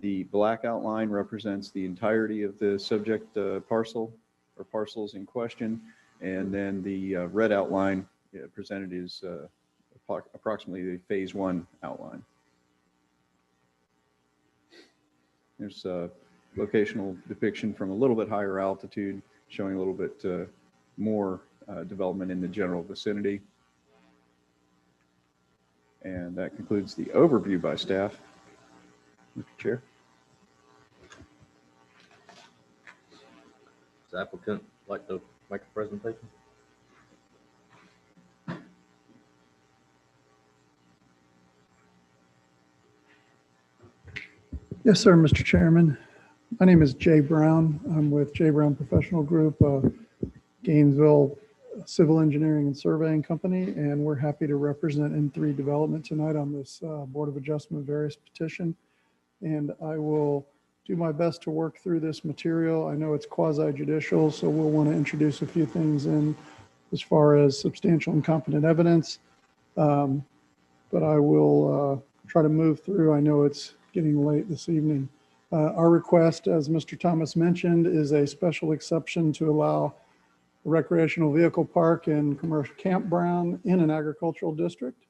[SPEAKER 13] The black outline represents the entirety of the subject parcel or parcels in question, and then the red outline presented is approximately the phase 1 outline. There's a locational depiction from a little bit higher altitude, showing a little bit more development in the general vicinity. And that concludes the overview by staff. Mr. Chair.
[SPEAKER 10] Does the applicant like to make a presentation?
[SPEAKER 20] Yes, sir, Mr. Chairman. My name is Jay Brown. I'm with Jay Brown Professional Group, Gainesville Civil Engineering and Surveying Company, and we're happy to represent M3 Development tonight on this Board of Adjustment various petition. And I will do my best to work through this material. I know it's quasi-judicial, so we'll want to introduce a few things in as far as substantial and competent evidence. But I will try to move through. I know it's getting late this evening. Our request, as Mr. Thomas mentioned, is a special exception to allow a recreational vehicle park and commercial campground in an agricultural district.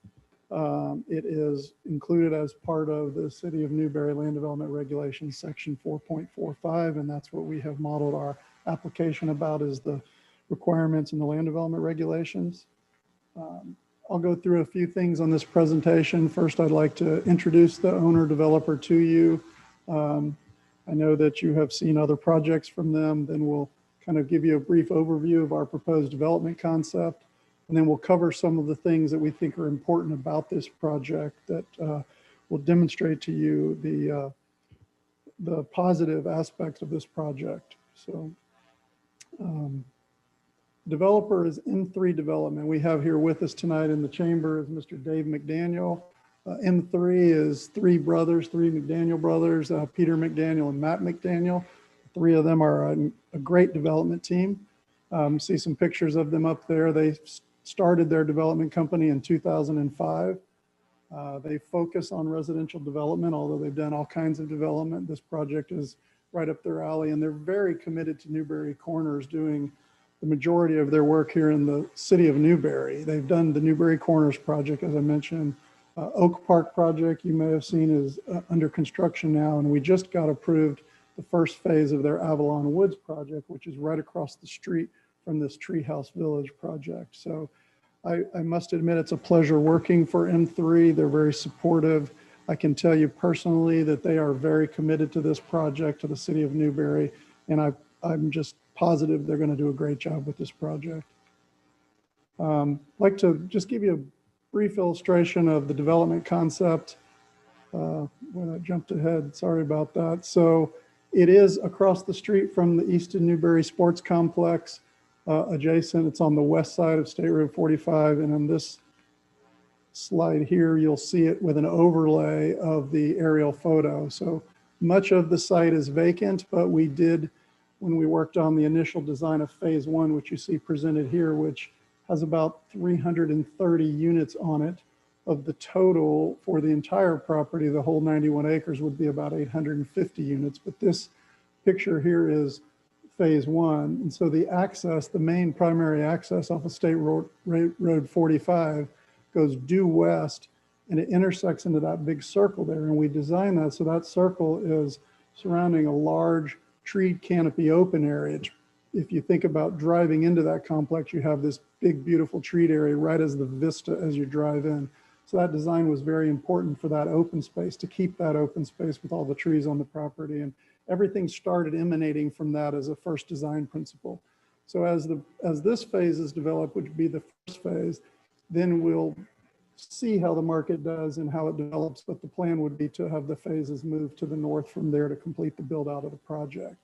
[SPEAKER 20] It is included as part of the City of Newberry Land Development Regulations, Section 4.45, and that's what we have modeled our application about, is the requirements in the land development regulations. I'll go through a few things on this presentation. First, I'd like to introduce the owner developer to you. I know that you have seen other projects from them. Then we'll kind of give you a brief overview of our proposed development concept. And then we'll cover some of the things that we think are important about this project that will demonstrate to you the positive aspects of this project. So developer is M3 Development. We have here with us tonight in the chamber is Mr. Dave McDaniel. M3 is three McDaniel brothers, Peter McDaniel and Matt McDaniel. Three of them are a great development team. See some pictures of them up there. They started their development company in 2005. They focus on residential development, although they've done all kinds of development. This project is right up their alley, and they're very committed to Newberry Corners, doing the majority of their work here in the city of Newberry. They've done the Newberry Corners project, as I mentioned. Oak Park project, you may have seen, is under construction now, and we just got approved the first phase of their Avalon Woods project, which is right across the street from this Treehouse Village project. So I must admit it's a pleasure working for M3. They're very supportive. I can tell you personally that they are very committed to this project, to the city of Newberry, and I'm just positive they're going to do a great job with this project. I'd like to just give you a brief illustration of the development concept. When I jumped ahead, sorry about that. So it is across the street from the Easton Newberry Sports Complex, adjacent. It's on the west side of State Road 45. And on this slide here, you'll see it with an overlay of the aerial photo. So much of the site is vacant, but we did, when we worked on the initial design of phase one, which you see presented here, which has about 330 units on it. Of the total for the entire property, the whole 91 acres would be about 850 units. But this picture here is phase one. And so the access, the main primary access off of State Road 45 goes due west, and it intersects into that big circle there. And we designed that so that circle is surrounding a large tree canopy open area. If you think about driving into that complex, you have this big, beautiful treed area right as the vista as you drive in. So that design was very important for that open space, to keep that open space with all the trees on the property. And everything started emanating from that as a first design principle. So as this phase is developed, which would be the first phase, then we'll see how the market does and how it develops. But the plan would be to have the phases move to the north from there to complete the build out of the project.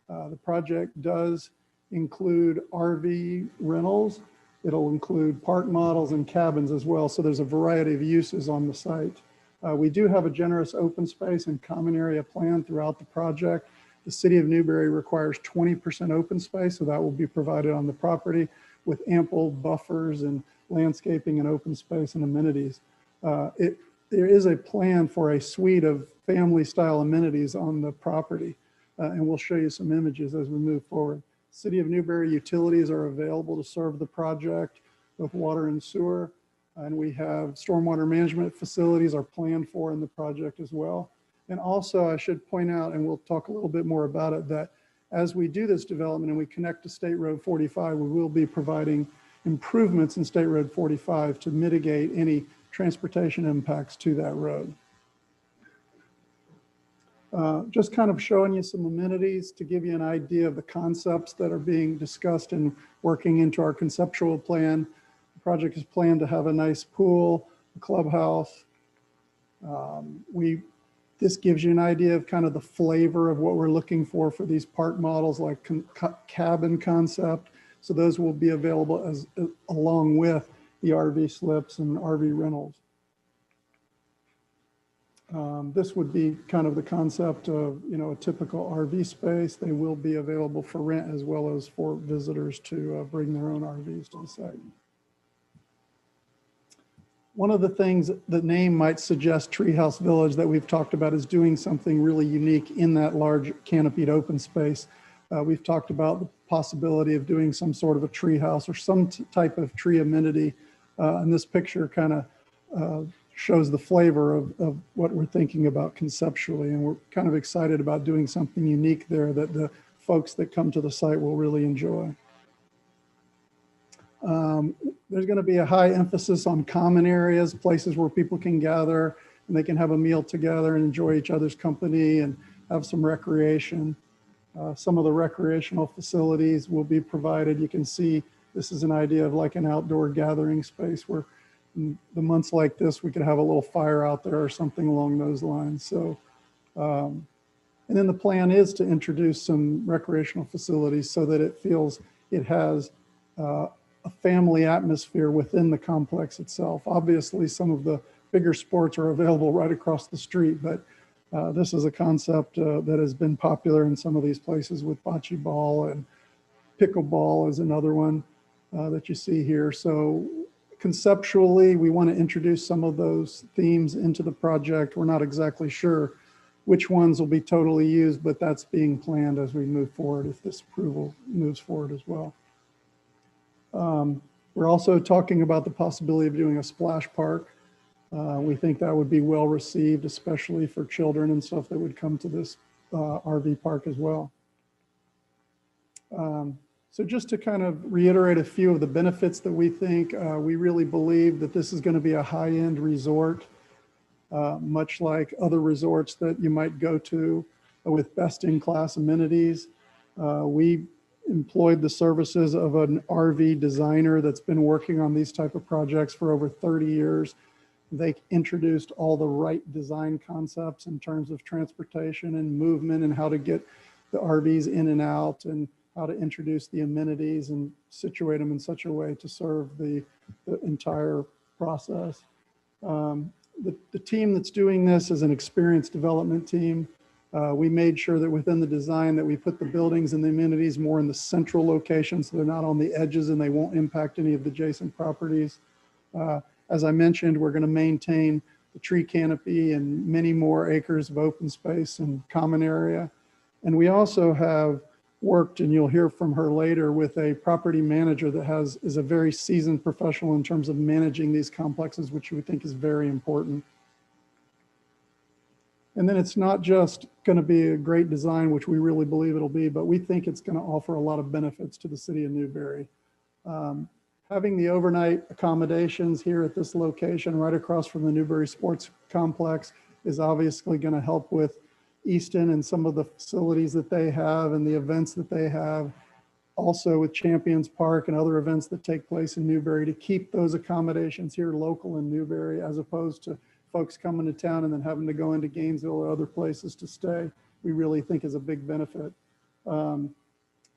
[SPEAKER 20] The project does include RV rentals. It'll include park models and cabins as well. So there's a variety of uses on the site. We do have a generous open space and common area plan throughout the project. The city of Newberry requires 20% open space, so that will be provided on the property with ample buffers and landscaping and open space and amenities. There is a plan for a suite of family style amenities on the property. And we'll show you some images as we move forward. City of Newberry utilities are available to serve the project with water and sewer. And we have stormwater management facilities are planned for in the project as well. And also I should point out, and we'll talk a little bit more about it, that as we do this development and we connect to State Road 45, we will be providing improvements in State Road 45 to mitigate any transportation impacts to that road. Just kind of showing you some amenities to give you an idea of the concepts that are being discussed and working into our conceptual plan. The project is planned to have a nice pool, a clubhouse. This gives you an idea of kind of the flavor of what we're looking for these park models, like cabin concept. So those will be available along with the RV slips and RV rentals. This would be kind of the concept of, a typical RV space. They will be available for rent as well as for visitors to bring their own RVs to the site. One of the things the name might suggest, Treehouse Village, that we've talked about is doing something really unique in that large canopied open space. We've talked about the possibility of doing some sort of a tree house or some type of tree amenity. And this picture kind of shows the flavor of what we're thinking about conceptually. And we're kind of excited about doing something unique there that the folks that come to the site will really enjoy. there's going to be a high emphasis on common areas, places where people can gather and they can have a meal together and enjoy each other's company and have some recreation. Some of the recreational facilities will be provided. You can see this is an idea of like an outdoor gathering space where in the months like this, we could have a little fire out there or something along those lines. So, and then the plan is to introduce some recreational facilities so that it feels it has a family atmosphere within the complex itself. Obviously, some of the bigger sports are available right across the street, but this is a concept that has been popular in some of these places with bocce ball, and pickleball is another one that you see here. So conceptually, we want to introduce some of those themes into the project. We're not exactly sure which ones will be totally used, but that's being planned as we move forward if this approval moves forward as well. We're also talking about the possibility of doing a splash park. We think that would be well received, especially for children and stuff that would come to this RV park as well. So just to kind of reiterate a few of the benefits that we think, we really believe that this is going to be a high-end resort, much like other resorts that you might go to with best-in-class amenities. We employed the services of an RV designer that's been working on these type of projects for over 30 years. They introduced all the right design concepts in terms of transportation and movement and how to get the RVs in and out and how to introduce the amenities and situate them in such a way to serve the entire process. The team that's doing this is an experienced development team. We made sure that within the design that we put the buildings and the amenities more in the central location so they're not on the edges and they won't impact any of the adjacent properties. As I mentioned, we're going to maintain the tree canopy and many more acres of open space and common area. And we also have worked, and you'll hear from her later, with a property manager that is a very seasoned professional in terms of managing these complexes, which we think is very important. And then it's not just going to be a great design, which we really believe it'll be, but we think it's going to offer a lot of benefits to the city of Newberry. Having the overnight accommodations here at this location right across from the Newberry Sports Complex is obviously going to help with Easton and some of the facilities that they have and the events that they have. Also with Champions Park and other events that take place in Newberry, to keep those accommodations here local in Newberry, as opposed to folks coming to town and then having to go into Gainesville or other places to stay, we really think is a big benefit.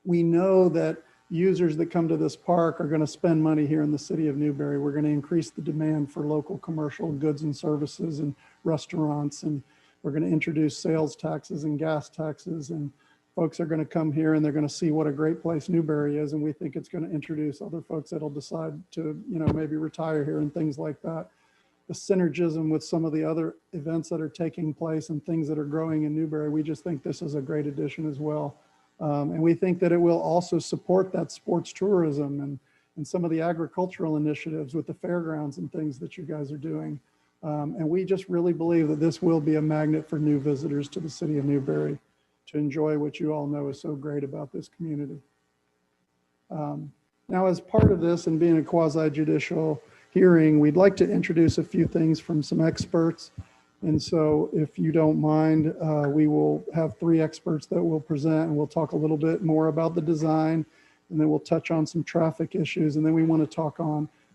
[SPEAKER 20] We know that users that come to this park are going to spend money here in the city of Newberry. We're going to increase the demand for local commercial goods and services and restaurants, and we're going to introduce sales taxes and gas taxes, and folks are going to come here and they're going to see what a great place Newberry is, and we think it's going to introduce other folks that'll decide to, maybe retire here and things like that. The synergism with some of the other events that are taking place and things that are growing in Newberry, we just think this is a great addition as well. And we think that it will also support that sports tourism and some of the agricultural initiatives with the fairgrounds and things that you guys are doing. And we just really believe that this will be a magnet for new visitors to the city of Newberry to enjoy what you all know is so great about this community. Now, as part of this and being a quasi-judicial hearing, we'd like to introduce a few things from some experts. And so if you don't mind, we will have 3 experts that will present, and we'll talk a little bit more about the design, and then we'll touch on some traffic issues. And then we want to talk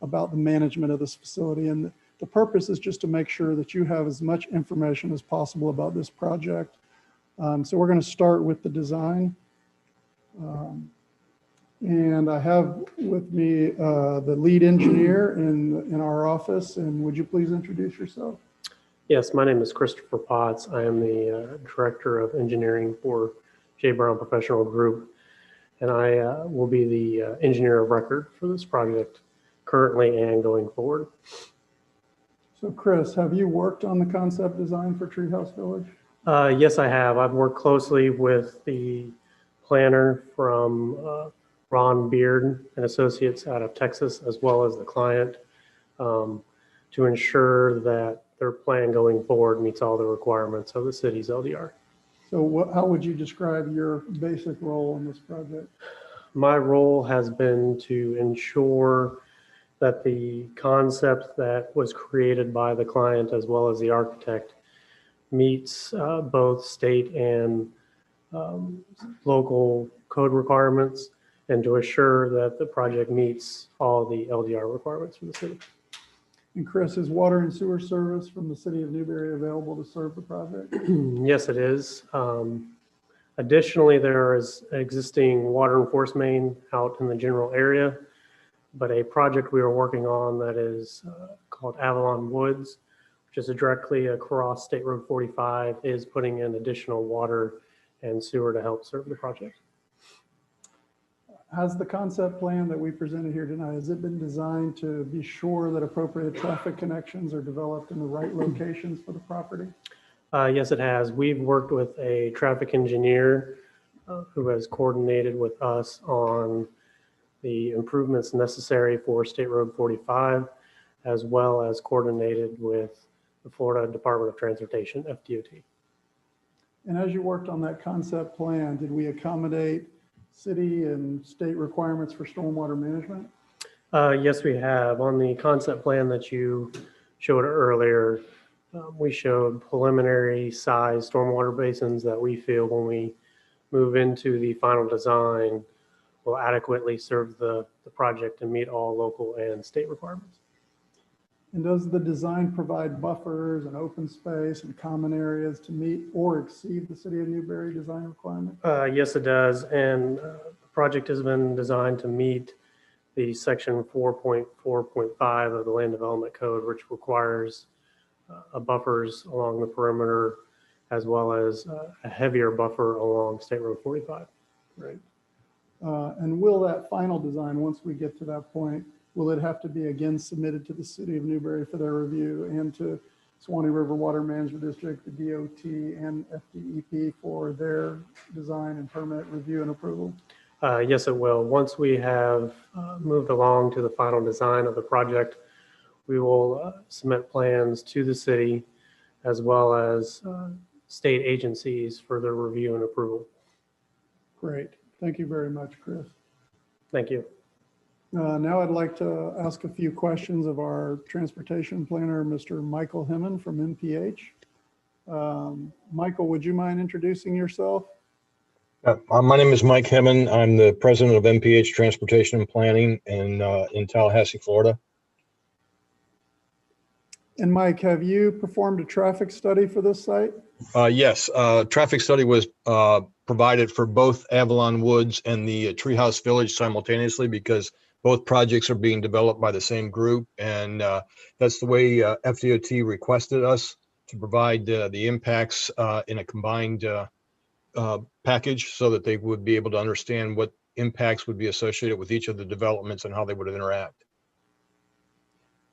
[SPEAKER 20] about the management of this facility. And the purpose is just to make sure that you have as much information as possible about this project. So we're going to start with the design. And I have with me the lead engineer in our office. And would you please introduce yourself?
[SPEAKER 21] Yes, my name is Christopher Potts. I am the Director of Engineering for J. Brown Professional Group, and I will be the engineer of record for this project currently and going forward.
[SPEAKER 20] So Chris, have you worked on the concept design for Treehouse Village?
[SPEAKER 21] Yes, I have. I've worked closely with the planner from Ron Beard and Associates out of Texas, as well as the client, to ensure that their plan going forward meets all the requirements of the city's LDR.
[SPEAKER 20] So how would you describe your basic role in this project?
[SPEAKER 21] My role has been to ensure that the concept that was created by the client as well as the architect meets both state and local code requirements, and to assure that the project meets all the LDR requirements for the city.
[SPEAKER 20] And Chris, is water and sewer service from the city of Newberry available to serve the project?
[SPEAKER 21] Yes, it is. Additionally, there is existing water and force main out in the general area, but a project we are working on that is called Avalon Woods, which is directly across State Road 45, is putting in additional water and sewer to help serve the project.
[SPEAKER 20] Has the concept plan that we presented here tonight, has it been designed to be sure that appropriate traffic connections are developed in the right locations for the property?
[SPEAKER 21] Yes, it has. We've worked with a traffic engineer who has coordinated with us on the improvements necessary for State Road 45, as well as coordinated with the Florida Department of Transportation, FDOT.
[SPEAKER 20] And as you worked on that concept plan, did we accommodate city and state requirements for stormwater management?
[SPEAKER 21] Yes, we have. On the concept plan that you showed earlier, we showed preliminary size stormwater basins that we feel when we move into the final design will adequately serve the project and meet all local and state requirements.
[SPEAKER 20] And does the design provide buffers and open space and common areas to meet or exceed the city of Newberry design requirement?
[SPEAKER 21] Yes, it does. And the project has been designed to meet the section 4.4.5 of the Land Development Code, which requires buffers along the perimeter, as well as a heavier buffer along State Road 45.
[SPEAKER 20] Great. And will that final design, once we get to that point, will it have to be again submitted to the city of Newberry for their review and to Swanee River Water Management District, the DOT, and FDEP for their design and permit review and approval?
[SPEAKER 21] Yes, it will. Once we have moved along to the final design of the project, we will submit plans to the city as well as state agencies for their review and approval.
[SPEAKER 20] Great. Thank you very much, Chris.
[SPEAKER 21] Thank you.
[SPEAKER 20] Now I'd like to ask a few questions of our transportation planner, Mr. Michael Hemman from MPH. Michael, would you mind introducing yourself?
[SPEAKER 4] My name is Mike Hemman. I'm the president of MPH Transportation and Planning in Tallahassee, Florida.
[SPEAKER 20] And Mike, have you performed a traffic study for this site?
[SPEAKER 4] Yes, traffic study was provided for both Avalon Woods and the Treehouse Village simultaneously because both projects are being developed by the same group. And that's the way FDOT requested us to provide the impacts in a combined package so that they would be able to understand what impacts would be associated with each of the developments and how they would interact.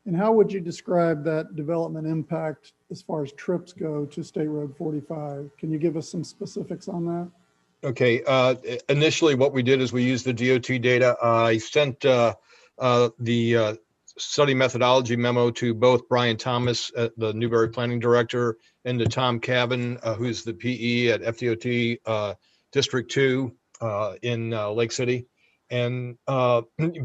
[SPEAKER 20] And how would you describe that development impact as far as trips go to State Road 45? Can you give us some specifics on that?
[SPEAKER 4] Okay, initially what we did is we used the DOT data. I sent the study methodology memo to both Brian Thomas, the Newberry Planning Director, and to Tom Cabin, who's the PE at FDOT District 2 in Lake City. And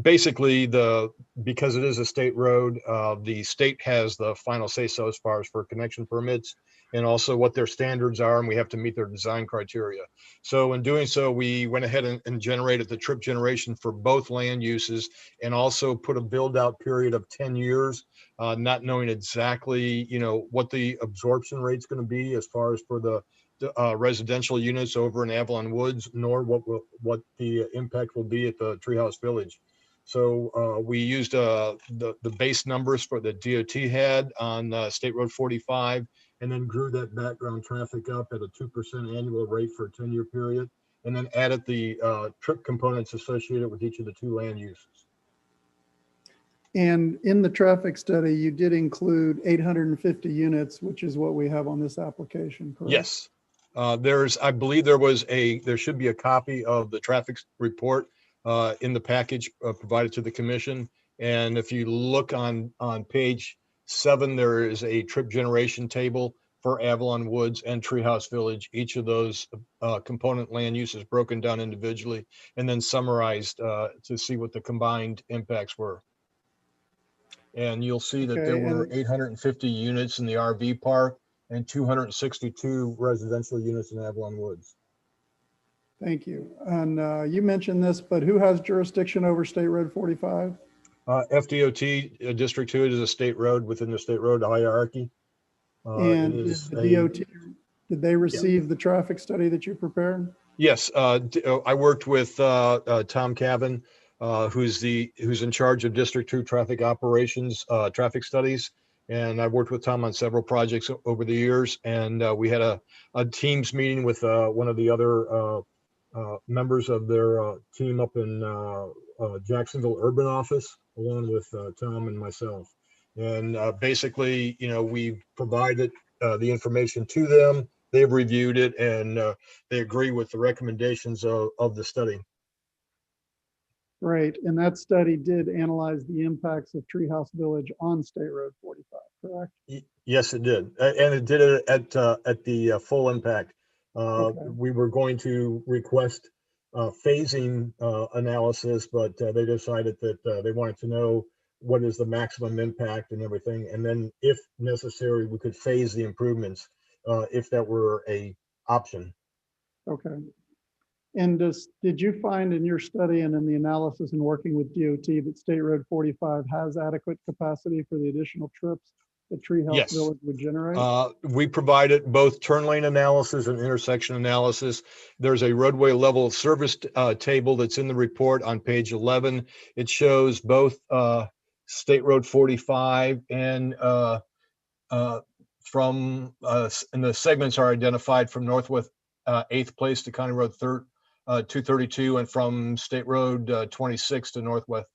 [SPEAKER 4] basically, because it is a state road, the state has the final say-so as far as for connection permits and also what their standards are, and we have to meet their design criteria. So in doing so, we went ahead and generated the trip generation for both land uses and also put a build-out period of 10 years, not knowing exactly, what the absorption rate's going to be as far as for the residential units over in Avalon Woods, nor what the impact will be at the Treehouse Village. So we used the base numbers for the DOT had on State Road 45, and then grew that background traffic up at a 2% annual rate for a 10-year period, and then added the trip components associated with each of the two land uses.
[SPEAKER 20] And in the traffic study, you did include 850 units, which is what we have on this application, correct?
[SPEAKER 4] Yes. I believe there should be a copy of the traffic report in the package provided to the commission. And if you look on page 7, there is a trip generation table for Avalon Woods and Treehouse Village. Each of those component land uses broken down individually and then summarized to see what the combined impacts were. And you'll see that
[SPEAKER 20] Okay,
[SPEAKER 4] there were
[SPEAKER 20] and-
[SPEAKER 4] 850 units in the RV park and 262 residential units in Avalon Woods.
[SPEAKER 20] Thank you. And you mentioned this, but who has jurisdiction over State Road 45?
[SPEAKER 4] FDOT District 2 is a state road within the state road hierarchy.
[SPEAKER 20] And did the DOT, did they receive the traffic study that you prepared?
[SPEAKER 4] Yes, I worked with Tom Cavan, who's in charge of District 2 traffic operations, traffic studies. And I've worked with Tom on several projects over the years. And we had a Teams meeting with one of the other members of their team up in Jacksonville urban office, along with Tom and myself. And basically, we provided the information to them. They've reviewed it, and they agree with the recommendations of the study.
[SPEAKER 20] Great. And that study did analyze the impacts of Treehouse Village on State Road 45, correct?
[SPEAKER 4] Yes, it did. And it did it at the full impact. We were going to request phasing analysis, but they decided that they wanted to know what is the maximum impact and everything. And then if necessary, we could phase the improvements if that were a option.
[SPEAKER 20] Okay. And did you find in your study and in the analysis and working with DOT that State Road 45 has adequate capacity for the additional trips that Treehouse
[SPEAKER 4] Yes.
[SPEAKER 20] Village would generate?
[SPEAKER 4] We provided both turn lane analysis and intersection analysis. There's a roadway level of service table that's in the report on page 11. It shows both State Road 45 and and the segments are identified from Northwest 8th Place to County Road 232 and from State Road 26 to Northwest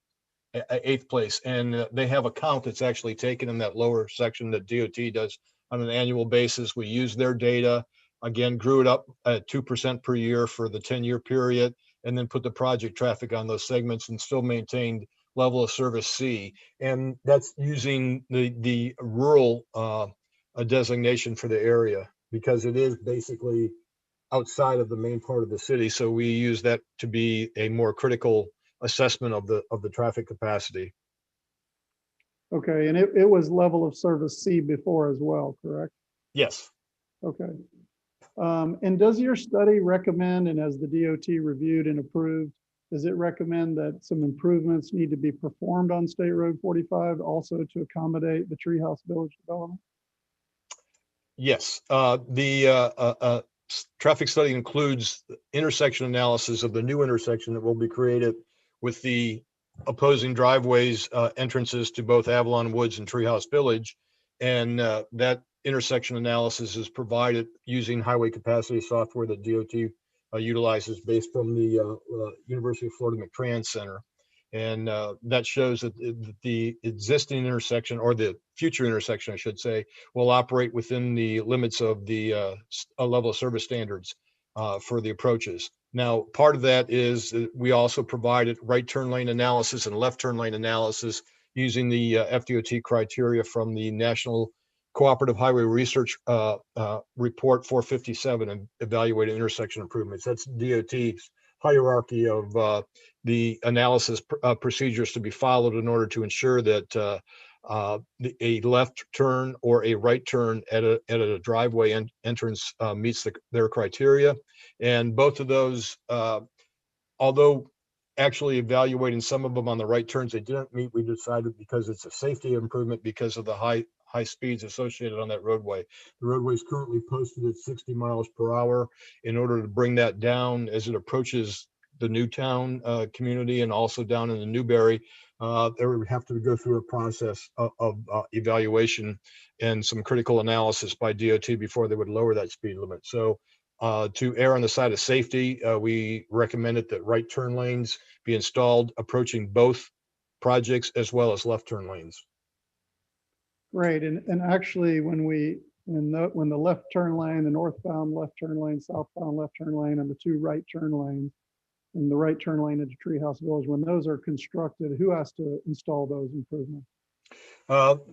[SPEAKER 4] 8th Place. And they have a count that's actually taken in that lower section that DOT does on an annual basis. We use their data, again, grew it up at 2% per year for the 10-year period, and then put the project traffic on those segments and still maintained level of service C. And that's using the rural designation for the area, because it is basically outside of the main part of the city. So we use that to be a more critical assessment of the traffic capacity.
[SPEAKER 20] Okay, and it was level of service C before as well, correct?
[SPEAKER 4] Yes.
[SPEAKER 20] Okay. And does your study recommend, and as the DOT reviewed and approved, does it recommend that some improvements need to be performed on State Road 45 also to accommodate the Treehouse Village development?
[SPEAKER 4] Yes, the traffic study includes intersection analysis of the new intersection that will be created with the opposing driveways entrances to both Avalon Woods and Treehouse Village. And that intersection analysis is provided using highway capacity software that DOT utilizes based from the University of Florida McTran Center. And that shows that the existing intersection, or the future intersection, I should say, will operate within the limits of the level of service standards for the approaches. Now, part of that is we also provided right turn lane analysis and left turn lane analysis using the FDOT criteria from the National Cooperative Highway Research Report 457 and evaluated intersection improvements. That's DOT's hierarchy of the analysis procedures to be followed in order to ensure that a left turn or a right turn at a driveway entrance meets their criteria. And both of those, although actually evaluating some of them on the right turns they didn't meet, we decided because it's a safety improvement because of the high speeds associated on that roadway. The roadway is currently posted at 60 miles per hour. In order to bring that down as it approaches the Newtown community and also down in the Newberry, there would have to go through a process of evaluation and some critical analysis by DOT before they would lower that speed limit. So to err on the side of safety, we recommended that right turn lanes be installed approaching both projects as well as left turn lanes.
[SPEAKER 20] Right, and actually when the left turn lane, the northbound left turn lane, southbound left turn lane, and the two right turn lanes, and the right turn lane into Treehouse Village, when those are constructed, who has to install those improvements?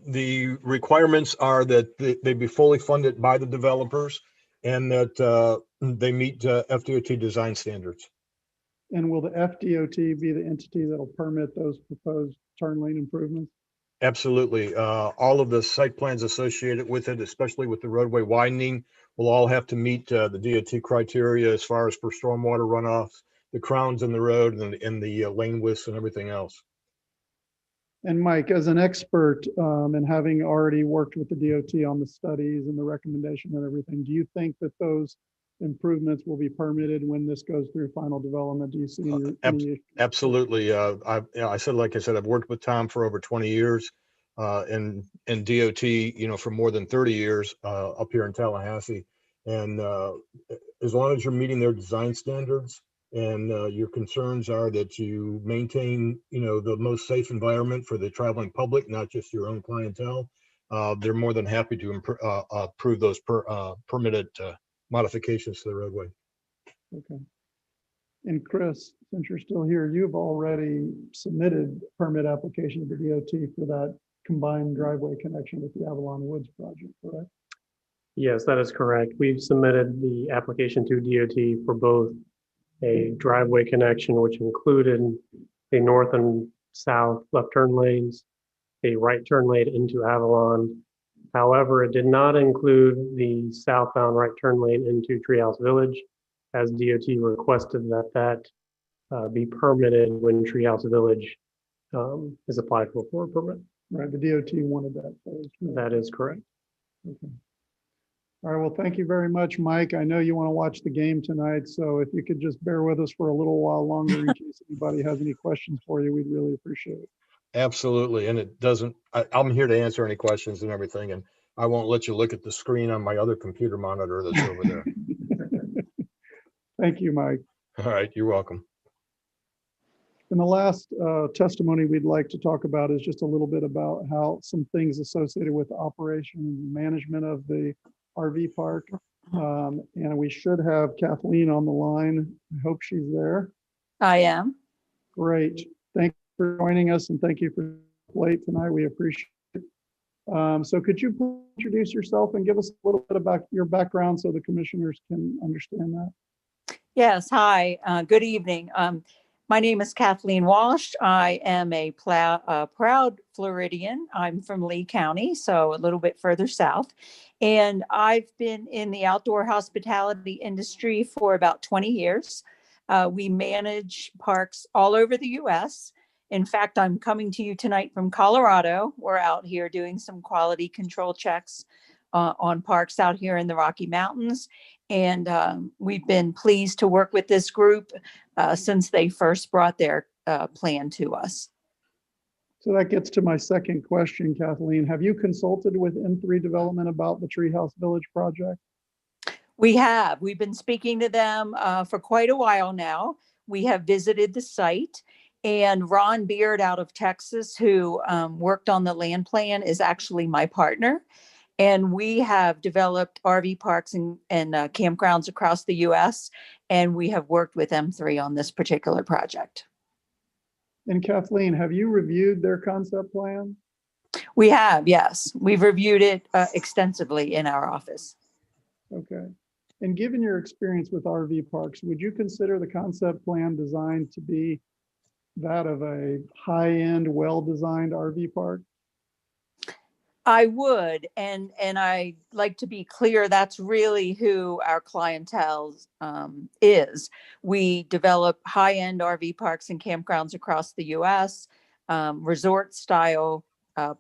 [SPEAKER 4] The requirements are that they be fully funded by the developers and that they meet FDOT design standards.
[SPEAKER 20] And will the FDOT be the entity that'll permit those proposed turn lane improvements?
[SPEAKER 4] Absolutely. All of the site plans associated with it, especially with the roadway widening, will all have to meet the DOT criteria as far as for stormwater runoffs, the crowns in the road and the lane widths and everything else.
[SPEAKER 20] And Mike, as an expert, and having already worked with the DOT on the studies and the recommendation and everything, do you think that those improvements will be permitted when this goes through final development? Do you see any
[SPEAKER 4] Absolutely. I said, like I said, I've worked with Tom for over 20 years, and DOT, for more than 30 years, up here in Tallahassee. And as long as you're meeting their design standards and your concerns are that you maintain, the most safe environment for the traveling public, not just your own clientele, they're more than happy to approve those permitted modifications to the roadway.
[SPEAKER 20] Okay. And Chris, since you're still here, you've already submitted permit application to the DOT for that combined driveway connection with the Avalon Woods project, correct?
[SPEAKER 21] Yes, that is correct. We've submitted the application to DOT for both a driveway connection, which included a north and south left turn lanes, a right turn lane into Avalon. However, it did not include the southbound right turn lane into Treehouse Village, as DOT requested that be permitted when Treehouse Village is applied for a permit.
[SPEAKER 20] Right, the DOT wanted that first.
[SPEAKER 21] That is correct.
[SPEAKER 20] Okay. All right, well, thank you very much, Mike. I know you want to watch the game tonight, so if you could just bear with us for a little while longer in case anybody has any questions for you, we'd really appreciate it.
[SPEAKER 4] Absolutely. And I'm here to answer any questions and everything. And I won't let you look at the screen on my other computer monitor that's over there.
[SPEAKER 20] Thank you, Mike.
[SPEAKER 4] All right. You're welcome.
[SPEAKER 20] And the last testimony we'd like to talk about is just a little bit about how some things associated with operation and management of the RV park. And we should have Kathleen on the line. I hope she's there.
[SPEAKER 3] I am.
[SPEAKER 20] Great. Thank you for joining us and thank you for late tonight. We appreciate it. So could you please introduce yourself and give us a little bit about your background so the commissioners can understand that?
[SPEAKER 3] Yes. Hi. Good evening. My name is Kathleen Walsh. I am a proud Floridian. I'm from Lee County, so a little bit further south. And I've been in the outdoor hospitality industry for about 20 years. We manage parks all over the U.S. In fact, I'm coming to you tonight from Colorado. We're out here doing some quality control checks on parks out here in the Rocky Mountains. And we've been pleased to work with this group since they first brought their plan to us.
[SPEAKER 20] So that gets to my second question, Kathleen. Have you consulted with M3 Development about the Treehouse Village project?
[SPEAKER 3] We have. We've been speaking to them for quite a while now. We have visited the site, and Ron Beard out of Texas, who worked on the land plan, is actually my partner. And we have developed RV parks and campgrounds across the U.S., and we have worked with M3 on this particular project.
[SPEAKER 20] And Kathleen, have you reviewed their concept plan?
[SPEAKER 3] We have, yes. We've reviewed it extensively in our office.
[SPEAKER 20] Okay. And given your experience with RV parks, would you consider the concept plan designed to be that of a high-end, well-designed RV park?
[SPEAKER 3] I would, and I like to be clear, that's really who our clientele is. We develop high-end RV parks and campgrounds across the U.S., resort-style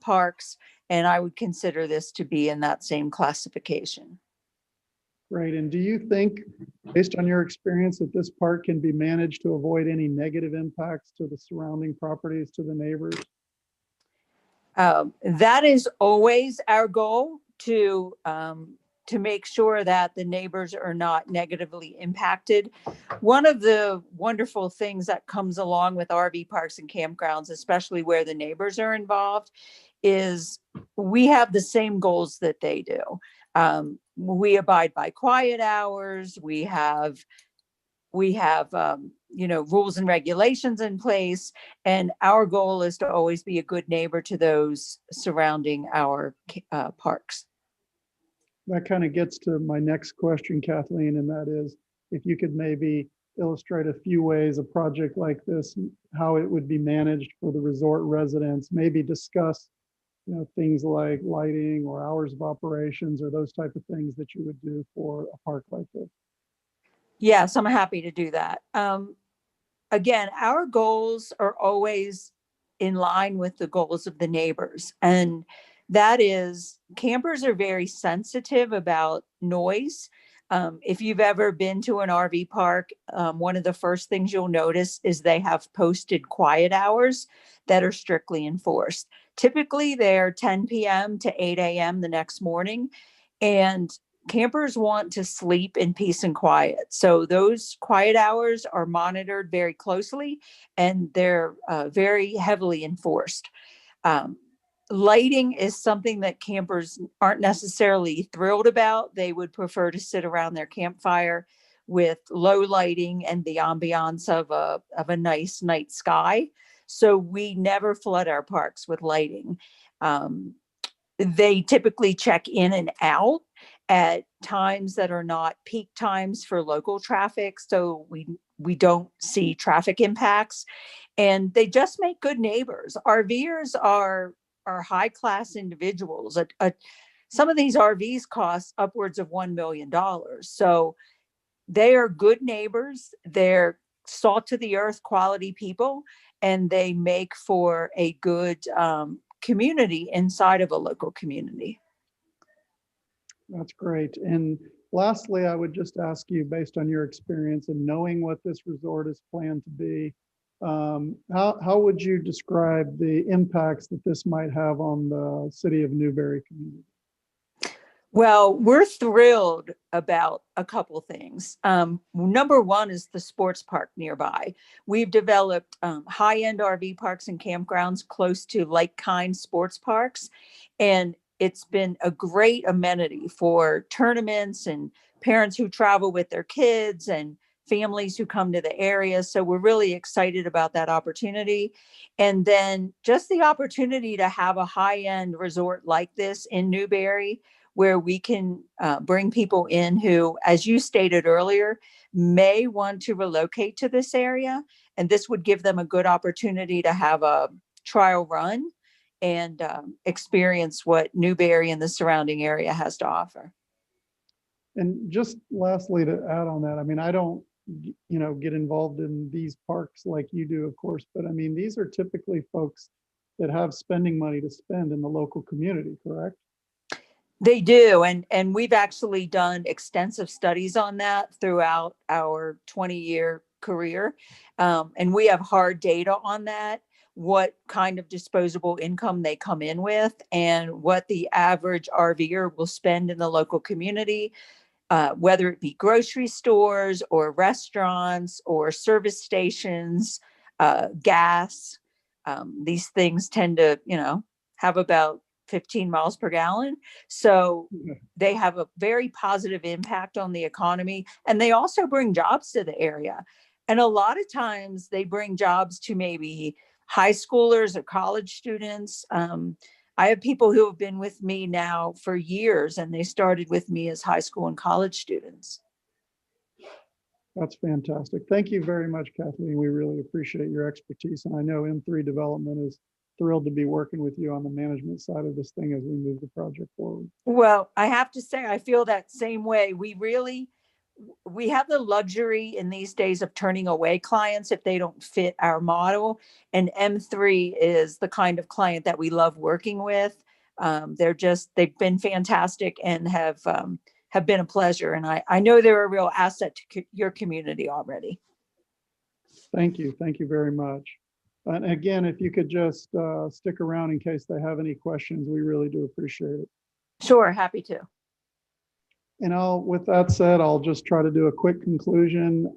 [SPEAKER 3] parks, and I would consider this to be in that same classification.
[SPEAKER 20] Great. And do you think, based on your experience, that this park can be managed to avoid any negative impacts to the surrounding properties, to the neighbors?
[SPEAKER 3] That is always our goal, to make sure that the neighbors are not negatively impacted. One of the wonderful things that comes along with RV parks and campgrounds, especially where the neighbors are involved, is we have the same goals that they do. We abide by quiet hours. We have rules and regulations in place, and our goal is to always be a good neighbor to those surrounding our parks.
[SPEAKER 20] That kind of gets to my next question, Kathleen, and that is, if you could maybe illustrate a few ways a project like this, how it would be managed for the resort residents, maybe discuss things like lighting or hours of operations or those type of things that you would do for a park like this?
[SPEAKER 3] Yes, I'm happy to do that. Again, our goals are always in line with the goals of the neighbors. And that is, campers are very sensitive about noise. If you've ever been to an RV park, one of the first things you'll notice is they have posted quiet hours that are strictly enforced. Typically, they're 10 p.m. to 8 a.m. the next morning. And campers want to sleep in peace and quiet. So those quiet hours are monitored very closely, and they're very heavily enforced. Lighting is something that campers aren't necessarily thrilled about. They would prefer to sit around their campfire with low lighting and the ambiance of a nice night sky. So we never flood our parks with lighting. They typically check in and out at times that are not peak times for local traffic. So we don't see traffic impacts, and they just make good neighbors. RVers are high class individuals. Some of these RVs cost upwards of $1 million. So they are good neighbors. They're salt to the earth quality people, and they make for a good community inside of a local community.
[SPEAKER 20] That's great. And lastly, I would just ask you, based on your experience and knowing what this resort is planned to be, how would you describe the impacts that this might have on the city of Newberry community?
[SPEAKER 3] Well, we're thrilled about a couple things. Number one is the sports park nearby. We've developed high-end RV parks and campgrounds close to like-kind sports parks, and it's been a great amenity for tournaments and parents who travel with their kids and families who come to the area. So we're really excited about that opportunity. And then just the opportunity to have a high-end resort like this in Newberry, where we can bring people in who, as you stated earlier, may want to relocate to this area. And this would give them a good opportunity to have a trial run and experience what Newberry and the surrounding area has to offer.
[SPEAKER 20] And just lastly, to add on that, I mean, I don't, get involved in these parks like you do, of course, but I mean, these are typically folks that have spending money to spend in the local community, correct?
[SPEAKER 3] They do. And we've actually done extensive studies on that throughout our 20-year career. And we have hard data on that, what kind of disposable income they come in with and what the average RVer will spend in the local community, whether it be grocery stores or restaurants or service stations, gas. These things tend to, have about 15 miles per gallon. So they have a very positive impact on the economy. And they also bring jobs to the area. And a lot of times they bring jobs to maybe high schoolers or college students. I have people who have been with me now for years, and they started with me as high school and college students.
[SPEAKER 20] That's fantastic. Thank you very much, Kathleen. We really appreciate your expertise. And I know M3 Development is thrilled to be working with you on the management side of this thing as we move the project forward.
[SPEAKER 3] Well, I have to say, I feel that same way. We have the luxury in these days of turning away clients if they don't fit our model. And M3 is the kind of client that we love working with. They've been fantastic and have been a pleasure. And I know they're a real asset to your community already.
[SPEAKER 20] Thank you. Thank you very much. And again, if you could just stick around in case they have any questions, we really do appreciate it.
[SPEAKER 3] Sure, happy to.
[SPEAKER 20] And with that said, I'll just try to do a quick conclusion.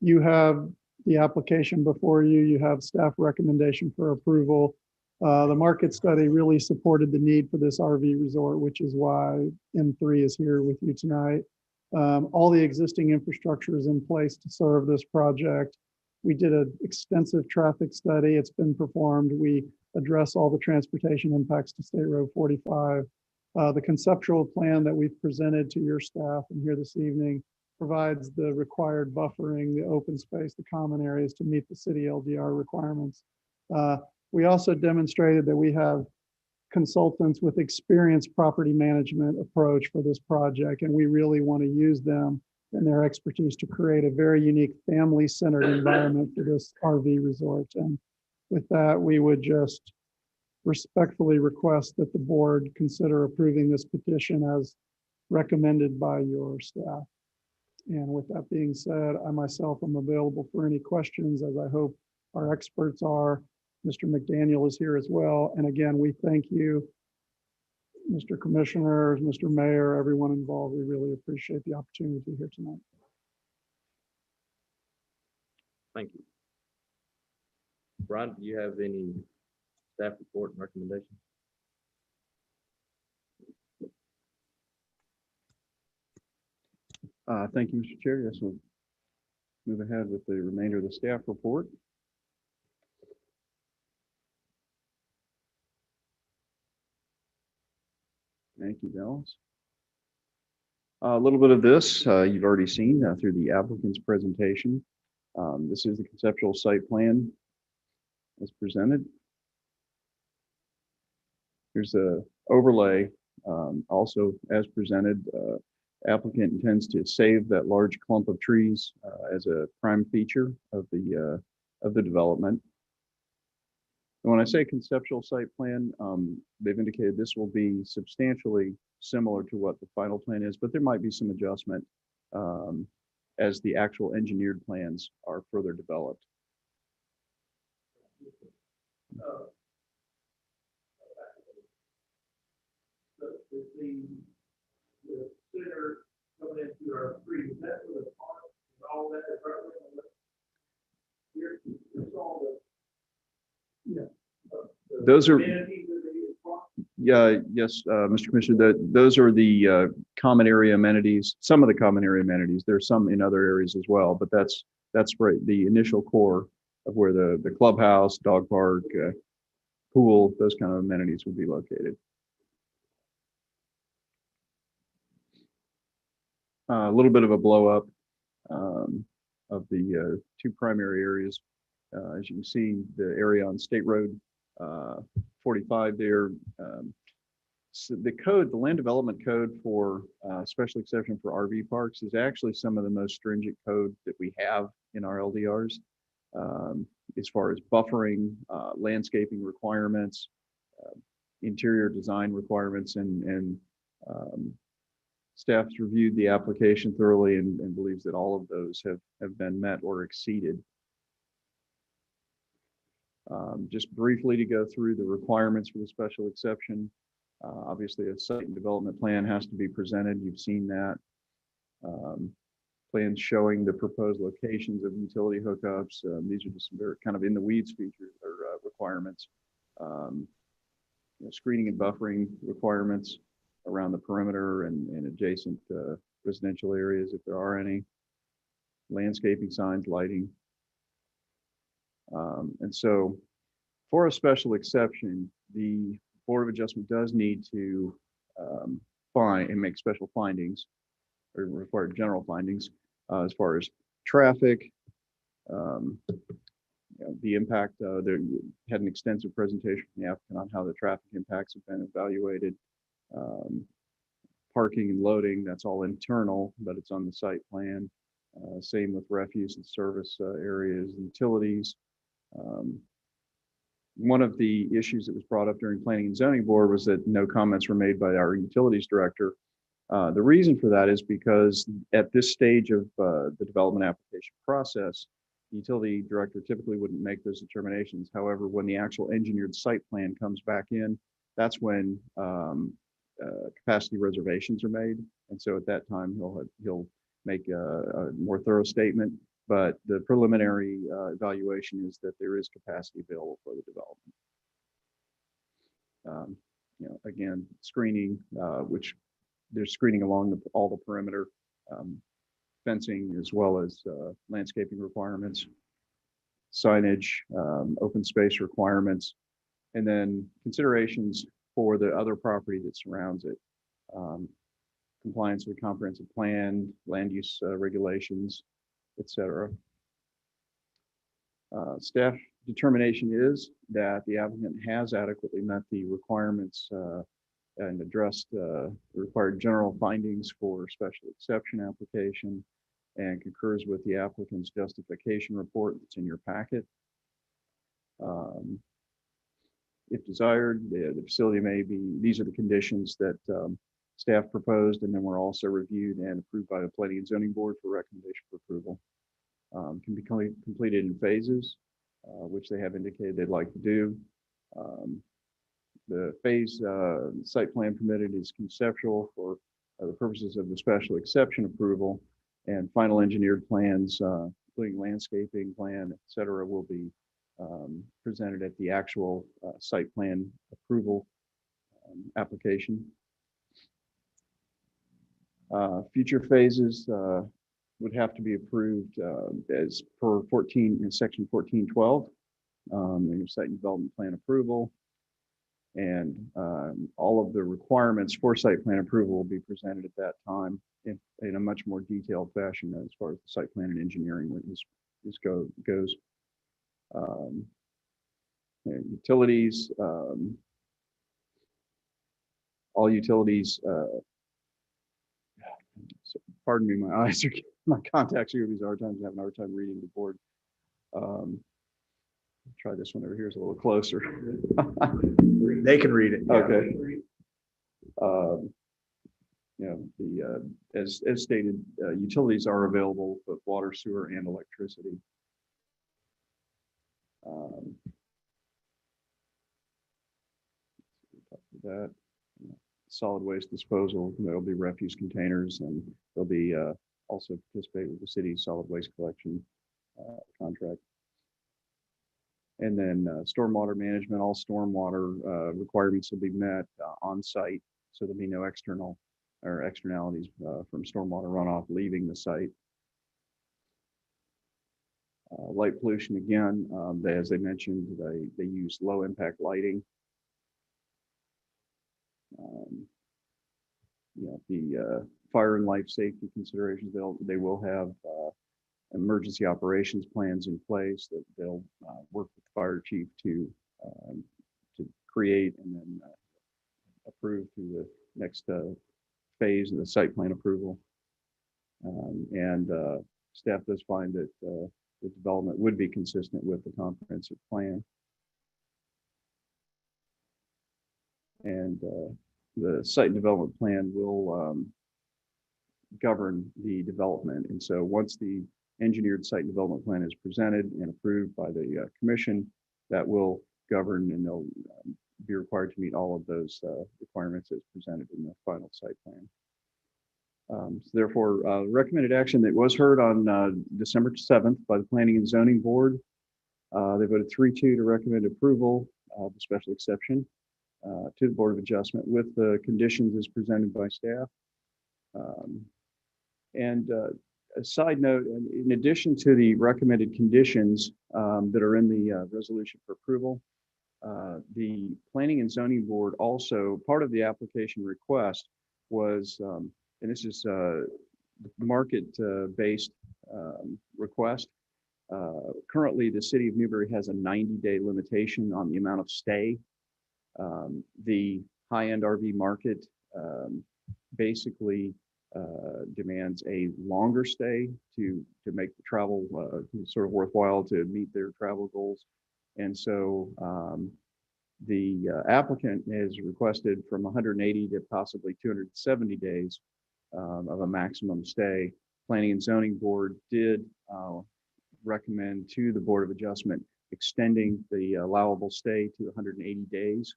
[SPEAKER 20] You have the application before you. You have staff recommendation for approval. The market study really supported the need for this RV resort, which is why M3 is here with you tonight. All the existing infrastructure is in place to serve this project. We did an extensive traffic study. It's been performed. We address all the transportation impacts to State Road 45. The conceptual plan that we've presented to your staff and here this evening provides the required buffering, the open space, the common areas to meet the city LDR requirements. We also demonstrated that we have consultants with experienced property management approach for this project, and we really want to use them and their expertise to create a very unique family-centered environment for this RV resort. And with that, we would just respectfully request that the board consider approving this petition as recommended by your staff. And with that being said, I myself am available for any questions, as I hope our experts are. Mr. McDaniel is here as well. And again, we thank you, Mr. Commissioner, Mr. Mayor, everyone involved. We really appreciate the opportunity here tonight.
[SPEAKER 10] Thank you. Ron, do you have any staff report and recommendation?
[SPEAKER 13] Thank you, Mr. Chair. Yes, we'll move ahead with the remainder of the staff report. Thank you, Dallas. A little bit of this you've already seen through the applicant's presentation. This is the conceptual site plan as presented. Here's the overlay also as presented. Applicant intends to save that large clump of trees as a prime feature of the development. And when I say conceptual site plan, they've indicated this will be substantially similar to what the final plan is, but there might be some adjustment as the actual engineered plans are further developed.
[SPEAKER 7] The center coming into our street, is that where the park and all that is right there? Here's all the, yeah.
[SPEAKER 13] Those are, yeah, yes, Mr. Commissioner, those are the common area amenities, some of the common area amenities. There's some in other areas as well, but that's right, the initial core of where the clubhouse, dog park, pool, those kind of amenities would be located. A little bit of a blow up of the two primary areas. As you can see, the area on State Road 45 there. So the code, the land development code for special exception for RV parks is actually some of the most stringent code that we have in our LDRs as far as buffering, landscaping requirements, interior design requirements, and staff's reviewed the application thoroughly and believes that all of those have been met or exceeded. Just briefly to go through the requirements for the special exception. Obviously, a site and development plan has to be presented. You've seen that. Plans showing the proposed locations of utility hookups. These are just some very kind of in the weeds features or requirements. Screening and buffering requirements around the perimeter and adjacent residential areas, if there are any. Landscaping signs, lighting. And so for a special exception, the Board of Adjustment does need to find and make special findings or require general findings as far as traffic, the impact. They had an extensive presentation from the applicant on how the traffic impacts have been evaluated. Parking and loading, that's all internal, but it's on the site plan. Same with refuse and service areas, utilities. One of the issues that was brought up during Planning and Zoning Board was that no comments were made by our utilities director. The reason for that is because at this stage of the development application process, the utility director typically wouldn't make those determinations. However, when the actual engineered site plan comes back in, that's when capacity reservations are made. And so at that time, he'll make a more thorough statement. But the preliminary evaluation is that there is capacity available for the development. Again, screening, which there's screening along all the perimeter, fencing, as well as landscaping requirements, signage, open space requirements, and then considerations for the other property that surrounds it. Compliance with comprehensive plan, land use regulations, etc. Staff determination is that the applicant has adequately met the requirements and addressed required general findings for special exception application, and concurs with the applicant's justification report that's in your packet. If desired, the facility may be, these are the conditions that staff proposed, and then were also reviewed and approved by the Planning and Zoning Board for recommendation for approval. Can be completed in phases, which they have indicated they'd like to do. The phase site plan permitted is conceptual for the purposes of the special exception approval, and final engineered plans, including landscaping plan, et cetera, will be presented at the actual site plan approval application. Future phases would have to be approved as per section 1412 in your site development plan approval. And all of the requirements for site plan approval will be presented at that time in a much more detailed fashion as far as the site plan and engineering goes. And utilities, all utilities, pardon me, my contacts are having a hard time reading the board. Try this one over here, is a little closer.
[SPEAKER 1] They can read it. Yeah.
[SPEAKER 13] Okay. As stated, utilities are available, both water, sewer, and electricity. That solid waste disposal, there'll be refuse containers, and they'll be also participate with the city's solid waste collection contract. And then stormwater management, all stormwater requirements will be met on site, so there'll be no external or externalities from stormwater runoff leaving the site. Light pollution, again, as they mentioned, they use low impact lighting. The fire and life safety considerations, they will have emergency operations plans in place that they'll work with the fire chief to create and then approve through the next phase of the site plan approval. Staff does find that the development would be consistent with the comprehensive plan. And the site development plan will govern the development. And so once the engineered site development plan is presented and approved by the commission, that will govern, and they'll be required to meet all of those requirements as presented in the final site plan. So therefore, recommended action that was heard on December 7th by the Planning and Zoning Board. They voted 3-2 to recommend approval of the special exception to the Board of Adjustment with the conditions as presented by staff. A side note, in addition to the recommended conditions that are in the resolution for approval, the Planning and Zoning Board also, part of the application request was, and this is market-based request. Currently, the city of Newberry has a 90-day limitation on the amount of stay. The high-end RV market basically demands a longer stay to make the travel sort of worthwhile to meet their travel goals. And so the applicant has requested from 180 to possibly 270 days of a maximum stay. Planning and Zoning Board did recommend to the Board of Adjustment extending the allowable stay to 180 days.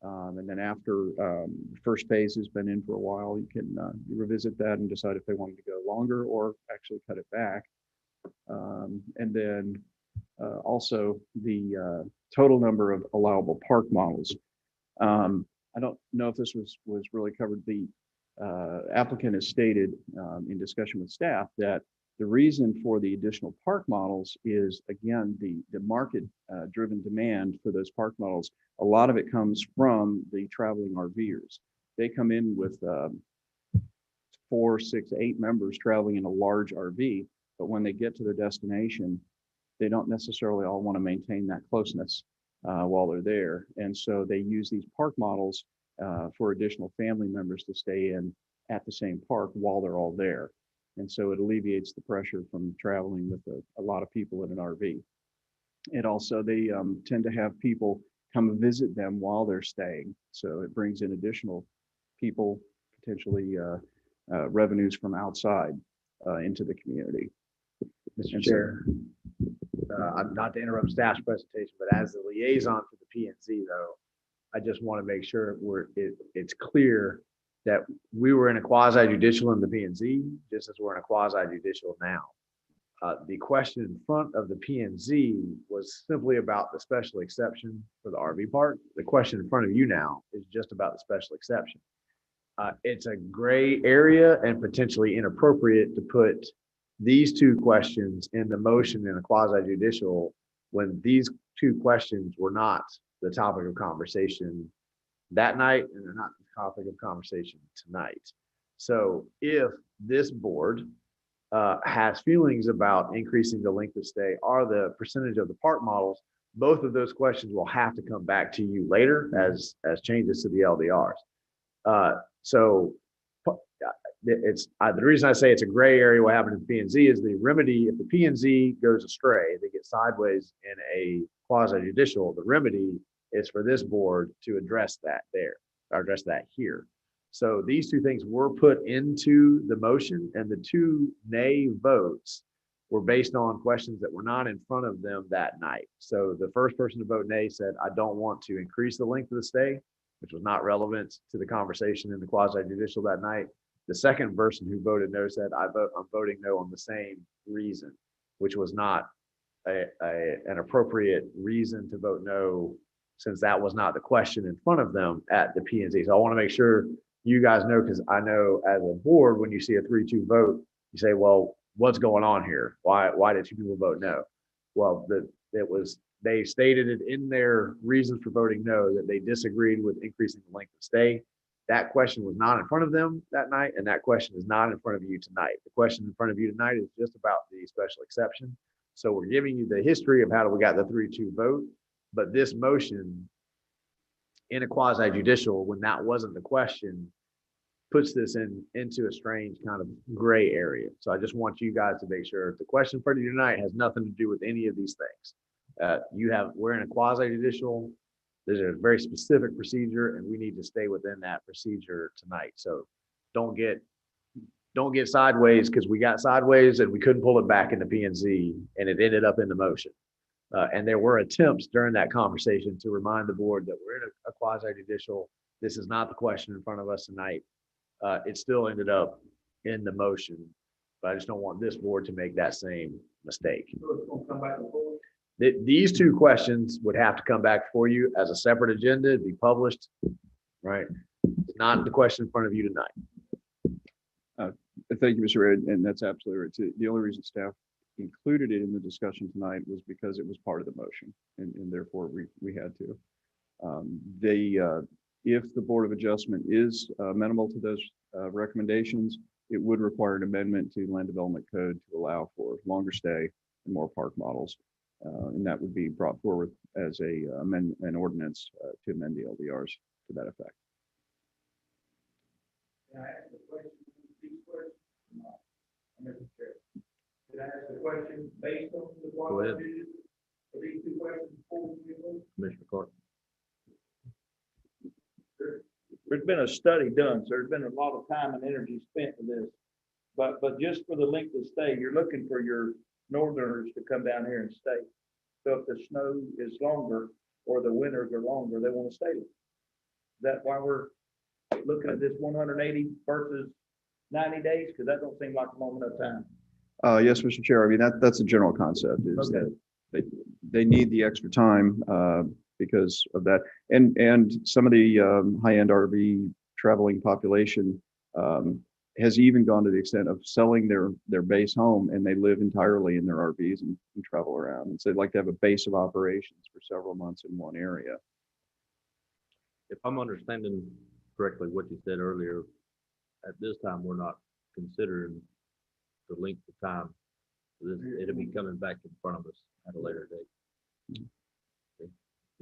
[SPEAKER 13] And then after the first phase has been in for a while, you can revisit that and decide if they wanted to go longer or actually cut it back. And then also the total number of allowable park models. I don't know if this was really covered. The applicant has stated in discussion with staff that the reason for the additional park models is, again, the market driven demand for those park models. A lot of it comes from the traveling RVers. They come in with 4, 6, 8 members traveling in a large RV, but when they get to their destination, they don't necessarily all want to maintain that closeness while they're there. And so they use these park models for additional family members to stay in at the same park while they're all there. And so it alleviates the pressure from traveling with a lot of people in an RV. It also, they tend to have people come visit them while they're staying. So it brings in additional people, potentially revenues from outside into the community.
[SPEAKER 1] Mr. Chair, not to interrupt staff's presentation, but as the liaison for the P&Z though, I just want to make sure it's clear that we were in a quasi judicial in the P&Z, just as we're in a quasi judicial now. The question in front of the P&Z was simply about the special exception for the RV park. The question in front of you now is just about the special exception. It's a gray area and potentially inappropriate to put these two questions in the motion in a quasi judicial when these two questions were not the topic of conversation that night and they're not the topic of conversation tonight. So if this board has feelings about increasing the length of stay or the percentage of the park models, both of those questions will have to come back to you later as changes to the LDRs. So it's the reason I say it's a gray area what happened in P&Z is the remedy. If the P&Z goes astray, they get sideways in a quasi judicial, the remedy is for this board to address that there, or address that here. So these two things were put into the motion, and the two nay votes were based on questions that were not in front of them that night. So the first person to vote nay said, I don't want to increase the length of the stay, which was not relevant to the conversation in the quasi judicial that night. The second person who voted no said, I'm voting no on the same reason, which was not an appropriate reason to vote no, since that was not the question in front of them at the P&Z. So I want to make sure you guys know, because I know as a board, when you see a 3-2 vote, you say, well, what's going on here? Why did two people vote no? Well, they stated it in their reasons for voting no that they disagreed with increasing the length of stay. That question was not in front of them that night, and that question is not in front of you tonight. The question in front of you tonight is just about the special exception. So we're giving you the history of how we got the 3-2 vote, but this motion in a quasi judicial, when that wasn't the question, puts this into a strange kind of gray area. So I just want you guys to make sure the question for you tonight has nothing to do with any of these things. We're in a quasi judicial. There's a very specific procedure, and we need to stay within that procedure tonight. So don't get sideways, because we got sideways and we couldn't pull it back into P&Z, and it ended up in the motion. And there were attempts during that conversation to remind the board that we're in a quasi judicial. This is not the question in front of us tonight. It still ended up in the motion, but I just don't want this board to make that same mistake.
[SPEAKER 7] So it's gonna come back and forth.
[SPEAKER 1] These two questions would have to come back for you as a separate agenda, it'd be published, right? It's not the question in front of you tonight.
[SPEAKER 13] Thank you, Mr. Red, and that's absolutely right. So the only reason staff included it in the discussion tonight was because it was part of the motion, and therefore we had to. If the Board of Adjustment is amenable to those recommendations, it would require an amendment to Land Development Code to allow for longer stay and more park models. And that would be brought forward as an ordinance to amend the LDRs to that effect.
[SPEAKER 7] Can I ask the question? These questions? Mr. Chair. Can I ask the question based on the
[SPEAKER 14] Go ahead.
[SPEAKER 7] for these two questions before we move?
[SPEAKER 14] Commissioner Clark.
[SPEAKER 16] There's been a study done, so there's been a lot of time and energy spent in this. But just for the length of stay, you're looking for your northerners to come down here and stay. So if the snow is longer or the winters are longer, they want to stay. Is that why we're looking at this 180 versus 90 days? Because that don't seem like a long enough time.
[SPEAKER 13] Yes, Mr. Chair. I mean, that's a general concept, is
[SPEAKER 16] Okay.
[SPEAKER 13] that they need the extra time because of that. And some of the high-end RV traveling population has even gone to the extent of selling their base home, and they live entirely in their RVs and travel around. And so they'd like to have a base of operations for several months in one area.
[SPEAKER 14] If I'm understanding correctly what you said earlier, at this time, we're not considering the length of time It'll be coming back in front of us at a later date. Okay.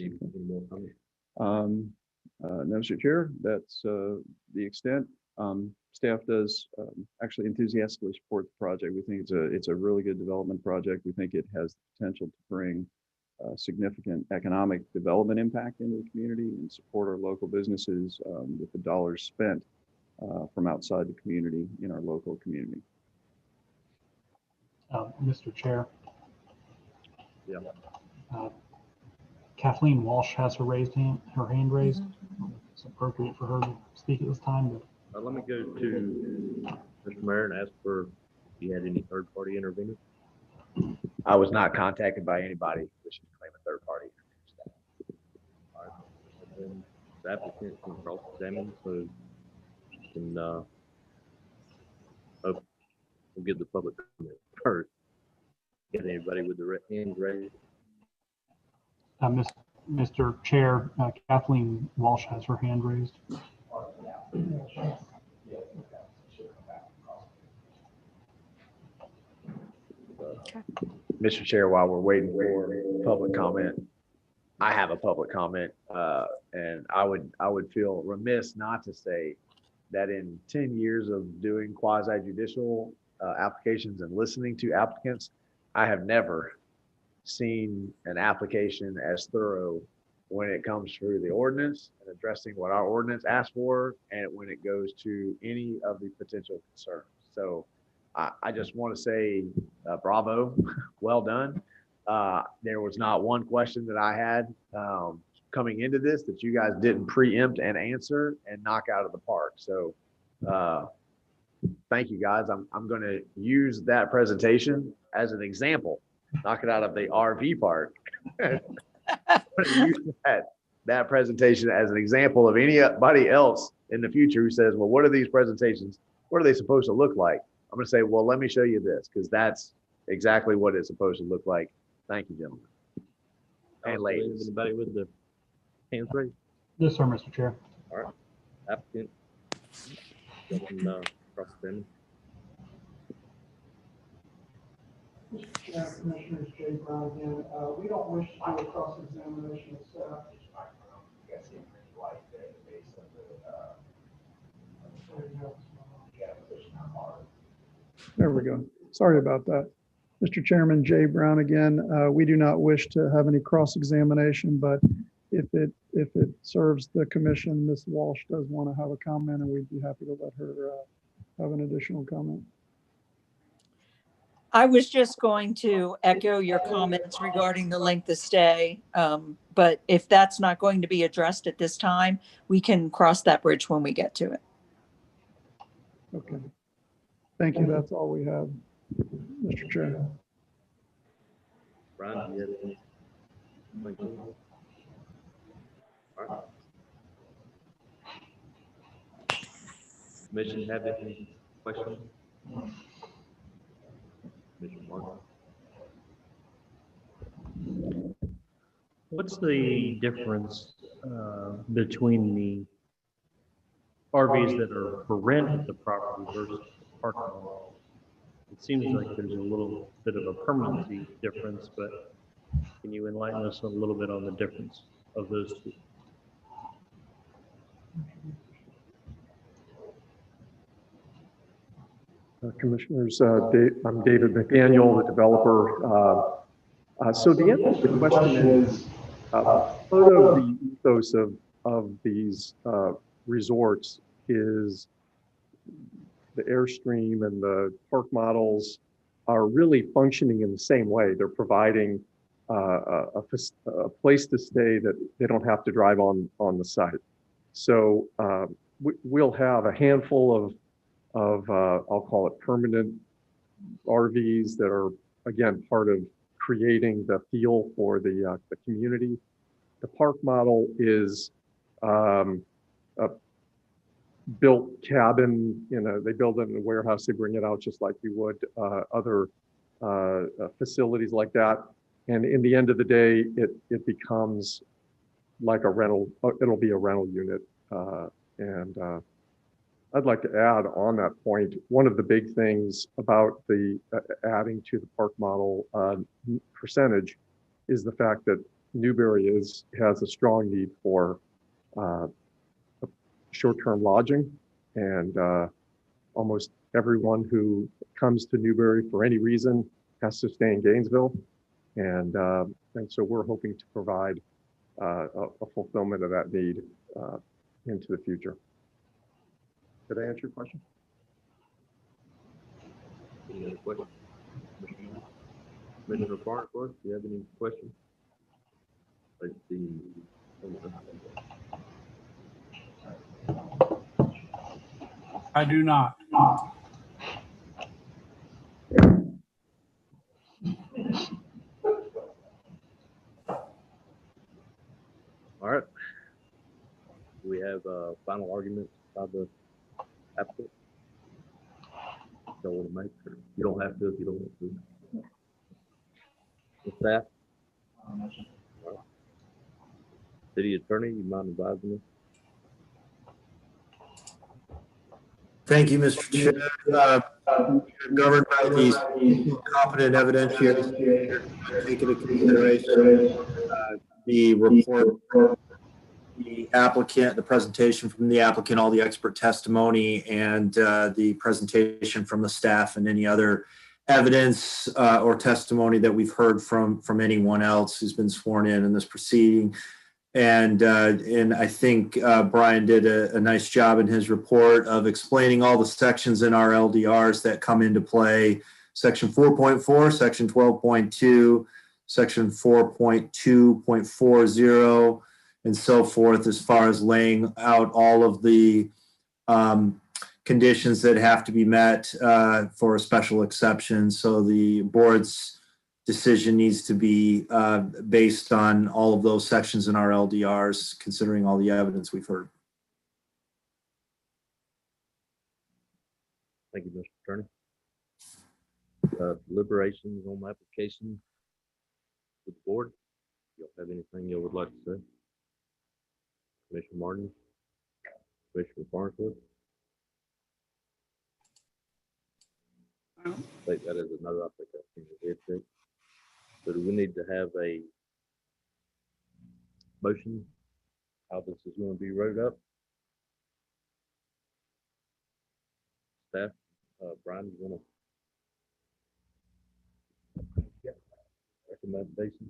[SPEAKER 14] Any more comments?
[SPEAKER 13] No, Mr. Chair, that's the extent. Staff does actually enthusiastically support the project. We think it's a really good development project. We think it has the potential to bring significant economic development impact into the community and support our local businesses with the dollars spent from outside the community in our local community.
[SPEAKER 2] Mr. Chair.
[SPEAKER 14] Yeah.
[SPEAKER 2] Kathleen Walsh has her hand raised. It's appropriate for her to speak at this time. But
[SPEAKER 14] Let me go to Mr. Mayor and ask for if he had any third-party interveners.
[SPEAKER 1] I was not contacted by anybody wishing to claim a third party.
[SPEAKER 14] All right. And then the applicant can cross-examine, so you can, we'll give the public comment first. Get anybody with the hand raised?
[SPEAKER 2] Mr. Chair, Kathleen Walsh has her hand raised.
[SPEAKER 1] Mr. Chair, while we're waiting for public comment, I have a public comment, and I would feel remiss not to say that in 10 years of doing quasi-judicial applications and listening to applicants, I have never seen an application as thorough when it comes through the ordinance and addressing what our ordinance asks for, and when it goes to any of the potential concerns. So I just want to say bravo, well done. There was not one question that I had coming into this that you guys didn't preempt and answer and knock out of the park. So thank you guys. I'm going to use that presentation as an example. Knock it out of the RV park. Use that presentation as an example of anybody else in the future who says, well, what are these presentations? What are they supposed to look like? I'm going to say, well, let me show you this, because that's exactly what it's supposed to look like. Thank you, gentlemen. And ladies.
[SPEAKER 14] Anybody with the hands raised?
[SPEAKER 2] Yes, sir, Mr. Chair.
[SPEAKER 14] All right. Applicant. Cross-examine.
[SPEAKER 6] Mr. Chair, Commissioners, Jay Brown again. We don't wish to do a cross-examination of staff. There we go. Sorry about that. Mr. Chairman, Jay Brown again. We do not wish to have any cross-examination, but if it serves the commission, Ms. Walsh does want to have a comment, and we'd be happy to let her have an additional comment.
[SPEAKER 3] I was just going to echo your comments regarding the length of stay. But if that's not going to be addressed at this time, we can cross that bridge when we get to it.
[SPEAKER 6] Okay. Thank you. That's all we have, Mr. Chair.
[SPEAKER 14] Brian, do you have any? Thank you. All right. Commission have any questions? Commissioner Martin.
[SPEAKER 10] What's the difference between the RVs that are for rent at the property versus parking lot? It seems like there's a little bit of a permanency difference, but can you enlighten us a little bit on the difference of those two?
[SPEAKER 9] Commissioners, I'm David McDaniel, the developer. So the answer to the question is, part of the ethos of these resorts is the Airstream and the park models are really functioning in the same way. They're providing a place to stay that they don't have to drive on the site. So we'll have a handful of I'll call it permanent RVs that are, again, part of creating the feel for the community. The park model is a built cabin, they build it in a warehouse, they bring it out just like you would other facilities like that. And in the end of the day, it becomes like a rental, it'll be a rental unit. I'd like to add on that point, one of the big things about the adding to the park model percentage is the fact that Newberry has a strong need for short-term lodging, and almost everyone who comes to Newberry for any reason has to stay in Gainesville, and so we're hoping to provide a fulfillment of that need into the future. Did I answer your question?
[SPEAKER 14] Any other questions? Commissioner Farnsworth, do you have any questions? Let's see.
[SPEAKER 5] I do not.
[SPEAKER 14] All right. Do we have final arguments by the applicant? Don't want to make sure. You don't have to if you don't want to. The staff? Right. City attorney, you mind advising me?
[SPEAKER 15] Thank you, Mr. Chair. Governed by these competent evidence here, take into consideration the report, the applicant, the presentation from the applicant, all the expert testimony, and the presentation from the staff, and any other evidence or testimony that we've heard from anyone else who's been sworn in this proceeding. And I think Brian did a nice job in his report of explaining all the sections in our LDRs that come into play. Section 4.4, Section 12.2, Section 4.2.40, and so forth, as far as laying out all of the conditions that have to be met for a special exception. So the board's decision needs to be based on all of those sections in our LDRs, considering all the evidence we've heard.
[SPEAKER 14] Thank you, Mr. Attorney. Deliberations on the application with the board. You have anything you would like to say? Commissioner Martin, Commissioner Farnsworth. Take that as another application. So do we need to have a motion how this is going to be wrote up? Staff, Brian, you want to recommendation?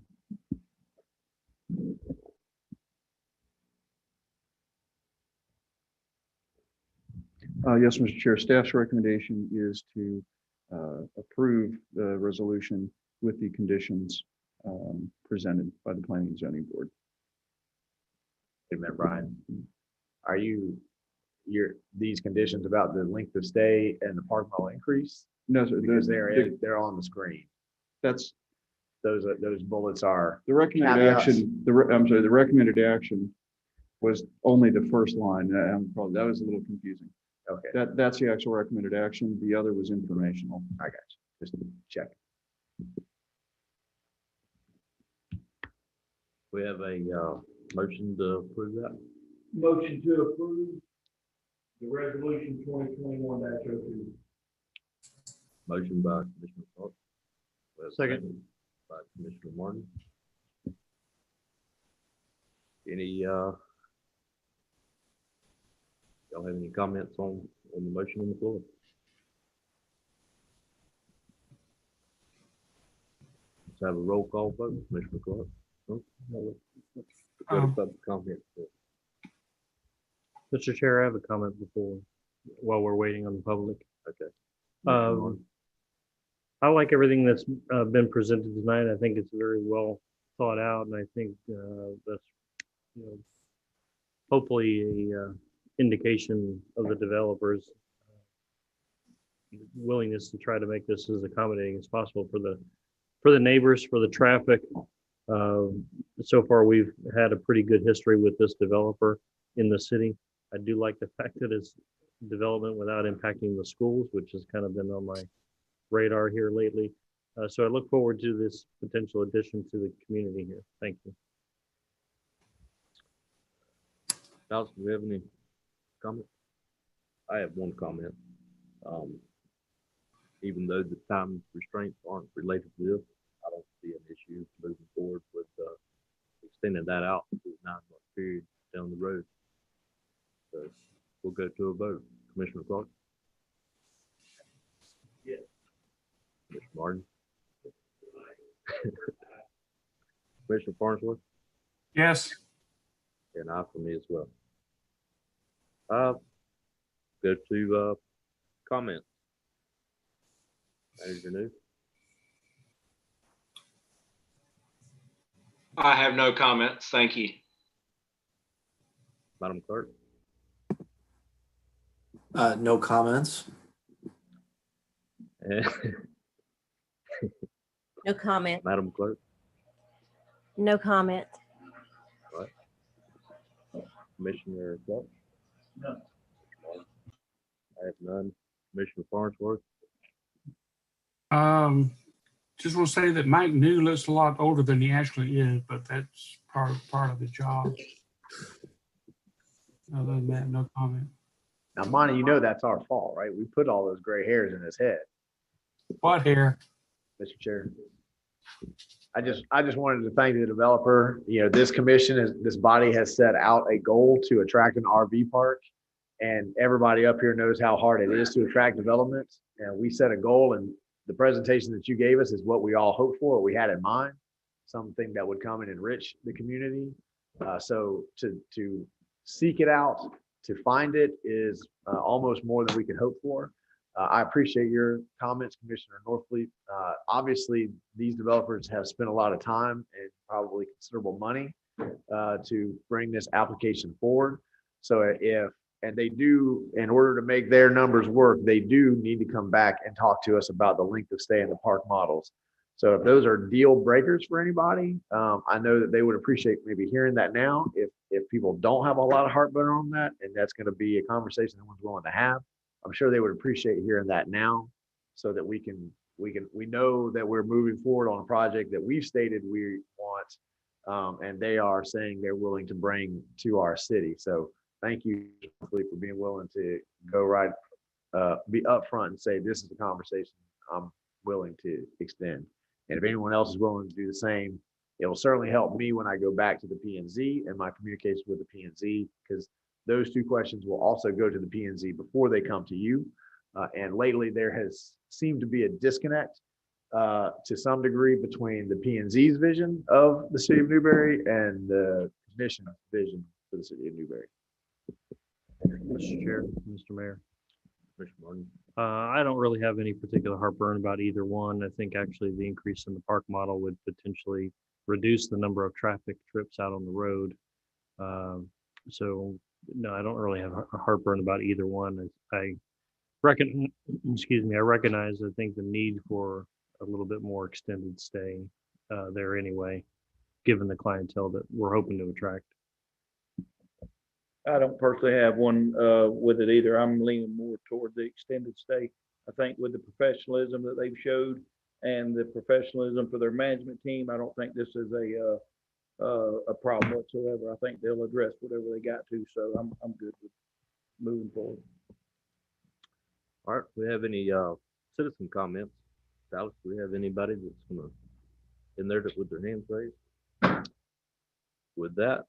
[SPEAKER 13] Yes, Mr. Chair, staff's recommendation is to approve the resolution with the conditions presented by the Planning and Zoning Board.
[SPEAKER 1] Wait a minute, Brian. Are these conditions about the length of stay and the park mall increase?
[SPEAKER 13] No, sir.
[SPEAKER 1] Because they're on the screen.
[SPEAKER 13] That's
[SPEAKER 1] those bullets are
[SPEAKER 13] the recommended
[SPEAKER 1] caveats.
[SPEAKER 13] action. The recommended action was only the first line. That was a little confusing.
[SPEAKER 1] Okay.
[SPEAKER 13] That's the actual recommended action. The other was informational.
[SPEAKER 1] I got you. Just check.
[SPEAKER 14] We have a motion to approve that.
[SPEAKER 7] Motion to approve the resolution 2021-02.
[SPEAKER 14] Motion by Commissioner Clark.
[SPEAKER 10] Second.
[SPEAKER 14] By Commissioner Martin. Any y'all have any comments on the motion on the floor? Let's have a roll call vote. Commissioner Clark. Go to public comment.
[SPEAKER 10] Mr. Chair, I have a comment while we're waiting on the public.
[SPEAKER 14] Okay.
[SPEAKER 10] I like everything that's been presented tonight. I think it's very well thought out, and I think that's hopefully a indication of the developers' willingness to try to make this as accommodating as possible for the neighbors, for the traffic. So far, we've had a pretty good history with this developer in the city. I do like the fact that it's development without impacting the schools, which has kind of been on my radar here lately. So I look forward to this potential addition to the community here. Thank you.
[SPEAKER 14] Allison, do we have any comments? I have one comment. Even though the time restraints aren't related to this, I don't see an issue moving forward with extending that out to a 9-month period down the road. So we'll go to a vote. Commissioner Clark?
[SPEAKER 19] Yes.
[SPEAKER 14] Commissioner Martin? Commissioner Farnsworth?
[SPEAKER 5] Yes.
[SPEAKER 14] And I for me as well. Go to comments. Manager New?
[SPEAKER 8] I have no comments. Thank you.
[SPEAKER 14] Madam Clerk?
[SPEAKER 17] No comments.
[SPEAKER 12] No comment.
[SPEAKER 14] Madam Clerk?
[SPEAKER 12] No comment.
[SPEAKER 14] All right. Commissioner Clark?
[SPEAKER 19] No.
[SPEAKER 14] I have none. Commissioner Farnsworth?
[SPEAKER 5] Just want to say that Mike New looks a lot older than he actually is, but that's part of the job. Other than that, no comment.
[SPEAKER 1] Now, Monty, you know that's our fault, right? We put all those gray hairs in his head.
[SPEAKER 5] What hair?
[SPEAKER 1] Mr. Chair. I just wanted to thank the developer. You know, this this body has set out a goal to attract an RV park, and everybody up here knows how hard it is to attract development. And we set a goal, and the presentation that you gave us is what we all hoped for, what we had in mind, something that would come and enrich the community. So to seek it out, to find it is almost more than we could hope for. I appreciate your comments, Commissioner Northfleet. Obviously, these developers have spent a lot of time and probably considerable money to bring this application forward. So and they do, in order to make their numbers work, they do need to come back and talk to us about the length of stay in the park models. So if those are deal breakers for anybody, I know that they would appreciate maybe hearing that now. If people don't have a lot of heartburn on that, and that's going to be a conversation no one's willing to have, I'm sure they would appreciate hearing that now, so that we know that we're moving forward on a project that we've stated we want, and they are saying they're willing to bring to our city. So thank you for being willing to go be upfront and say, this is the conversation I'm willing to extend. And if anyone else is willing to do the same, it will certainly help me when I go back to the P&Z and my communication with the P&Z, because those two questions will also go to the P&Z before they come to you. And lately there has seemed to be a disconnect to some degree between the P&Z's vision of the city of Newberry and the commission's vision for the city of Newberry.
[SPEAKER 10] Mr. Chair, Mr. Mayor.
[SPEAKER 14] Commissioner Martin?
[SPEAKER 10] I don't really have any particular heartburn about either one. I think actually the increase in the park model would potentially reduce the number of traffic trips out on the road. So no, I don't really have a heartburn about either one. I recognize, I think the need for a little bit more extended stay there anyway, given the clientele that we're hoping to attract.
[SPEAKER 16] I don't personally have one with it either. I'm leaning more toward the extended stay. I think with the professionalism that they've showed and the professionalism for their management team, I don't think this is a problem whatsoever. I think they'll address whatever they got to. So I'm good with moving forward.
[SPEAKER 14] All right, we have any citizen comments? Alex, do we have anybody that's gonna in there with their hands raised? With that,